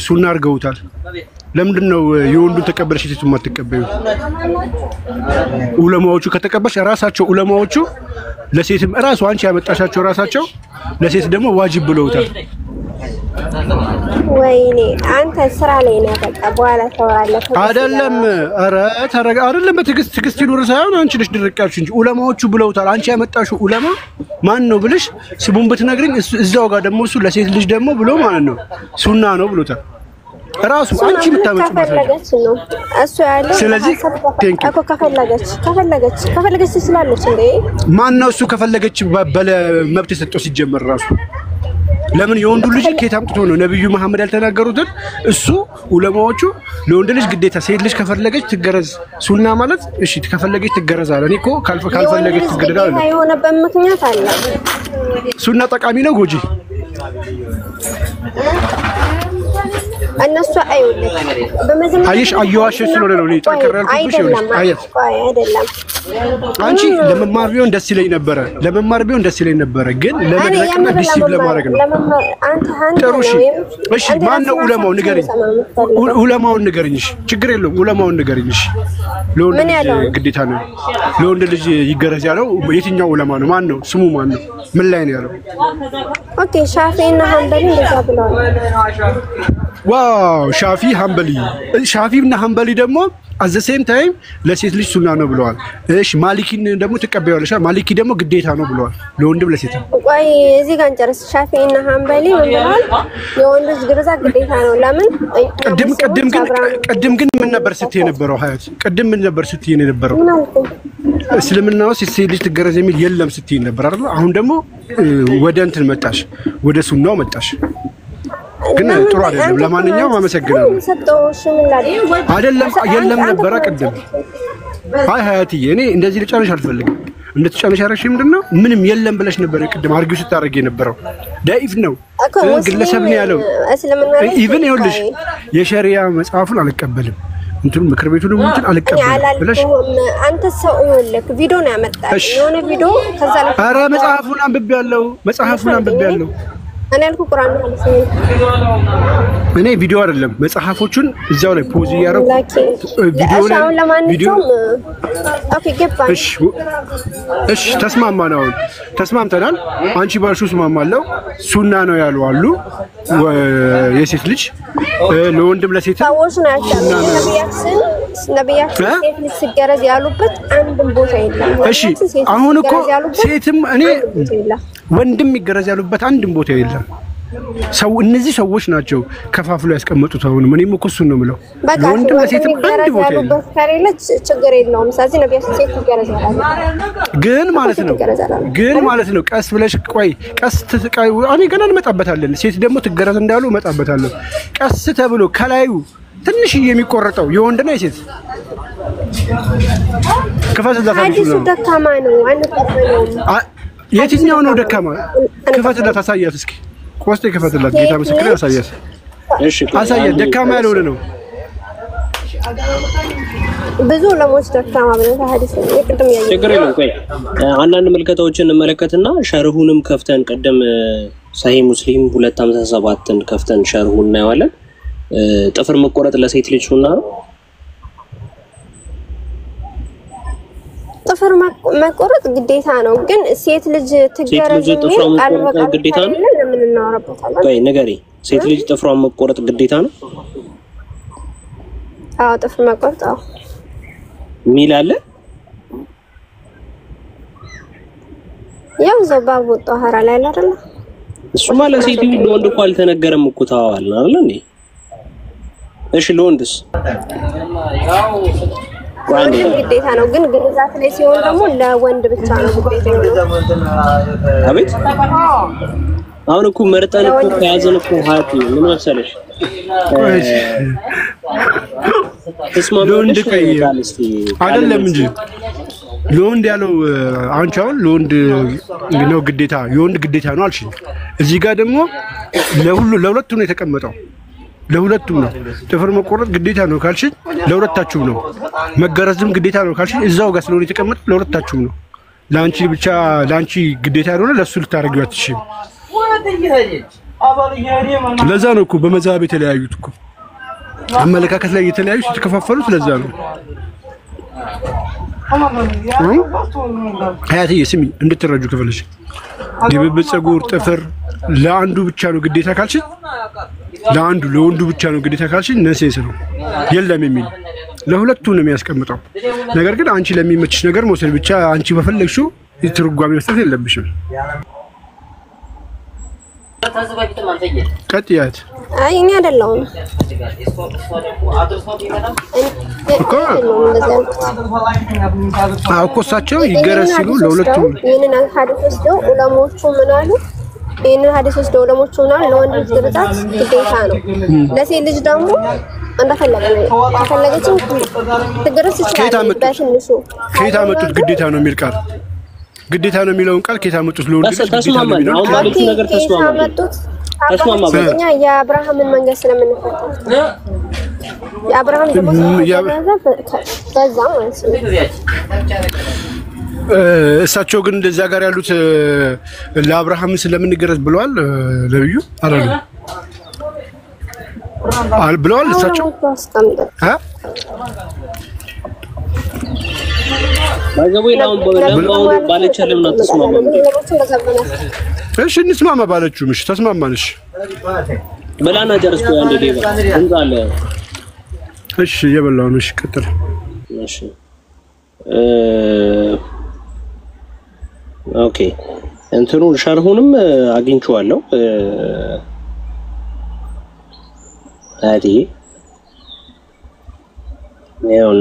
[SPEAKER 3] ሱና አድርገውታል። ለምንድነው የወንዱን ተቀበልሽ ሴቱን ማትቀበዩ? ዑለማዎቹ ከተቀበልሽ ራሳቸው ዑለማዎቹ ለሴትም ራሱ አንቺ ያመጣሻቸው ራሳቸው ለሴት ደግሞ ዋጅብ ብለውታል።
[SPEAKER 11] ወይኔ አንተ ስራ ላይ ነህ። በቃ በኋላ ተወራለህ
[SPEAKER 3] አይደለም። ኧረ ተረጋ አይደለም። በትዕግስት ይኑር ሳይሆን አንቺ ነሽ ድርቃችሁ እንጂ ዑለማዎቹ ብለውታል። አንቺ ያመጣሽው ዑለማ ማን ነው ብለሽ ስሙን ብትነግሪኝ እዛው ጋር ደግሞ እሱ ለሴት ልጅ ደግሞ ብሎ ማለት ነው ሱና ነው ብሎታል። ራሱ አንቺ የምታመጪው
[SPEAKER 11] ከፈለገች ነው እሱ ያለው።
[SPEAKER 3] ስለዚህ
[SPEAKER 11] እኮ ከፈለገች ስላለች እንዴ
[SPEAKER 3] ማን ነው እሱ ከፈለገች በለ መብት የሰጠው ሲጀመር ራሱ ለምን የወንዱ ልጅ ከየት አምጥቶ ነው ነብዩ መሐመድ ያልተናገሩትን? እሱ ዑለማዎቹ ለወንድ ልጅ ግዴታ ሴት ልጅ ከፈለገች ትገረዝ ሱና ማለት እሺ ከፈለገች ትገረዝ አለ። እኔ እኮ ካልፈለገች ትገረዝ አለ።
[SPEAKER 11] የሆነበት ምክንያት አለ።
[SPEAKER 3] ሱና ጠቃሚ ነው ጎጂ
[SPEAKER 11] እነሱ አይውልም በመጀመሪያ
[SPEAKER 3] አይሽ አየዋሽ ስለሆነ ነው እኔ ጠንከር ያልኩብሽ ይኸውልሽ አየት
[SPEAKER 11] አይደለም
[SPEAKER 3] አንቺ ለመማር ቢሆን ደስ ይለኝ ነበረ ግን ለመድረቅና ዲሲፕሊን ለማድረግ ነው። ጥሩ እሺ ማን ነው ዑለማው ንገሪኝ። ዑለማውን ንገሪኝ። እሺ ችግር የለውም ዑለማውን ንገሪኝ። እሺ ለወንድ ልጅ ግዴታ ነው ለወንድ ልጅ ይገረዝ ያለው የትኛው ዑለማ ነው? ማን ነው ስሙ? ማን ነው? ምን ላይ ነው ያለው?
[SPEAKER 11] ኦኬ ሻፊዒና ሐንበሊ እንደዛ ብለዋል።
[SPEAKER 3] ዋው ሻፊዒና ሐንበሊ ደግሞ at the same time ለሴት ልጅ ሱና ነው ብለዋል። እሺ ማሊኪን ደግሞ ተቀበያለሽ? ማሊኪ ደግሞ ግዴታ ነው ብለዋል ለወንድም ለሴትም።
[SPEAKER 11] ቆይ እዚህ ጋር እንጨርስ። ሻፊዒና ሐንበሊ ምን ብለዋል? የወንድ ልጅ ግርዛት ግዴታ ነው። ለምን? ቅድም ግን ምን ነበር ስትይ የነበረው? ሀያት ቅድም ምን ነበር ስትይ የነበረው? እስልምና ውስጥ ሴት ልጅ ትገረዝ የሚል የለም ስትይ ነበር አይደል? አሁን ደግሞ ወደ እንትን መጣሽ፣ ወደ ሱናው መጣሽ። ግን ጥሩ አይደለም። ለማንኛውም አመሰግናለሁ። አይደለም የለም ነበር ቅድም። አይ ሀያትዬ እኔ እንደዚህ ልጨርሽ አልፈልግም። እንድትጨርሽ ያረሽ ምንድነው? ምንም የለም ብለሽ ነበር ቅድም አርጊው ስታረጊ የነበረው። ዳኢፍ ነው ግለሰብ ነው ያለው። ኢቭን ይኸውልሽ የሸሪዓ መጽሐፉን አልቀበልም እንትኑ ምክር ቤቱ ደግሞ እንትን አልቀበልም ብለሽ አንተ ሰው ይኸውልህ ቪዲዮ ነው ያመጣው የሆነ ቪዲዮ ከዛ ላይ
[SPEAKER 3] ኧረ መጽሐፉን አንብቤያለሁ
[SPEAKER 11] እኔ አልኩ ቁርአን ማለት ነው።
[SPEAKER 3] እኔ ቪዲዮ አይደለም መጽሐፎቹን እዛው ላይ ፖዝ ያደረኩ ቪዲዮ ላይ ኦኬ ገባኝ። እሺ ተስማምተናል። አንቺ ባልሽው እስማማለሁ። ሱና ነው ያሉ አሉ የሴት ልጅ ለወንድም ለሴት
[SPEAKER 11] ሰዎች ናቸው። ነብያችን ሴት ልጅ ሲገረዝ ያሉበት አንድም ቦታ የለም።
[SPEAKER 3] እሺ አሁን እኮ ሴትም እኔ ወንድም ይገረዝ ያሉበት አንድም ቦታ የለም። እነዚህ ሰዎች ናቸው ከፋፍሎ ያስቀመጡት። አሁን እኔም እኮ እሱን ነው የምለው። ወንድም ለሴትም አንድ ቦታ የለም።
[SPEAKER 11] ከሌለች ችግር የለውም። ስለዚህ ነብያችን ሴት ይገረዝ ያላሉ
[SPEAKER 3] ግን ማለት ነው ቀስ ብለሽ ቆይ እኔ ገና እንመጣበታለን። ሴት ደግሞ ትገረዝ እንዳሉ እመጣበታለሁ። ቀስ ተብሎ ከላዩ ትንሽ የሚቆረጠው የወንድና የሴት
[SPEAKER 11] ሐዲሱ ደካማ ነው።
[SPEAKER 3] የትኛው ነው ደካማ? ክፈትላት፣ አሳያት እስኪ ቆስጤ ክፈትላት። ጌታ ምስክር አሳያት። እሺ አሳያት። ደካማ ያልሆነ ነው።
[SPEAKER 11] ብዙ ለሞች ደካማ ብለህ ሐዲስ ይቅድም ያየው
[SPEAKER 12] ችግር የለም። ቆይ አንዳንድ መልከታዎችን እንመለከትና ሸርሁንም ከፍተን ቀደም ሰሂህ ሙስሊም 257ን ከፍተን ሸርሁን እናየዋለን። ጥፍር መቆረጥ ለሴት ልጅ ሱና ነው።
[SPEAKER 11] ጥፍር መቆረጥ ግዴታ ነው። ግን ሴት ልጅ ትገረዝ
[SPEAKER 12] ጥፍሯ መቆረጥ ግዴታ ነው።
[SPEAKER 11] ለምን እናወራበታለን?
[SPEAKER 12] ቆይ ንገሪ። ሴት ልጅ ጥፍሯ መቆረጥ ግዴታ ነው?
[SPEAKER 11] አዎ ጥፍር መቆረጥ
[SPEAKER 12] ሚል አለ።
[SPEAKER 11] ያው ዘባቡ ጧሃራ ላይ አይደለ?
[SPEAKER 12] እሱማ ለሴት ለወንድ እኮ አልተነገረም እኮ ተዋዋልን አይደል እንዴ? እሺ ለወንድስ
[SPEAKER 11] ግዴታ ነው፣ ግን ግርዛት ላይ ሲሆን ደግሞ ለወንድ ብቻ ነው ግዴታ ነው።
[SPEAKER 12] አቤት አሁን እኮ መርጠን እኮ ከያዘን እኮ ሀያት ምን መሰለሽ
[SPEAKER 3] ለወንድ ቀይ አይደለም እንጂ ለወንድ ያለው አንቺ አሁን ለወንድ ነው ግዴታ የወንድ ግዴታ ነው አልሽኝ። እዚህ ጋር ደግሞ ለሁለቱ ነው የተቀመጠው። ለሁለቱም ነው ጥፍር መቆረጥ ግዴታ ነው ካልሽኝ ለሁለታችሁም ነው። መገረዝም ግዴታ ነው ካልሽኝ እዛው ጋር ስለሆነ የተቀመጠው ለሁለታችሁም ነው። ላንቺ ብቻ ላንቺ ግዴታ ያልሆነ ለሱ ልታረጋግጥ አትችይም። ለዛ ነው እኮ በመዛብ የተለያዩት እኮ አመለካከት ላይ የተለያዩት የተከፋፈሉት ለዛ ነው። ሀያትዬ ስሚ እንድትረጁ ከፈለሽ የብብት ፀጉር ጥፍር ለአንዱ ብቻ ነው ግዴታ ካልሽኝ ለወንዱ ብቻ ነው ግዴታ ካልሽኝ ነሴስ ነው የለም የሚል ለሁለቱም ነው የሚያስቀምጠው። ነገር ግን አንቺ ለሚመችሽ ነገር መውሰድ ብቻ አንቺ በፈለግሽው ትርጓሜ መስጠት የለብሽም። ቀጥያት
[SPEAKER 11] አይ እኔ አይደለሁም
[SPEAKER 3] እኮ እሳቸው ይገረዝ ሲሉ ለሁለቱም
[SPEAKER 11] ይሄንን ሐዲስ ወስደው ዑለሞቹ ምን አሉ? ይሄንን ሐዲስ ወስደው ዑለሞቹ ምን አሉ? ለወንድ ልጅ ግርዛት ግዴታ ነው፣ ለሴት ልጅ ደግሞ እንደፈለገ ነው። ከፈለገችው ትግርዝ ይችላል። በትንሹ
[SPEAKER 3] ከየት አመጡት ግዴታ ነው የሚል ቃል? ግዴታ ነው የሚለውን ቃል ከየት አመጡት? ለወንድ ልጅ ግዴታ ነው የሚለውን ቃል
[SPEAKER 11] ነገር ተስማማኛ የአብርሃምን መንገድ ስለምንፈታ የአብርሃም ደግሞ በዛ ማለት ነው።
[SPEAKER 3] እሳቸው ግን እንደዛ ጋር ያሉት ለአብርሃም ስለምንገረዝ ብለዋል ነብዩ አይደል? ብለዋል እሳቸው
[SPEAKER 12] ባይዘው ይላውን ባለቻለም ነው ተስማማ።
[SPEAKER 3] እሺ እንስማማ ባለችው እሺ ተስማማንሽ
[SPEAKER 12] በላና ጨርሰው አንዴ ዴባ እንዛለ
[SPEAKER 3] እሺ የበላው ነው። እሺ ቀጥል።
[SPEAKER 12] እሺ ኦኬ እንትኑ ሸርሁንም አግኝቼዋለሁ። አዲ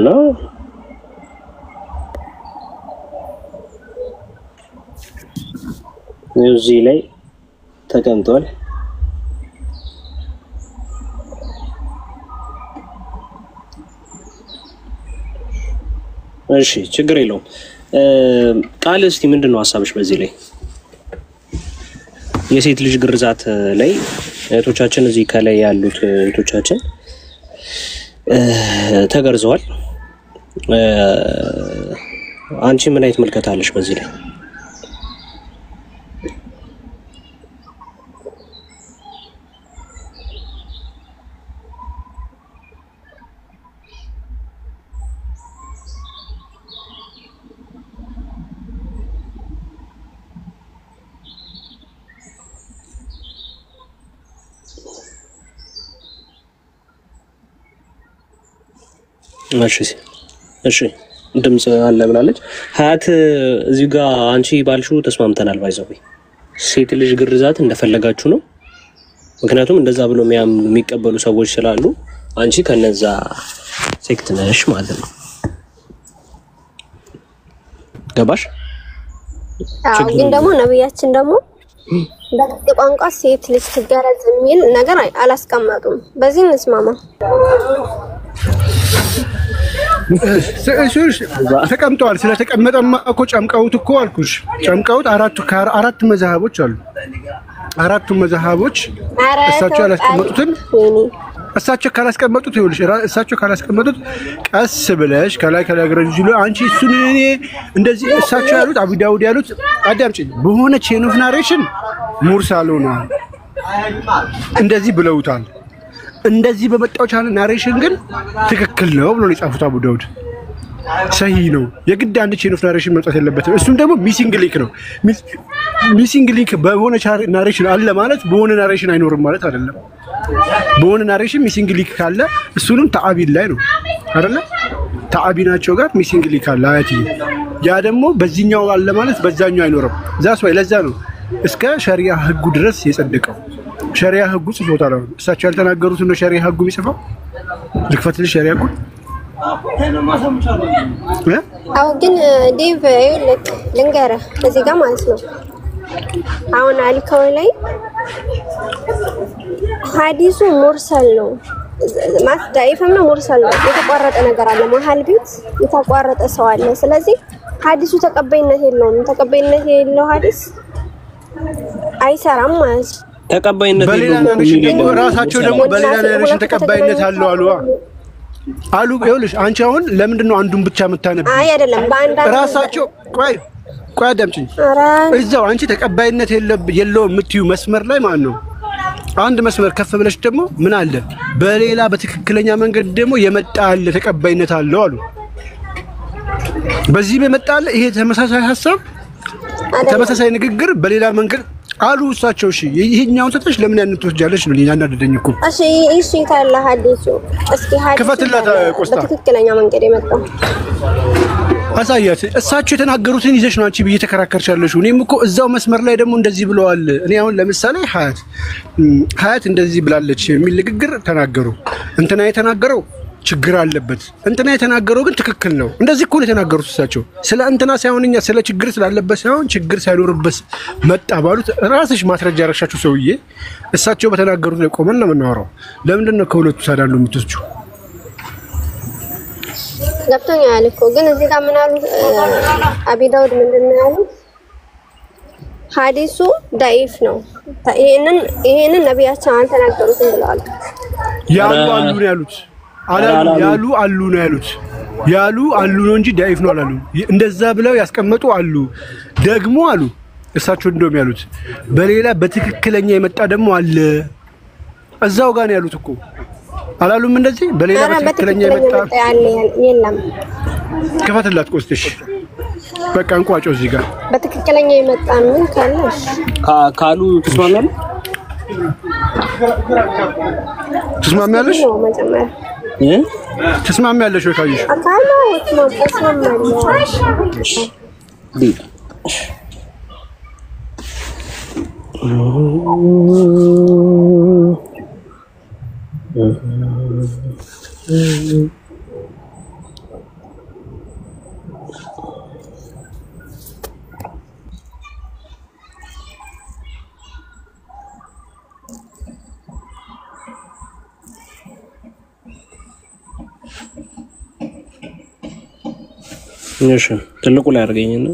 [SPEAKER 12] ነው እዚህ ላይ ተቀምጧል። እሺ ችግር የለውም። ቃል እስቲ ምንድነው ሐሳብሽ በዚህ ላይ? የሴት ልጅ ግርዛት ላይ እህቶቻችን እዚህ ከላይ ያሉት እህቶቻችን ተገርዘዋል። አንቺ ምን አይነት መልከታ አለሽ በዚህ ላይ? እሺ ድምጽ አለ ብላለች ሀያት። እዚህ ጋር አንቺ ባልሽው ተስማምተናል። ባይዘው ሴት ልጅ ግርዛት እንደፈለጋችሁ ነው። ምክንያቱም እንደዛ ብሎ የሚቀበሉ ሰዎች ስላሉ አንቺ ከነዛ ሴክት ነሽ ማለት ነው። ገባሽ?
[SPEAKER 11] አዎ። ግን ደግሞ ነብያችን ደግሞ በጥቅ ቋንቋ ሴት ልጅ ትገረዝ የሚል ነገር አላስቀመጡም። በዚህ እንስማማ።
[SPEAKER 3] ተቀምጠዋል። ስለተቀመጠማ እኮ ጨምቀውት እኮ አልኩሽ። ጨምቀውት አራት መዛሃቦች አሉ። አራቱ መዛሃቦች እሳቸው ያላስቀመጡትን እሳቸው ካላስቀመጡት ይኸውልሽ፣ እሳቸው ካላስቀመጡት ቀስ ብለሽ ከላይ ግረጅ ይሉ አንቺ እሱን እኔ እንደዚህ እሳቸው ያሉት አቡ ዳውድ ያሉት አዳምጪኝ፣ በሆነ ቼን ኦፍ ናሬሽን ሙርሳል ሆኗል። እንደዚህ ብለውታል። እንደዚህ በመጣው ቻናል ናሬሽን ግን ትክክል ነው ብሎ የጻፉት አቡ ዳውድ ሰሂህ ነው። የግድ አንድ ቼን ኦፍ ናሬሽን መምጣት የለበትም። እሱም ደግሞ ሚሲንግ ሊንክ ነው። ሚሲንግ ሊንክ በሆነ ናሬሽን አለ ማለት በሆነ ናሬሽን አይኖርም ማለት አይደለም። በሆነ ናሬሽን ሚሲንግ ሊንክ ካለ እሱንም ተአቢን ላይ ነው አይደለ? ተአቢናቸው ጋር ሚሲንግ ሊንክ አለ አያት። ያ ደግሞ በዚህኛው አለ ማለት በዛኛው አይኖርም። ዛስ ወይ ለዛ ነው እስከ ሸሪዓ ህጉ ድረስ የጸደቀው። ሸሪዓ ህጉ ጽፎታል። እሳቸው ያልተናገሩት ነው ሸሪዓ ህጉ የሚጽፈው። ልክፈትልሽ ሸሪዓ ህጉ
[SPEAKER 11] አው ግን ዴቭ ይልክ ልንገርህ እዚህ ጋር ማለት ነው። አሁን አልከው ላይ ሐዲሱ ሙርሰል ነው ማለት ዳይፍም ነው ሙርሰል ነው። የተቋረጠ ነገር አለ መሀል ቤት የተቋረጠ ሰው አለ። ስለዚህ ሐዲሱ ተቀባይነት የለውም። ተቀባይነት የሌለው ሐዲስ አይሰራም ማለት
[SPEAKER 12] ተቀባይነት
[SPEAKER 3] የለውም። ራሳቸው ደግሞ በሌላ ነገር ተቀባይነት አለው አሉ ይኸውልሽ አንቺ አሁን ለምንድን ነው አንዱን ብቻ የምታነብ?
[SPEAKER 11] አይ አይደለም በአንድ
[SPEAKER 3] ራሳቸው ቆይ አዳምጪኝ። እዛው አንቺ ተቀባይነት የለውም የምትዩ መስመር ላይ ማለት ነው አንድ መስመር ከፍ ብለሽ ደግሞ ምን አለ በሌላ በትክክለኛ መንገድ ደግሞ የመጣ አለ ተቀባይነት አለው አሉ። በዚህ በመጣ አለ ይሄ ተመሳሳይ ሐሳብ ተመሳሳይ ንግግር በሌላ መንገድ አሉ እሳቸው። እሺ ይሄኛውን ተተሽ ለምን ያን ትወስጃለሽ ነው ያናደደኝ እኮ።
[SPEAKER 11] እሺ ታላ ሐዲሱ እስኪ ሐዲሱ
[SPEAKER 3] ከፈትላት ቆስጣ
[SPEAKER 11] በትክክለኛ መንገድ የመጣው
[SPEAKER 3] አሳያት። እሳቸው የተናገሩትን ይዘሽ ነው አንቺ እየተከራከርሻለሽ። እኔም እኮ እዛው መስመር ላይ ደግሞ እንደዚህ ብለዋል። እኔ አሁን ለምሳሌ ሀያት እንደዚህ ብላለች የሚል ንግግር ተናገሩ። እንትና የተናገረው ችግር አለበት፣ እንትና የተናገረው ግን ትክክል ነው። እንደዚህ እኮ ነው የተናገሩት እሳቸው። ስለ እንትና ሳይሆን እኛ ስለ ችግር ስላለበት ሳይሆን ችግር ሳይኖርበት መጣ ባሉት ራስሽ ማስረጃ ያረሻችሁ ሰውዬ እሳቸው በተናገሩት ላይ ቆመን ነው የምናወራው። ለምንድን ነው ከሁለቱ ሳዳሉ የምትወስጂው?
[SPEAKER 11] ገብቶኛል እኮ ግን እዚህ ጋር ምን አሉ አቢ ዳውድ ምንድን ነው ያሉት? ሐዲሱ ዳይፍ ነው። ይሄንን ነብያችን አልተናገሩትም ብለዋል።
[SPEAKER 3] ያሉ አሉ ነው ያሉት። ያሉ አሉ ነው ያሉት። ያሉ አሉ ነው እንጂ ዳይፍ ነው አላሉ። እንደዛ ብለው ያስቀመጡ አሉ ደግሞ አሉ እሳቸው እንደውም ያሉት በሌላ በትክክለኛ የመጣ ደግሞ አለ እዛው ጋር ነው ያሉት እኮ አላሉም። እንደዚህ በሌላ በትክክለኛ የመጣ
[SPEAKER 11] የለም።
[SPEAKER 3] ከፈትላት ቆስጥሽ በቃ እንቋጮ እዚህ ጋር
[SPEAKER 11] በትክክለኛ የመጣ ምን ካለሽ
[SPEAKER 12] ካሉ
[SPEAKER 3] ትስማሚያለሽ? ትስማሚያለሽ ወይ ካዩሽ?
[SPEAKER 11] አካላ ተስማማለሽ?
[SPEAKER 12] እሺ ትልቁ ላይ አድርገኝና